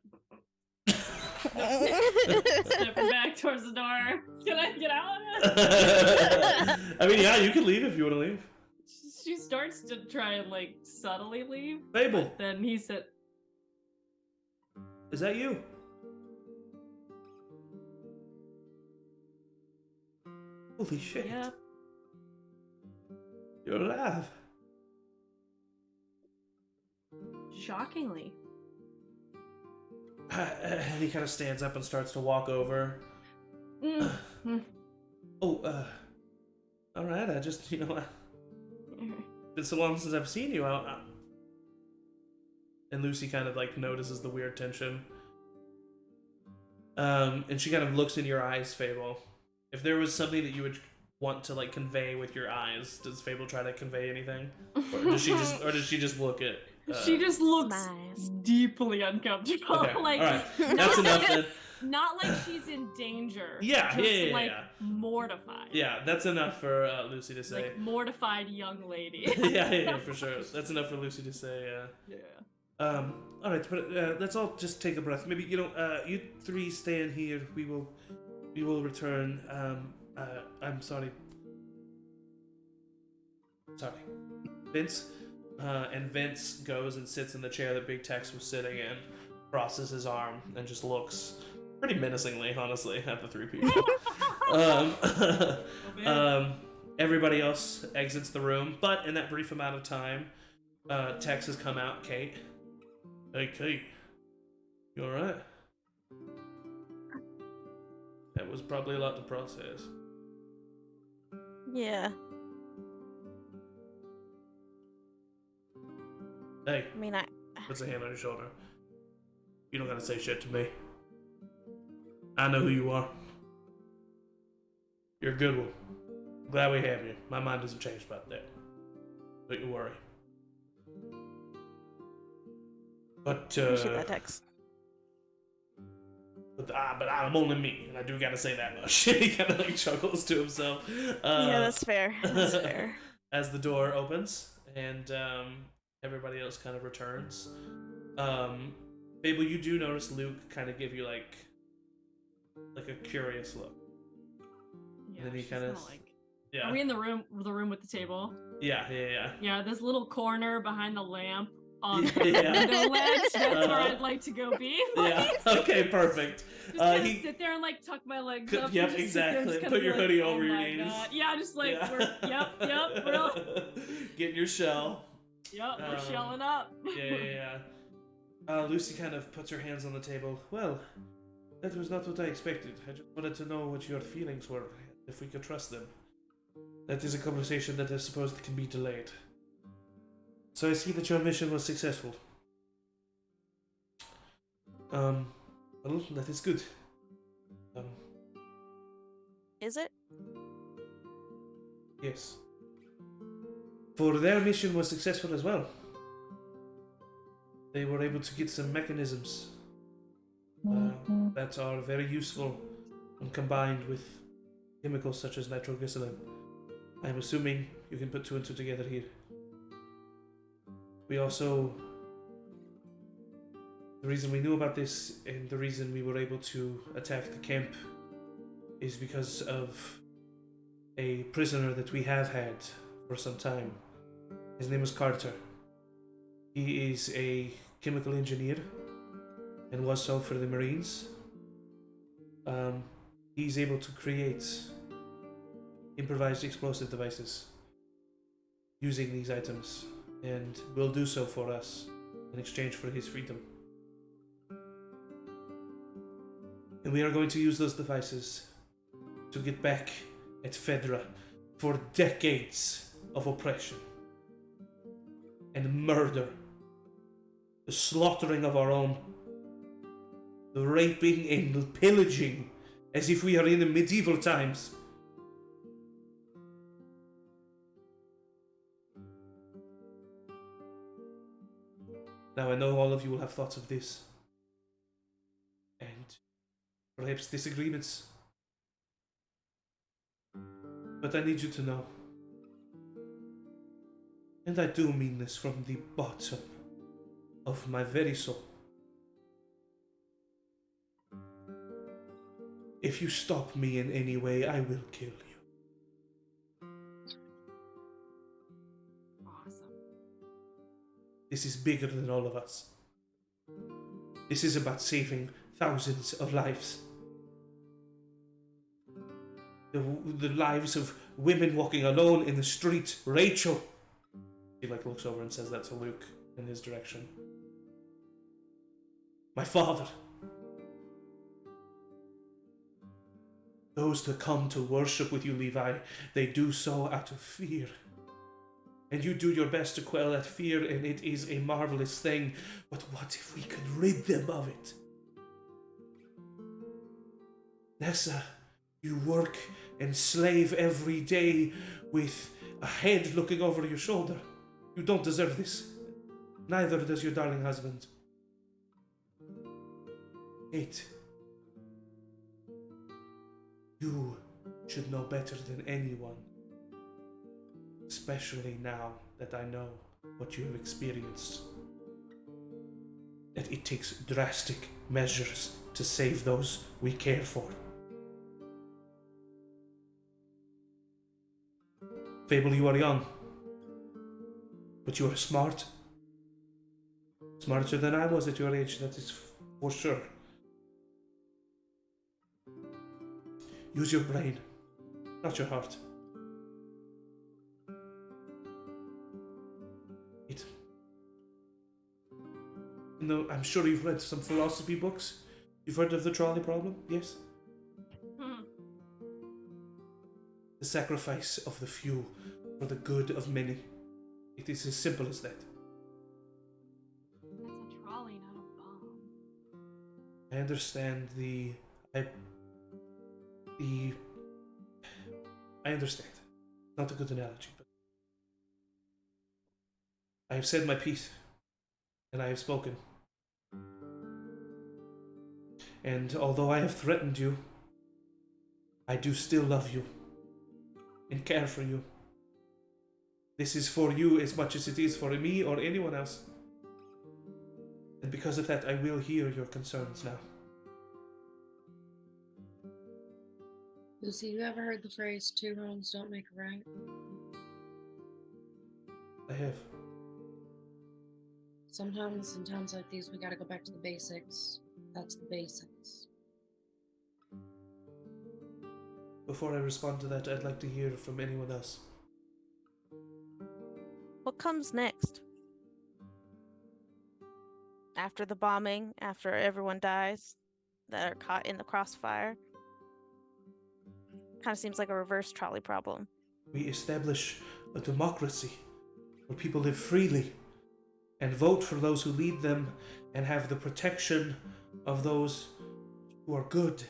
stepping back towards the door. Can I get out of it? I mean, yeah, you can leave if you want to leave. She starts to try and like subtly leave. Mabel. Then he said, Is that you? Holy shit. "Yeah." You're alive. Shockingly. And he kind of stands up and starts to walk over. Mm. Oh, all right. I just, been so long since I've seen you. And Lucy kind of like notices the weird tension. And she kind of looks in your eyes, Fable. If there was something that you would want to like convey with your eyes, does Fable try to convey anything, or does she just look at? She just looks Smiles. deeply uncomfortable. Okay, Like, all right, that's enough then. Not like she's in danger. Yeah, just yeah, like yeah. mortified. Yeah, that's enough for Lucy to say. Like mortified young lady. yeah, for sure. That's enough for Lucy to say. Yeah. All right, but let's all just take a breath. Maybe you three stay in here. We will return. I'm sorry. Vince. And Vince goes and sits in the chair that Big Tex was sitting in, crosses his arm, and just looks pretty menacingly, honestly, at the three people. Everybody else exits the room, but in that brief amount of time, Tex has come out. Kate. Hey, Kate. You alright? That was probably a lot to process. Yeah. Hey, I mean, puts a hand on your shoulder. You don't gotta say shit to me. I know who you are. You're a good one. Glad we have you. My mind doesn't change about that. Don't you worry. But appreciate that text. but I'm only me, and I do gotta say that much. He kind of like chuckles to himself. Yeah, that's fair. That's fair. As the door opens and everybody else kind of returns. Fable, you do notice Luke kind of give you like a curious look. Yeah, And then he she's kinda not like. Yeah. Are we in the room with the table? Yeah. Yeah, this little corner behind the lamp on the Yeah. window ledge. That's where I'd like to go be. Yeah. Okay, perfect. Just kind of sit there and like tuck my legs up. Yep, and just sit there and exactly. just kinda Put be your like, hoodie "Oh over your my knees." God." Yeah, just like Yeah. we're real. Get your shell. Yep, we're Um, shelling up. Yeah. Lucy kind of puts her hands on the table. Well, that was not what I expected. I just wanted to know what your feelings were, if we could trust them. That is a conversation that I suppose can be delayed. So I see that your mission was successful. Well, that is good. Is it? Yes. For their mission was successful as well. They were able to get some mechanisms that are very useful when combined with chemicals such as nitroglycerin. I'm assuming you can put two and two together here. We also... The reason we knew about this and the reason we were able to attack the camp is because of a prisoner that we have had for some time. His name is Carter. He is a chemical engineer and was so for the Marines. He's able to create improvised explosive devices using these items and will do so for us in exchange for his freedom. And we are going to use those devices to get back at Fedra for decades of oppression and murder, the slaughtering of our own, the raping and pillaging as if we are in the medieval times. Now I know all of you will have thoughts of this, and perhaps disagreements. But I need you to know, and I do mean this from the bottom of my very soul. If you stop me in any way, I will kill you. Awesome. This is bigger than all of us. This is about saving thousands of lives. The lives of women walking alone in the street. Rachel! He looks over and says that to Luke in his direction. My father. Those that come to worship with you, Levi, they do so out of fear. And you do your best to quell that fear, and it is a marvelous thing. But what if we could rid them of it? Nessa, you work and slave every day with a head looking over your shoulder. You don't deserve this. Neither does your darling husband. Kate, you should know better than anyone, especially now that I know what you have experienced. That it takes drastic measures to save those we care for. Fable, you are young, but you are smart. Smarter than I was at your age, that is for sure. Use your brain, not your heart. No, I'm sure you've read some philosophy books. You've heard of the trolley problem, yes? The sacrifice of the few for the good of many. It is as simple as that. That's a trolley, not a bomb. I understand I understand. Not a good analogy, but I have said my piece, and I have spoken. And although I have threatened you, I do still love you and care for you. This is for you as much as it is for me or anyone else. And because of that, I will hear your concerns now. Lucy, you ever heard the phrase, two wrongs don't make a right? I have. Sometimes in times like these, we gotta go back to the basics. That's the basics. Before I respond to that, I'd like to hear from anyone else. What comes next? After the bombing, after everyone dies that are caught in the crossfire? Kind of seems like a reverse trolley problem. We establish a democracy where people live freely and vote for those who lead them and have the protection of those who are good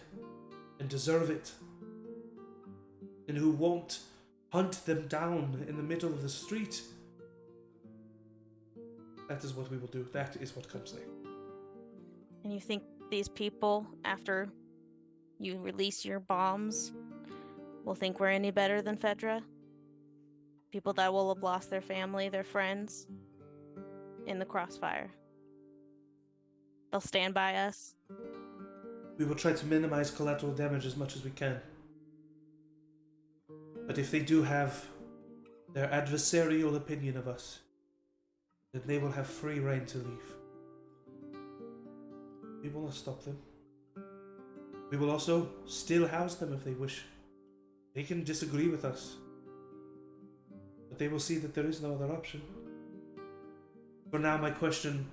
and deserve it and who won't hunt them down in the middle of the street. That is what we will do. That is what comes next. And you think these people, after you release your bombs, will think we're any better than Fedra? People that will have lost their family, their friends in the crossfire. They'll stand by us. We will try to minimize collateral damage as much as we can. But if they do have their adversarial opinion of us, then they will have free rein to leave. We will not stop them. We will also still house them if they wish. They can disagree with us, but they will see that there is no other option. For now, my question,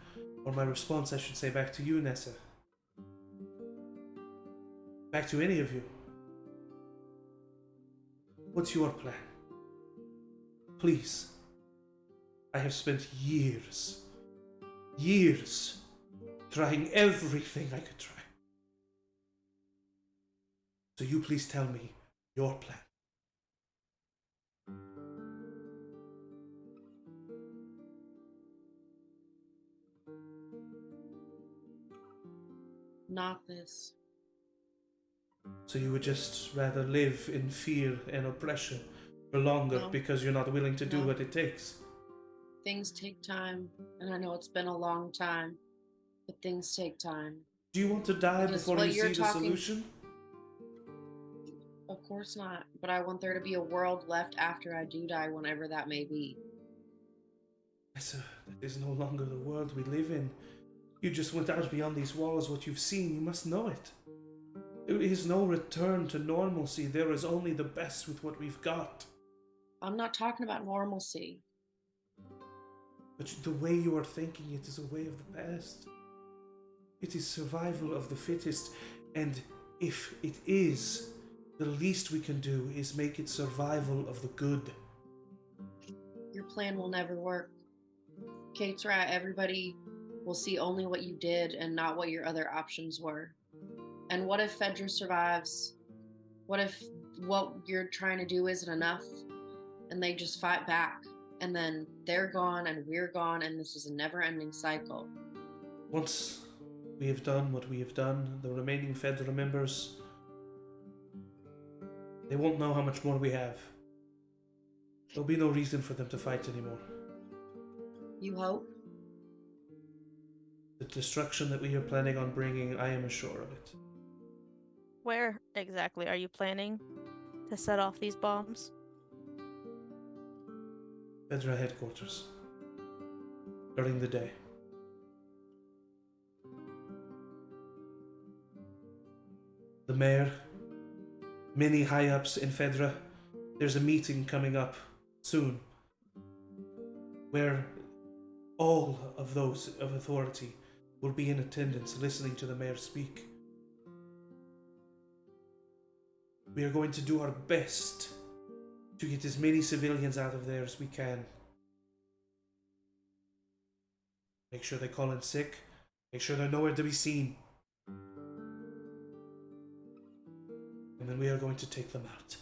or my response, I should say, back to you, Nessa. Back to any of you. What's your plan? Please. I have spent years trying everything I could try. So you please tell me your plan. Not this. So you would just rather live in fear and oppression for longer No. because you're not willing to do No. what it takes? Things take time, and I know it's been a long time, but things take time. Do you want to die Because before what you you're see the talking- solution? Of course not, but I want there to be a world left after I do die, whenever that may be. Nessa, that is no longer the world we live in. You just went out beyond these walls. What you've seen, you must know it. There is no return to normalcy. There is only the best with what we've got. I'm not talking about normalcy. But the way you are thinking it is a way of the past. It is survival of the fittest, and if it is, the least we can do is make it survival of the good. Your plan will never work. Kate's right. Everybody will see only what you did and not what your other options were. And what if Fedra survives? What if what you're trying to do isn't enough and they just fight back? And then they're gone and we're gone, and this is a never ending cycle. Once we have done what we have done, the remaining Fedra members, they won't know how much more we have. There'll be no reason for them to fight anymore. You hope? The destruction that we are planning on bringing, I am assured of it. Where exactly are you planning to set off these bombs? Fedra headquarters. During the day. The mayor, many high-ups in Fedra, there's a meeting coming up soon where all of those of authority will be in attendance listening to the mayor speak. We are going to do our best to get as many civilians out of there as we can. Make sure they call in sick. Make sure they're nowhere to be seen. And then we are going to take them out.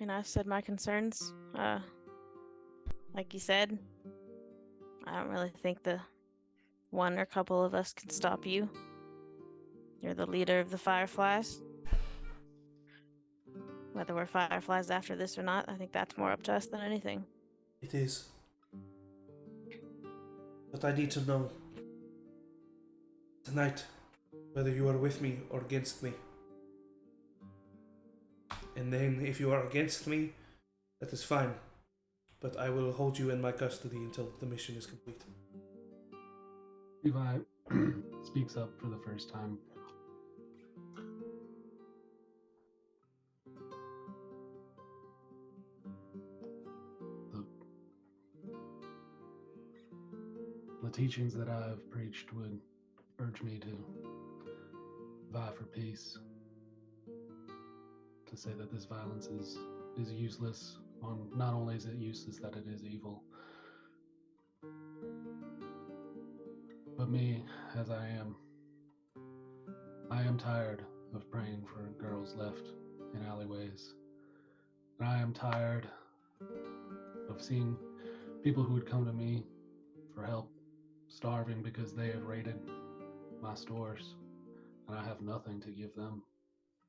And I said my concerns. Like you said, I don't really think the one or couple of us can stop you. You're the leader of the Fireflies. Whether we're Fireflies after this or not, I think that's more up to us than anything. It is. But I need to know tonight whether you are with me or against me. And then if you are against me, that is fine. But I will hold you in my custody until the mission is complete. Levi speaks up for the first time. The teachings that I've preached would urge me to vie for peace. To say that this violence is useless. Not only is it useless, that it is evil. But me, as I am tired of praying for girls left in alleyways. And I am tired of seeing people who would come to me for help starving because they have raided my stores and I have nothing to give them.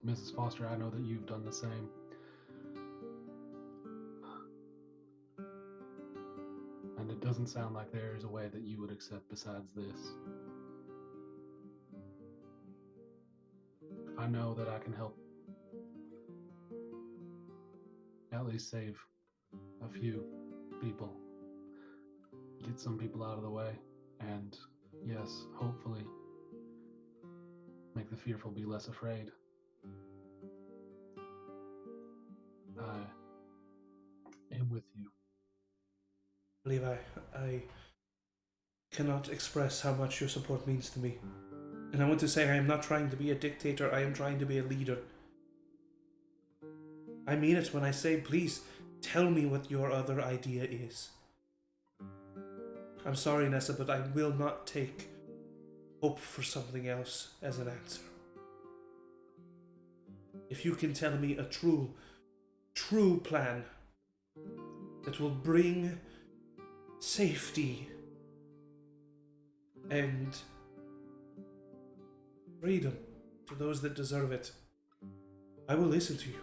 Mrs. Foster, I know that you've done the same. And it doesn't sound like there is a way that you would accept besides this. I know that I can help at least save a few people, get some people out of the way, and yes, hopefully make the fearful be less afraid. I am with you. Levi, I cannot express how much your support means to me. And I want to say I am not trying to be a dictator, I am trying to be a leader. I mean it when I say, please, tell me what your other idea is. I'm sorry, Nessa, but I will not take hope for something else as an answer. If you can tell me a true plan that will bring safety and freedom to those that deserve it, I will listen to you.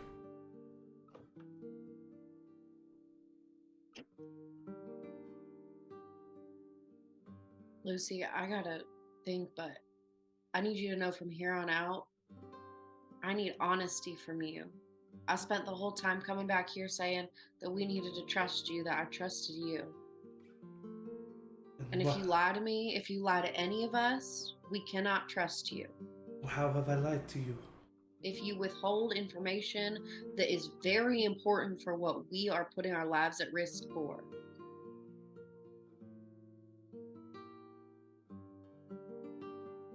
Lucy, I gotta think, but I need you to know from here on out, I need honesty from you. I spent the whole time coming back here saying that we needed to trust you, that I trusted you. And if you lie to me, if you lie to any of us, we cannot trust you. How have I lied to you? If you withhold information that is very important for what we are putting our lives at risk for.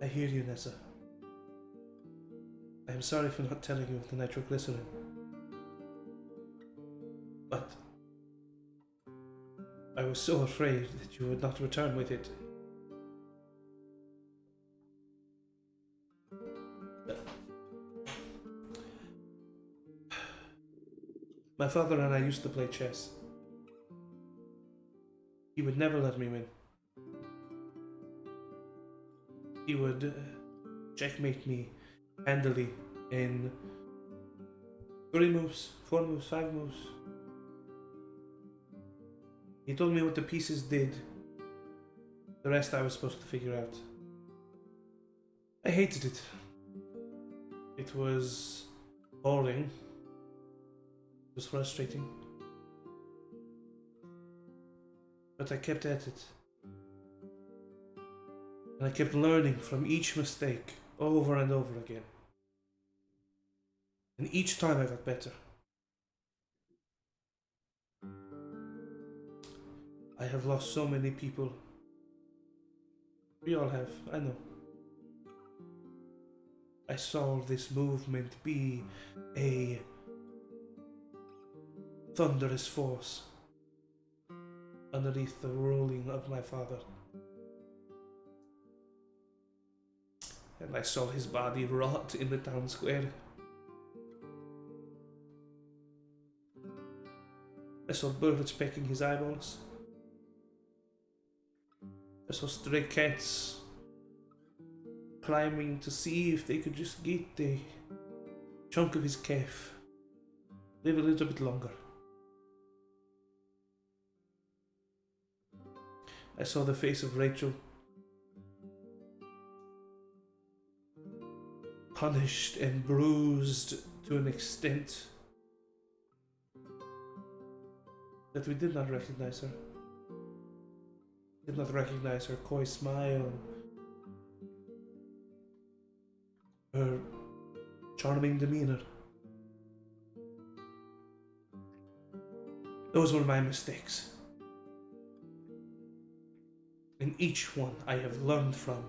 I hear you, Nessa. I am sorry for not telling you of the nitroglycerin. But I was so afraid that you would not return with it. My father and I used to play chess. He would never let me win. He would checkmate me handily in 3 moves, 4 moves, 5 moves. He told me what the pieces did. The rest I was supposed to figure out. I hated it. It was boring. It was frustrating. But I kept at it. And I kept learning from each mistake over and over again. And each time I got better. I have lost so many people. We all have, I know. I saw this movement be a thunderous force underneath the ruling of my father. And I saw his body rot in the town square. I saw birds pecking his eyeballs. I saw stray cats climbing to see if they could just get a chunk of his calf. Live a little bit longer. I saw the face of Rachel, punished and bruised to an extent that we did not recognize her. Did not recognize her coy smile, her charming demeanor. Those were my mistakes. And each one I have learned from.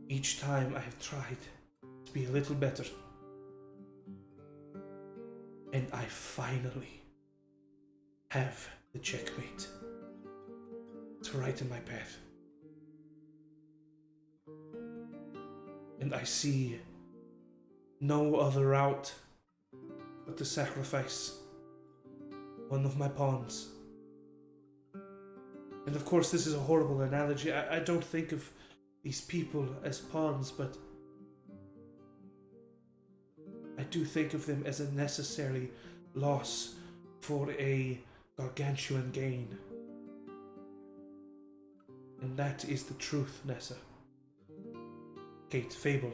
Each time I have tried to be a little better. And I finally have the checkmate. It's right in my path. And I see no other route but to sacrifice one of my pawns. And of course, this is a horrible analogy. I don't think of these people as pawns, but I do think of them as a necessary loss for a gargantuan gain. And that is the truth, Nessa. Kate, Fable,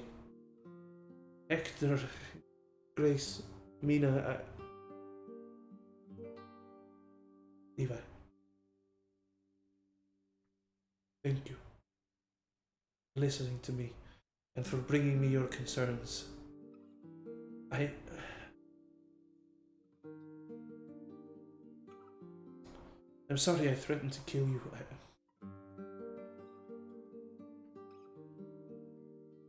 Hector, Grace, Mina, Levi. Thank you for listening to me and for bringing me your concerns. I'm sorry I threatened to kill you.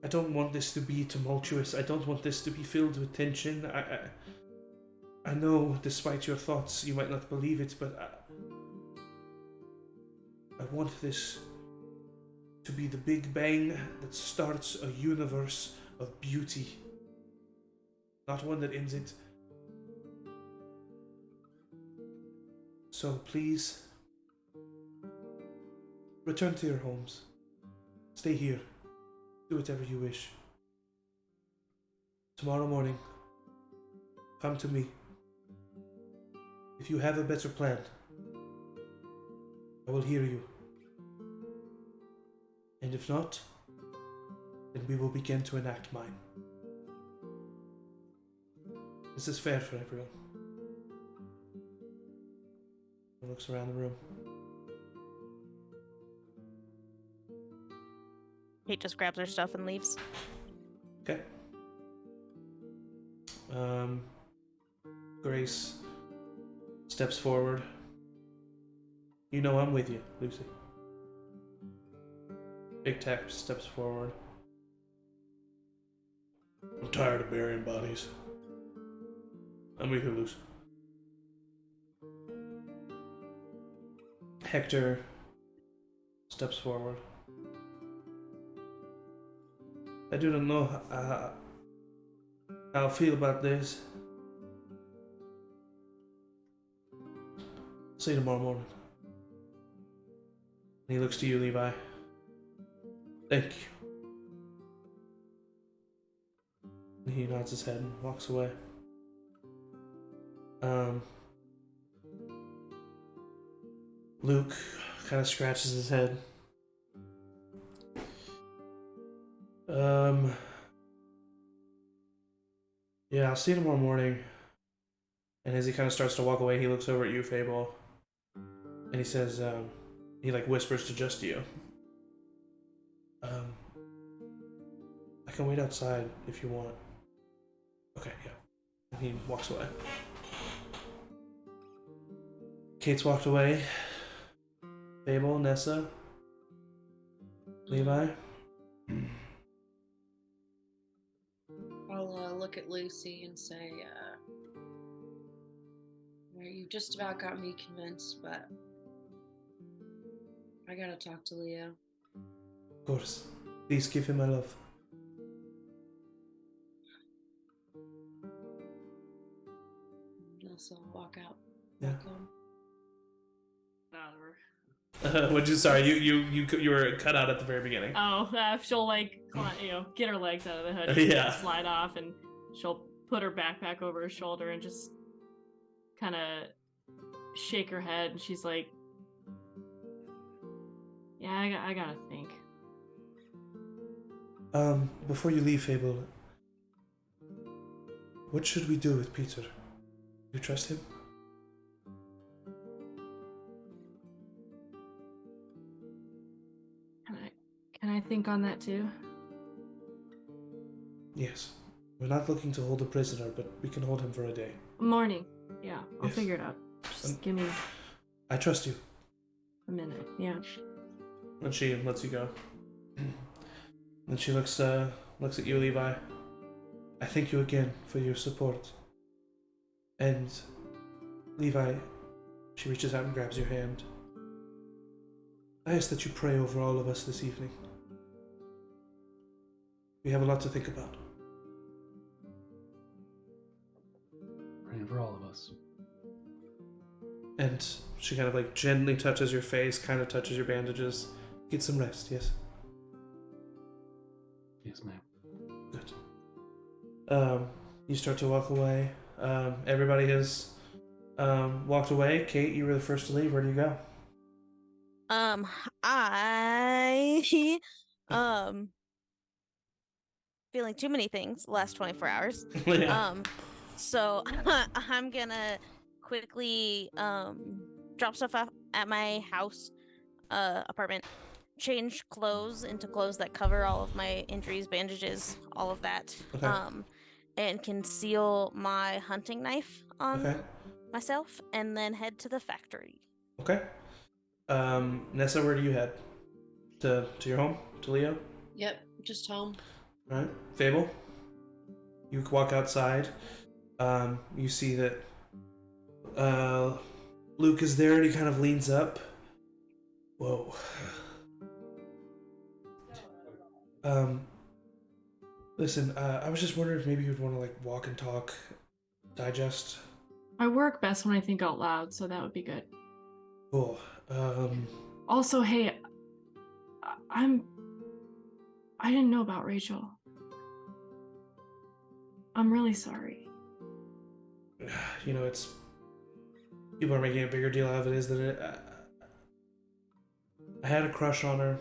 I don't want this to be tumultuous. I don't want this to be filled with tension. I know, despite your thoughts, you might not believe it, but I want this to be the big bang that starts a universe of beauty, not one that ends it. So please, return to your homes. Stay here. Do whatever you wish. Tomorrow morning, come to me. If you have a better plan, I will hear you. And if not, then we will begin to enact mine. This is fair for everyone. He looks around the room. Kate just grabs her stuff and leaves. Okay. Grace steps forward. You know I'm with you, Lucy. Big Tech steps forward. I'm tired of burying bodies. I'm with you, Lucy. Hector steps forward. I do not know how I feel about this. See you tomorrow morning. And he looks to you, Levi. Thank you. And he nods his head and walks away. Luke kind of scratches his head. Yeah, I'll see you tomorrow morning. And as he kind of starts to walk away, he looks over at you, Fable. And he says, he like whispers to just you. I can wait outside if you want. Okay, yeah. And he walks away. Kate's walked away. Fable, Nessa, Levi. I'll look at Lucy and say, you just about got me convinced, but I gotta talk to Leo. Of course. Please give him my love. Also walk out. Yeah. Walk home. Which is sorry, you were cut out at the very beginning. Oh, she'll like, get her legs out of the hood, Yeah. slide off, and she'll put her backpack over her shoulder and just kind of shake her head, and she's like, "Yeah, I gotta think." Before you leave, Fable, what should we do with Peter? You trust him? Can I think on that too? Yes. We're not looking to hold a prisoner, but we can hold him for a day. Morning. Yeah, I'll Yes. figure it out. Just give me I trust you. a minute. Yeah. And she lets you go. And she looks at you, Levi. I thank you again for your support. And Levi, she reaches out and grabs your hand. I ask that you pray over all of us this evening. We have a lot to think about. Praying for all of us. And she kind of like gently touches your face, kind of touches your bandages. Get some rest, yes? Yes, ma'am. Good. You start to walk away. Everybody has walked away. Kate, you were the first to leave. Where do you go? I feeling too many things the last 24 hours. Yeah. So I'm gonna quickly drop stuff off at my house apartment, change clothes into clothes that cover all of my injuries, bandages, all of that. Okay. And conceal my hunting knife on Okay. myself, and then head to the factory. Okay. Nessa, where do you head? To your home? To Leo? Yep, just home. Alright. Fable? You walk outside. You see that Luke is there and he kind of leans up. Whoa. Listen, I was just wondering if maybe you'd want to like walk and talk, digest. I work best when I think out loud, so that would be good. Cool. Also, hey, I didn't know about Rachel. I'm really sorry. You know, it's people are making a bigger deal out of it is that I had a crush on her.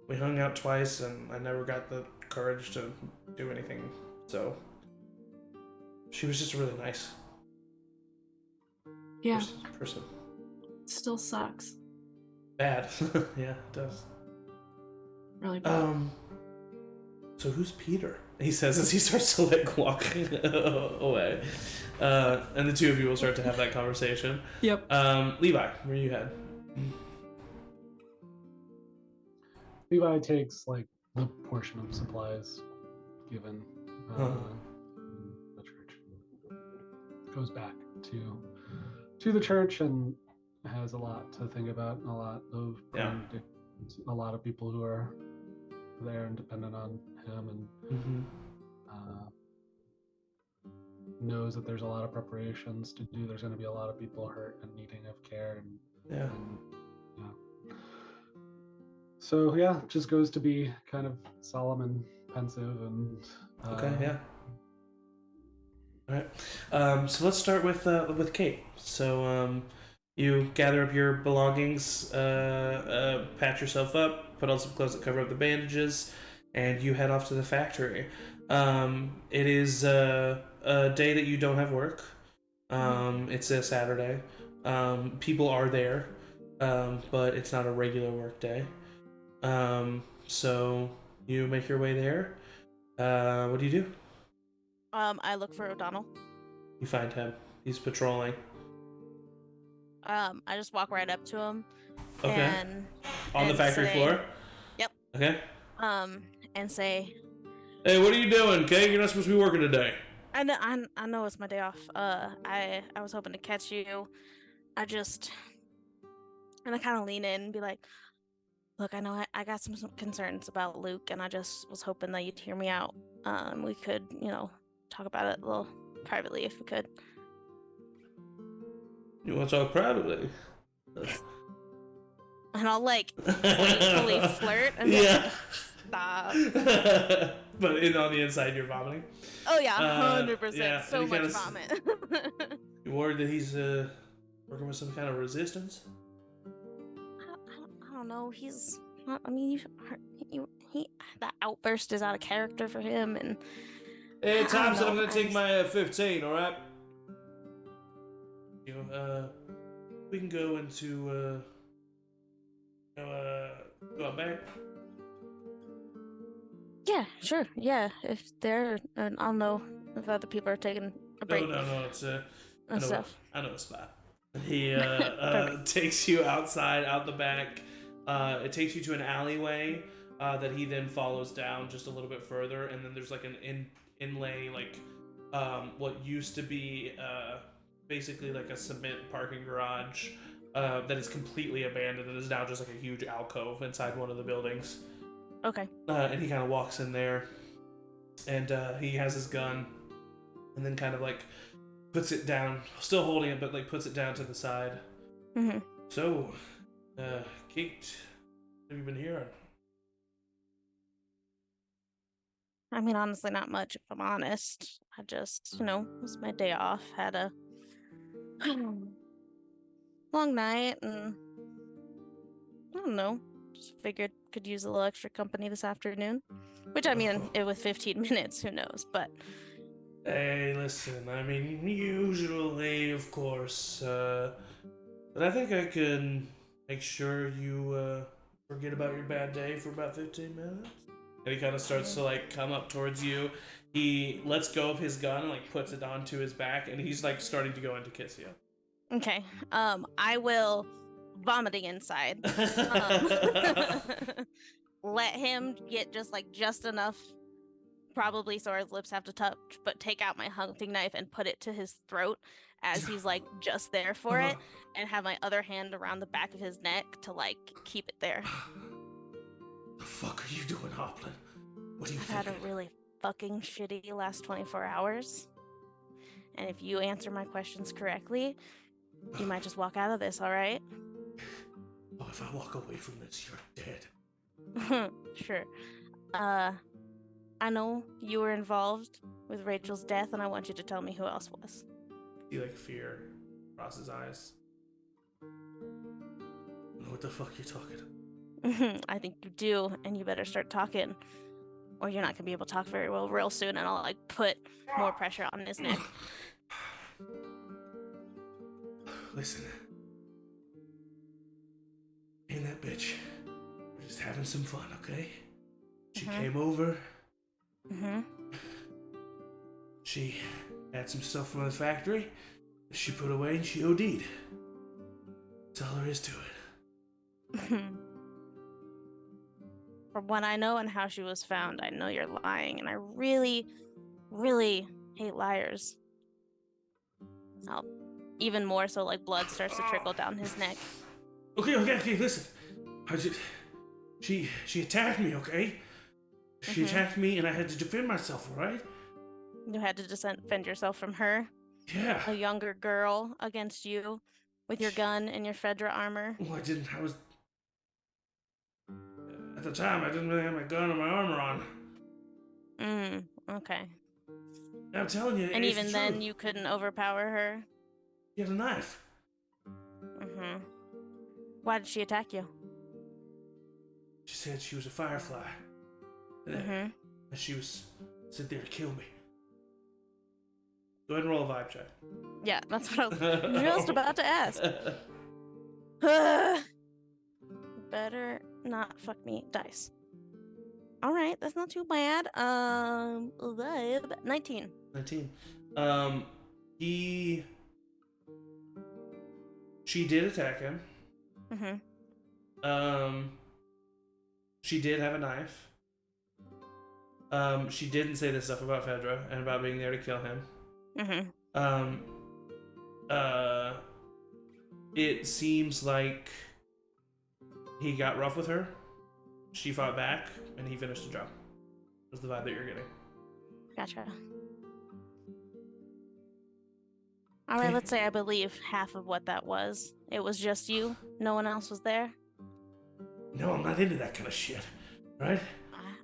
We hung out twice, and I never got the courage to do anything. So She was just a really nice Yeah, person. still sucks. Bad. Yeah, it does. Really bad. So who's Peter? He says as he starts to like walk away. And the two of you will start to have that conversation. Yep. Levi, where you head? Levi takes like the portion of supplies given Uh-huh. in the church. Goes back to the church and has a lot to think about, and a lot of a lot of people who are there and dependent on him, and knows that there's a lot of preparations to do. There's going to be a lot of people hurt and needing of care, and Yeah. So yeah, just goes to be kind of solemn and pensive and Okay, yeah. All right. So let's start with Kate. So you gather up your belongings, patch yourself up, put on some clothes that cover up the bandages, and you head off to the factory. It is a day that you don't have work. It's a Saturday. People are there, but it's not a regular work day. So you make your way there. What do you do? I look for O'Donnell. You find him. He's patrolling. I just walk right up to him. Okay. And On the factory floor? Yep. Okay. And say, hey, what are you doing, Kate? You're not supposed to be working today. I know it's my day off. I was hoping to catch you. And I kind of lean in and be like, look, I know I got some concerns about Luke, and I just was hoping that you'd hear me out. We could, talk about it a little privately if we could. You want to talk privately? And I'll playfully flirt and be like, stop. But on the inside, you're vomiting. Oh yeah, 100%. Yeah, so much vomit. You worried that he's working with some kind of resistance? I don't know. He's not. I mean, that outburst is out of character for him, and. Hey, Tom said I'm gonna take my 15. All right. We can go into go out back. Yeah, sure. Yeah, if they're, I don't know if other people are taking a break. No. It's I know a spot. He takes you outside, out the back. It takes you to an alleyway that he then follows down just a little bit further, and then there's like an inlay, like what used to be basically like a cement parking garage that is completely abandoned and is now just like a huge alcove inside one of the buildings. Okay. And he kind of walks in there, and he has his gun, and then kind of like puts it down, still holding it, but like puts it down to the side. Mm-hmm. So, Kate, what have you been hearing? I mean, honestly, not much, if I'm honest. I just, it was my day off. Had a long night, and I don't know. Just figured could use a little extra company this afternoon. Which, I mean, with 15 minutes, who knows, but... Hey, listen, I mean, usually, of course, but I think I can make sure you forget about your bad day for about 15 minutes. And he kind of starts to, like, come up towards you. He lets go of his gun and, like, puts it onto his back, and he's, like, starting to go in to kiss you. Okay. I will... vomiting inside. Let him get just enough, probably so our lips have to touch, but take out my hunting knife and put it to his throat as he's, like, just there for it, and have my other hand around the back of his neck to, like, keep it there. The fuck are you doing, Hoplin? What are you I've thinking? had a really fucking shitty last 24 hours. And if you answer my questions correctly, you might just walk out of this, alright? Oh, if I walk away from this, you're dead. Sure. I know you were involved with Rachel's death, and I want you to tell me who else was. See, like, fear across his eyes. I don't know what the fuck you're talking about. I think you do, and you better start talking, or you're not gonna be able to talk very well real soon, and I'll like put more pressure on his neck. Listen. Me and that bitch. We're just having some fun, okay? She came over. Mm-hmm. She had some stuff from the factory. She put away and she OD'd. That's all there is to it. From what I know and how she was found, I know you're lying, and I really, really hate liars. Even more so, like blood starts to trickle down his neck. Okay, listen. She attacked me, okay? She attacked me and I had to defend myself, alright? You had to defend yourself from her, Yeah. a younger girl, against you, with your gun and your Fedra armor. Well, I was... At the time, I didn't really have my gun or my armor on. Okay. I'm telling you, And it's even the then, truth. you couldn't overpower her? She had a knife. Why did she attack you? She said she was a firefly. And she was sent there to kill me. Go ahead and roll a vibe check. Yeah, that's what I was just about to ask. Better not fuck me, dice. All right, that's not too bad. Vibe 19. 19. She did attack him. She did have a knife. She didn't say this stuff about Fedra and about being there to kill him. It seems like he got rough with her. She fought back, and he finished the job. That's the vibe that you're getting. Gotcha. All right, let's say I believe half of what that was. It was just you. No one else was there. No, I'm not into that kind of shit, right?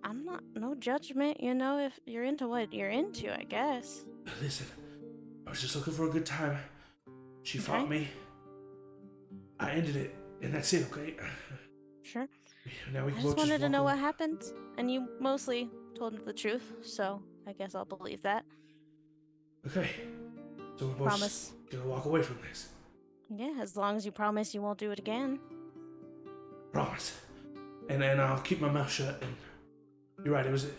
I'm not. No judgment. You know, if you're into what you're into, I guess. Listen, I was just looking for a good time. She fought me. I ended it, and that's it. Okay. Sure. Now we can I just wanted to know what happened, and you mostly told me the truth, so I guess I'll believe that. Okay. So we're both gonna walk away from this. Yeah, as long as you promise you won't do it again. Promise. And I'll keep my mouth shut. And you're right. It was a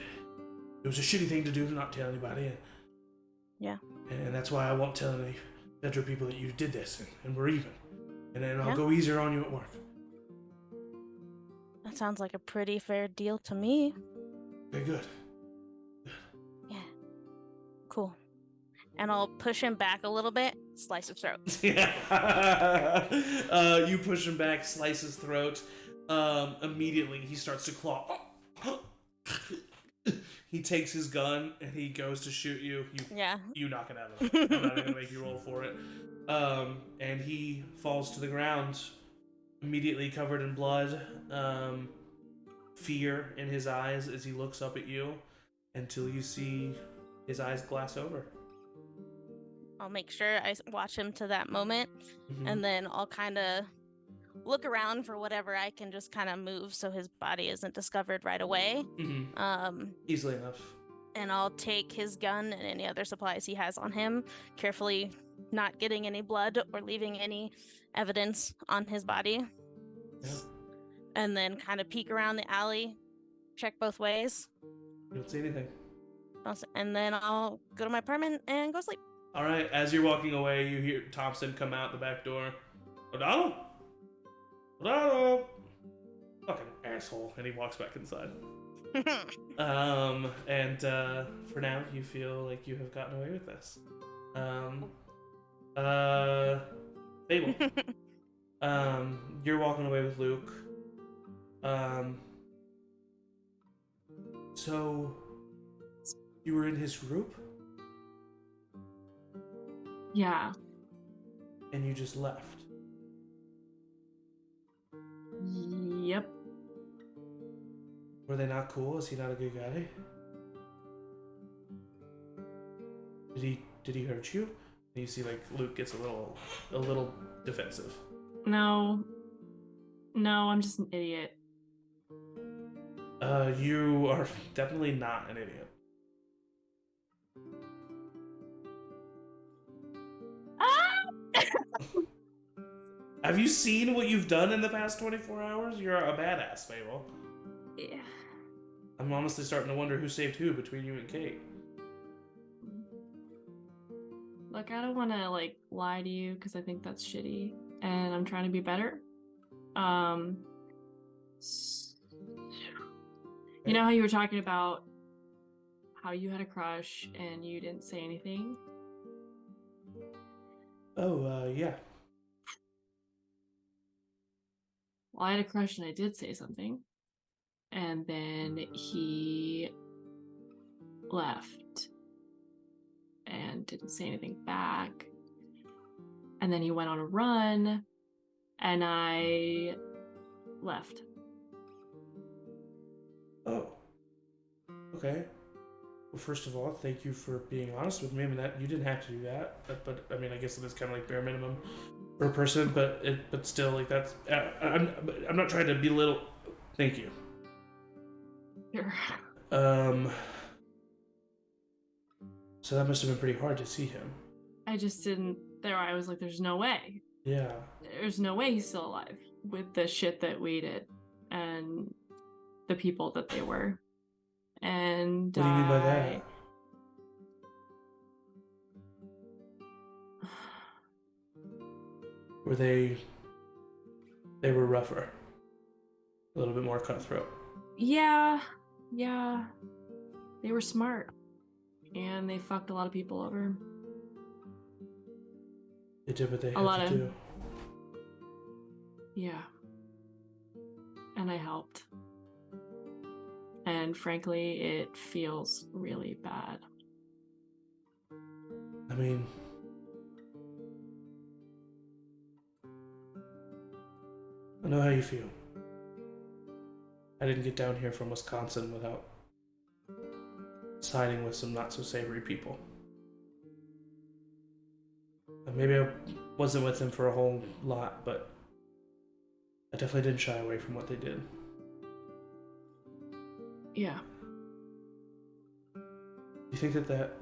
shitty thing to do to not tell anybody. Yeah. And that's why I won't tell any Fedra people that you did this, and we're even. And then I'll go easier on you at work. That sounds like a pretty fair deal to me. Okay, good. Yeah. Cool. And I'll push him back a little bit, slice his throat. Yeah. You push him back, slice his throat. Immediately he starts to claw. He takes his gun and he goes to shoot you. You knock it out of him. I'm not gonna make you roll for it. And he falls to the ground, immediately covered in blood. Fear in his eyes as he looks up at you, until you see his eyes glass over. I'll make sure I watch him to that moment, and then I'll kind of look around for whatever I can just kind of move so his body isn't discovered right away. Easily enough. And I'll take his gun and any other supplies he has on him, carefully not getting any blood or leaving any evidence on his body. Yeah. And then kind of peek around the alley, check both ways. You don't see anything. And then I'll go to my apartment and go sleep. All right, as you're walking away, you hear Thompson come out the back door. O'Donnell? Fucking asshole. And he walks back inside. For now, you feel like you have gotten away with this. Fable. You're walking away with Luke. So, you were in his group? Yeah. And you just left? Yep. Were they not cool? Is he not a good guy? Did he hurt you? And you see, like, Luke gets a little defensive. No, I'm just an idiot. You are definitely not an idiot. Ah! Have you seen what you've done in the past 24 hours? You're a badass, Fable. Yeah. I'm honestly starting to wonder who saved who between you and Kate. Look, I don't want to like lie to you because I think that's shitty, and I'm trying to be better. You know how you were talking about how you had a crush and you didn't say anything? Oh, yeah. Well, I had a crush and I did say something. And then he left and didn't say anything back. And then he went on a run and I left. Oh. Okay. Well, first of all, thank you for being honest with me. I mean, that you didn't have to do that, but I mean, I guess it is kind of like bare minimum for a person. But still, like that's. I'm not trying to belittle. Thank you. Sure. So that must have been pretty hard to see him. I just didn't. I was like, there's no way. Yeah. There's no way he's still alive with the shit that we did and the people that they were. And What do you mean by that? Were they were rougher, a little bit more cutthroat. Yeah, they were smart, and they fucked a lot of people over. They did what they A had lot to of- do. Yeah, and I helped. And frankly, it feels really bad. I mean, I know how you feel. I didn't get down here from Wisconsin without siding with some not so savory people. And maybe I wasn't with them for a whole lot, but I definitely didn't shy away from what they did. Yeah. You think that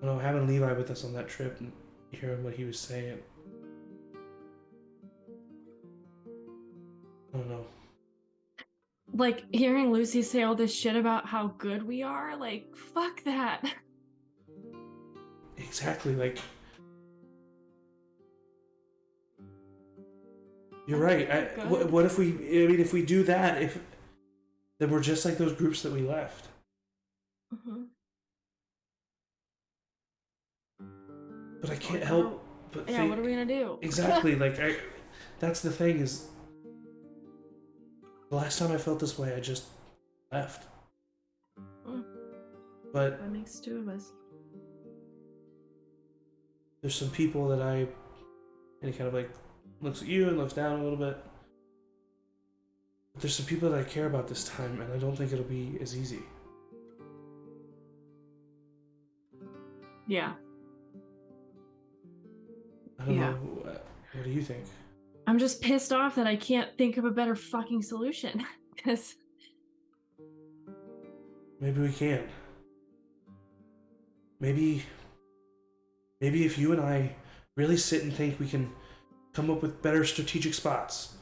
I don't know, having Levi with us on that trip and hearing what he was saying, I don't know. Like, hearing Lucy say all this shit about how good we are, like, fuck that. Exactly, like, you're right. What if if we do that, then we're just like those groups that we left. Mm-hmm. But I can't help but Yeah, think. what are we gonna do? Exactly, like that's the thing is, the last time I felt this way, I just left. Mm. But That makes two of us. there's some people that and he kind of like looks at you and looks down a little bit. But there's some people that I care about this time, and I don't think it'll be as easy. Yeah. I don't Yeah. know. What do you think? I'm just pissed off that I can't think of a better fucking solution. Because Maybe we can. Maybe if you and I really sit and think, we can come up with better strategic spots.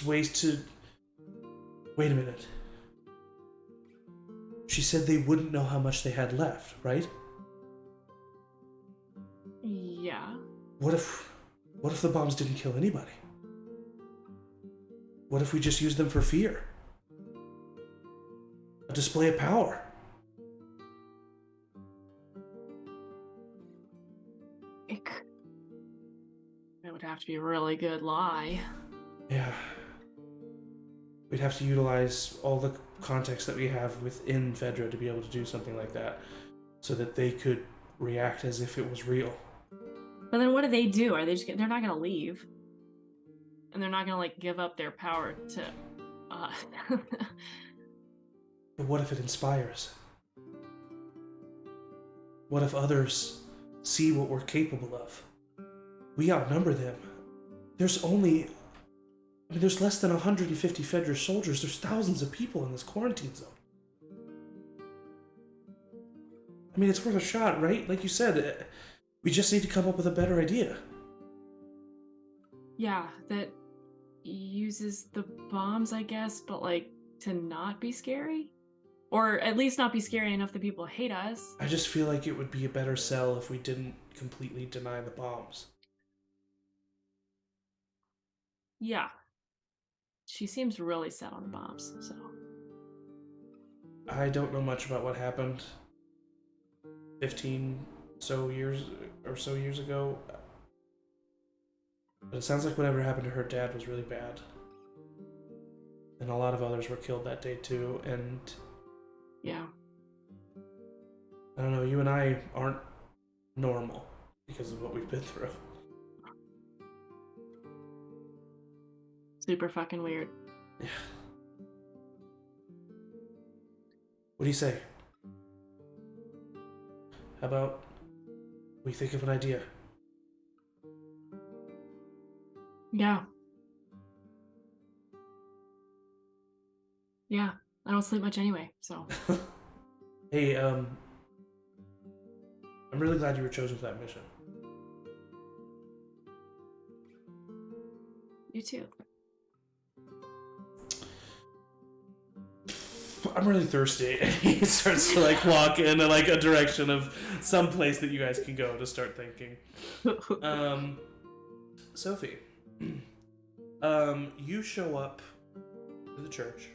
Ways to... Wait a minute. She said they wouldn't know how much they had left, right? yeah. What if the bombs didn't kill anybody? What if we just used them for fear? A display of power. It would have to be a really good lie. Yeah. We'd have to utilize all the context that we have within Fedra to be able to do something like that, so that they could react as if it was real. But then what do they do? Are they just they're not gonna leave. And they're not gonna like give up their power to us. But what if it inspires? What if others see what we're capable of? We outnumber them. There's only I mean, there's less than 150 Fedra soldiers. There's thousands of people in this quarantine zone. I mean, it's worth a shot, right? Like you said, we just need to come up with a better idea. Yeah, that uses the bombs, I guess, but like to not be scary? Or at least not be scary enough that people hate us. I just feel like it would be a better sell if we didn't completely deny the bombs. Yeah. She seems really set on the bombs, so. I don't know much about what happened 15 so years ago. But it sounds like whatever happened to her dad was really bad. And a lot of others were killed that day too. And Yeah. I don't know, you and I aren't normal because of what we've been through. Super fucking weird. Yeah. What do you say? How about we think of an idea? Yeah. Yeah. I don't sleep much anyway, so. Hey, I'm really glad you were chosen for that mission. You too. I'm really thirsty. And he starts to like walk in like a direction of some place that you guys can go to start thinking. Sophie, you show up to the church,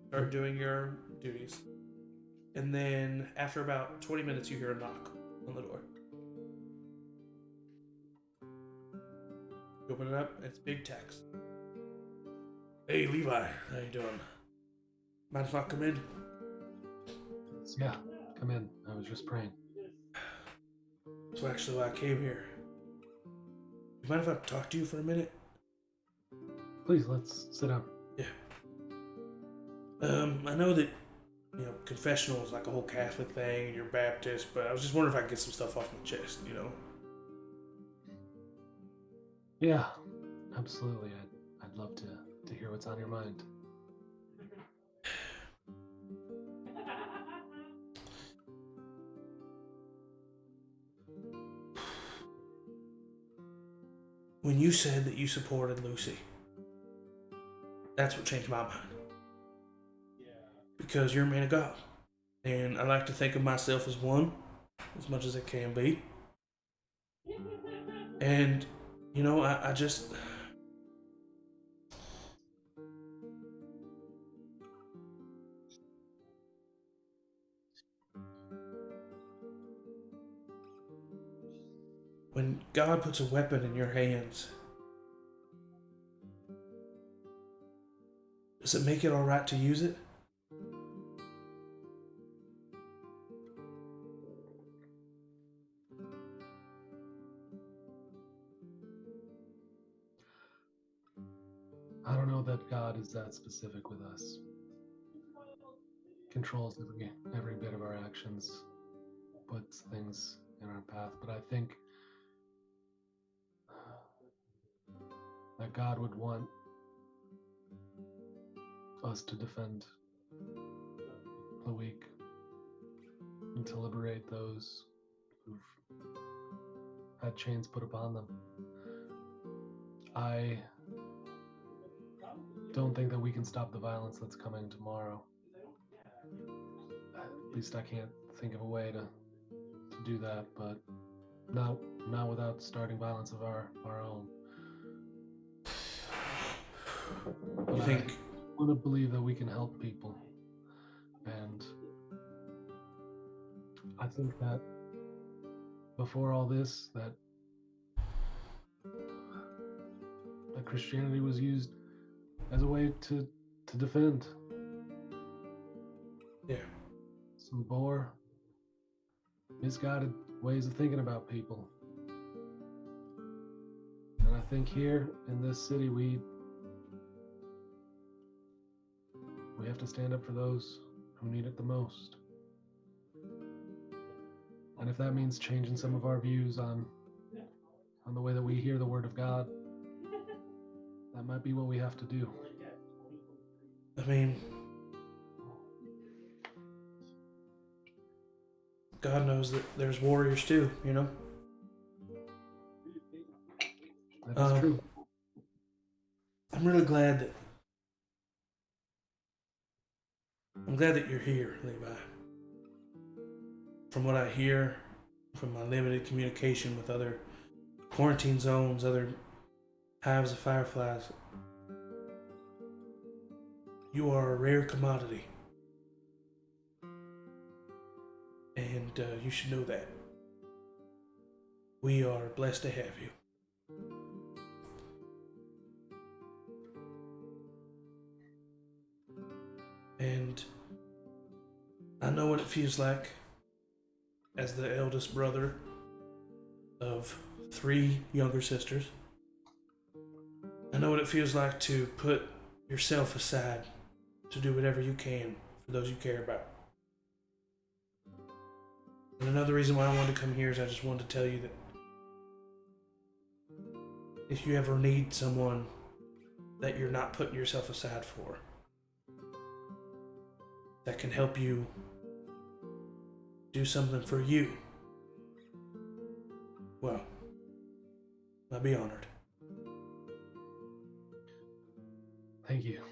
start doing your duties, and then after about 20 minutes, you hear a knock on the door. You open it up, it's big text. Hey, Levi, how you doing? Mind if I come in? Yeah, come in. I was just praying. That's actually why I came here. You mind if I talk to you for a minute? Please, let's sit down. Yeah. I know that, confessional is like a whole Catholic thing, and you're Baptist, but I was just wondering if I could get some stuff off my chest, Yeah, absolutely. I'd love to hear what's on your mind. When you said that you supported Lucy, that's what changed my mind. Because you're a man of God. And I like to think of myself as one, as much as it can be. And, I just... When God puts a weapon in your hands, does it make it all right to use it? I don't know that God is that specific with us. Controls every bit of our actions, puts things in our path, but I think that God would want us to defend the weak and to liberate those who've had chains put upon them. I don't think that we can stop the violence that's coming tomorrow. At least I can't think of a way to do that, but not without starting violence of our own. But You think... I want to believe that we can help people, and I think that before all this, that Christianity was used as a way to defend. Yeah. Some poor, misguided ways of thinking about people. And I think here in this city, we have to stand up for those who need it the most. And if that means changing some of our views on the way that we hear the word of God, That might be what we have to do. I mean, God knows that there's warriors too, you know? That is true. I'm really glad that you're here, Levi. From what I hear, from my limited communication with other quarantine zones, other hives of fireflies, you are a rare commodity. And you should know that. We are blessed to have you. And I know what it feels like as the eldest brother of 3 younger sisters. I know what it feels like to put yourself aside to do whatever you can for those you care about. And another reason why I wanted to come here is I just wanted to tell you that if you ever need someone that you're not putting yourself aside for, that can help you do something for you, well, I'd be honored. Thank you.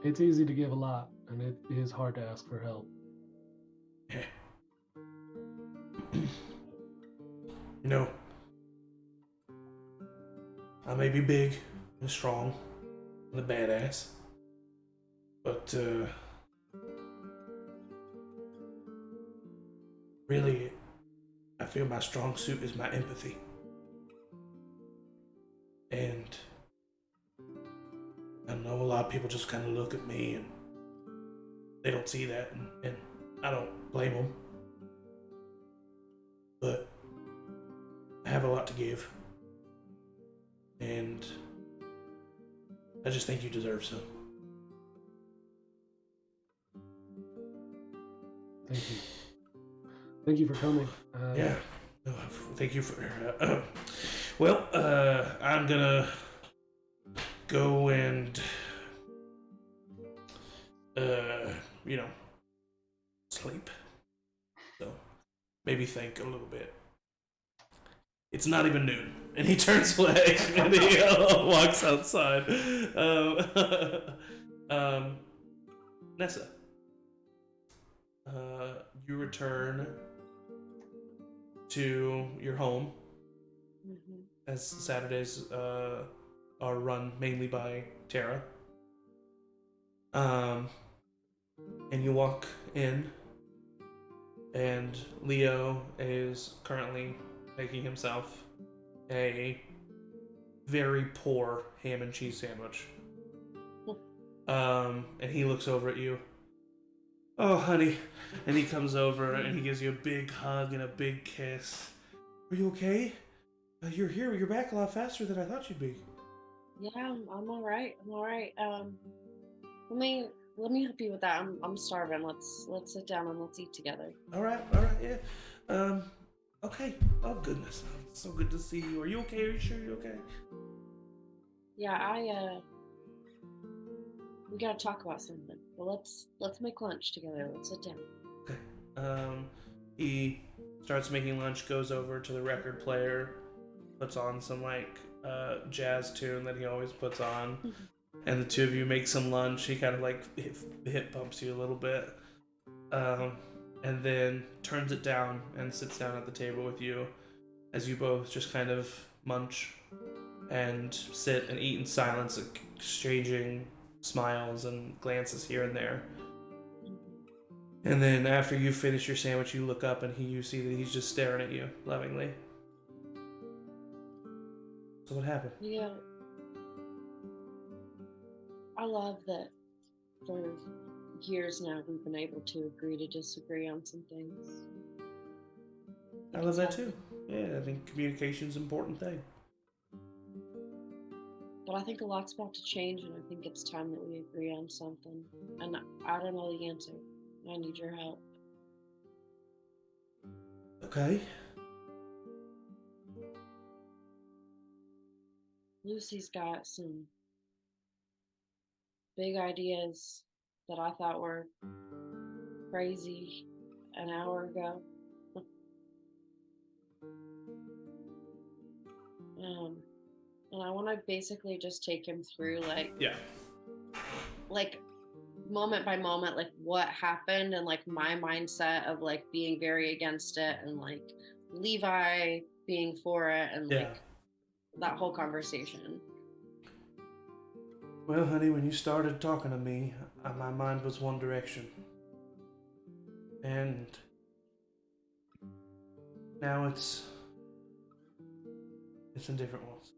It's easy to give a lot, and it is hard to ask for help. Yeah. You know, I may be big and strong and a badass, but really, I feel my strong suit is my empathy. And I know a lot of people just kind of look at me and they don't see that, and I don't blame them. But I have a lot to give. And I just think you deserve some. Thank you. Thank you for coming. Yeah. Thank you for. I'm gonna go and, sleep. So maybe think a little bit. It's not even noon, and he turns away and he walks outside. Nessa, you return to your home as Saturdays are run mainly by Tara. And you walk in, and Leo is currently making himself a very poor ham and cheese sandwich. And he looks over at you. Oh, honey. And he comes over and he gives you a big hug and a big kiss. Are you okay? You're here. You're back a lot faster than I thought you'd be. Yeah, I'm all right. I'm all right. Let me help you with that. I'm starving. Let's sit down and let's eat together. All right, yeah. Okay. Oh goodness, it's so good to see you. Are you okay? Are you sure you're okay? Yeah, we gotta talk about something. But let's make lunch together. Let's sit down. Okay. He starts making lunch, goes over to the record player, puts on some jazz tune that he always puts on, and the two of you make some lunch. He kind of hip bumps you a little bit, and then turns it down and sits down at the table with you, as you both just kind of munch and sit and eat in silence, exchanging smiles and glances here and there. And then after you finish your sandwich, you look up and you see that he's just staring at you lovingly. So what happened? Yeah. I love that for years now we've been able to agree to disagree on some things. I love that too. Yeah, I think communication's an important thing. But I think a lot's about to change, and I think it's time that we agree on something. And I don't know the answer. I need your help. Lucy's got some big ideas that I thought were crazy an hour ago. And I want to basically just take him through Yeah. like moment by moment, like what happened and like my mindset of like being very against it and like Levi being for it and Yeah. like that whole conversation. Well, honey, when you started talking to me, my mind was one direction. And now it's in different ones.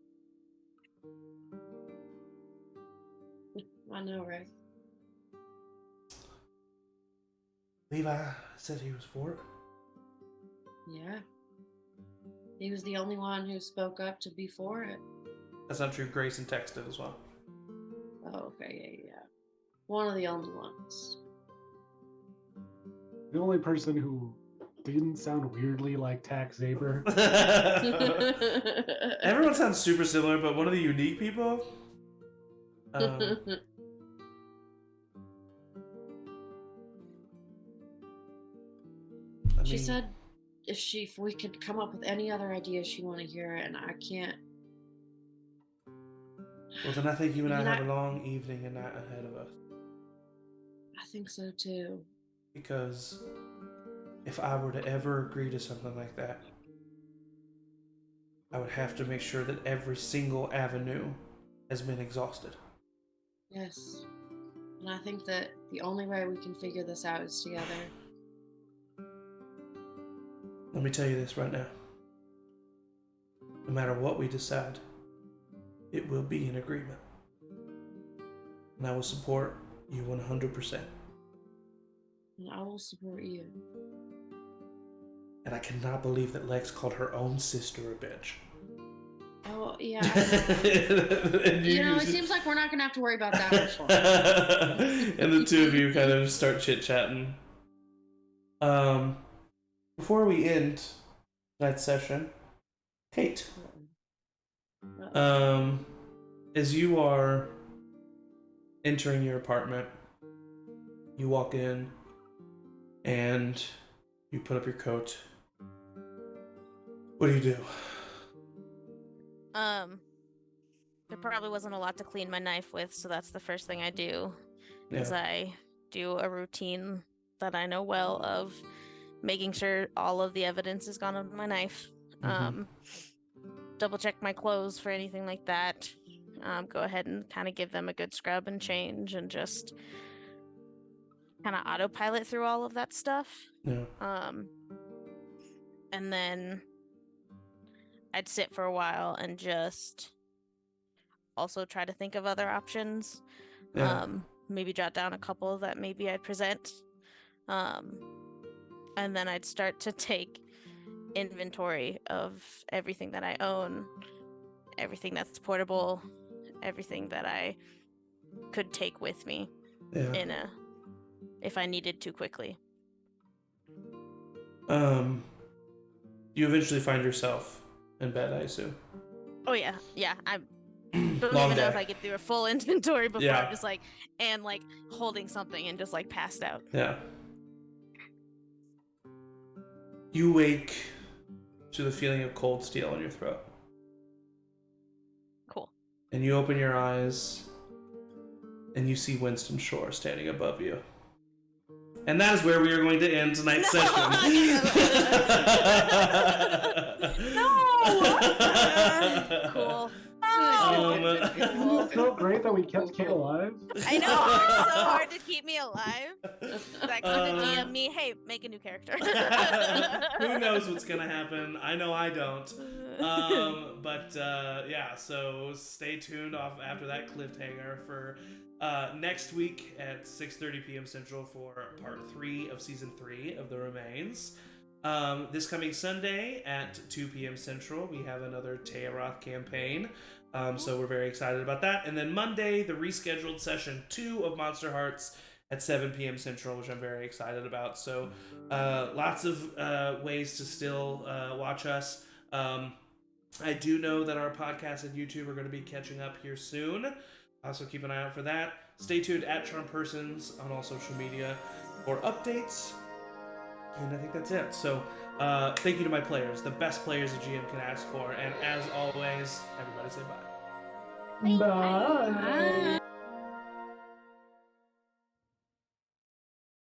I know, right? Levi said he was for it. Yeah. He was the only one who spoke up to be for it. That's not true. Grayson texted as well. Oh, okay, yeah. One of the only ones. The only person who didn't sound weirdly like Tax Saber. Everyone sounds super similar, but one of the unique people. I She mean, said if we could come up with any other ideas, she want to hear it, and I can't. well, then I think you and I You know, have a long evening and night ahead of us. I think so too. Because if I were to ever agree to something like that, I would have to make sure that every single avenue has been exhausted. Yes. And I think that the only way we can figure this out is together. Let me tell you this right now. No matter what we decide, it will be an agreement. And I will support you 100%. And I will support you. And I cannot believe that Lex called her own sister a bitch. Oh, yeah. And It seems like we're not going to have to worry about that much longer. And the two of you kind of start chit-chatting. Before we end tonight's session, Kate, as you are entering your apartment, you walk in and you put up your coat. What do you do? There probably wasn't a lot to clean my knife with, so that's the first thing I do. Yeah. Is I do a routine that I know well of making sure all of the evidence is gone on my knife. Double check my clothes for anything like that. Go ahead and kind of give them a good scrub and change and just kind of autopilot through all of that stuff. Yeah. And then I'd sit for a while and just also try to think of other options. Yeah. Maybe jot down a couple that maybe I'd present. And then I'd start to take inventory of everything that I own, everything that's portable, everything that I could take with me if I needed to quickly. You eventually find yourself in bed, I assume. Oh yeah. I don't Long even know day. if I get through a full inventory before Yeah. I'm just like holding something and just like passed out. Yeah. You wake to the feeling of cold steel in your throat. Cool. And you open your eyes and you see Winston Shore standing above you. And that is where we are going to end tonight's session. Cool. It's so great that we kept Kate alive. I know, it's so hard to keep me alive. That could DM me, hey, make a new character. Who knows what's gonna happen? I know I don't. But yeah, so stay tuned off after that cliffhanger for next week at 6:30 p.m. Central for part 3 of season 3 of The Remains. This coming Sunday at 2 p.m. Central, we have another Tearoth campaign. So we're very excited about that. And then Monday, the rescheduled session 2 of Monster Hearts at 7 p.m. Central, which I'm very excited about. So lots of ways to still watch us. I do know that our podcast and YouTube are going to be catching up here soon. So keep an eye out for that. Stay tuned at Charm Persons on all social media for updates. And I think that's it. So thank you to my players, the best players a GM can ask for. And as always, everybody say bye. Bye. Bye.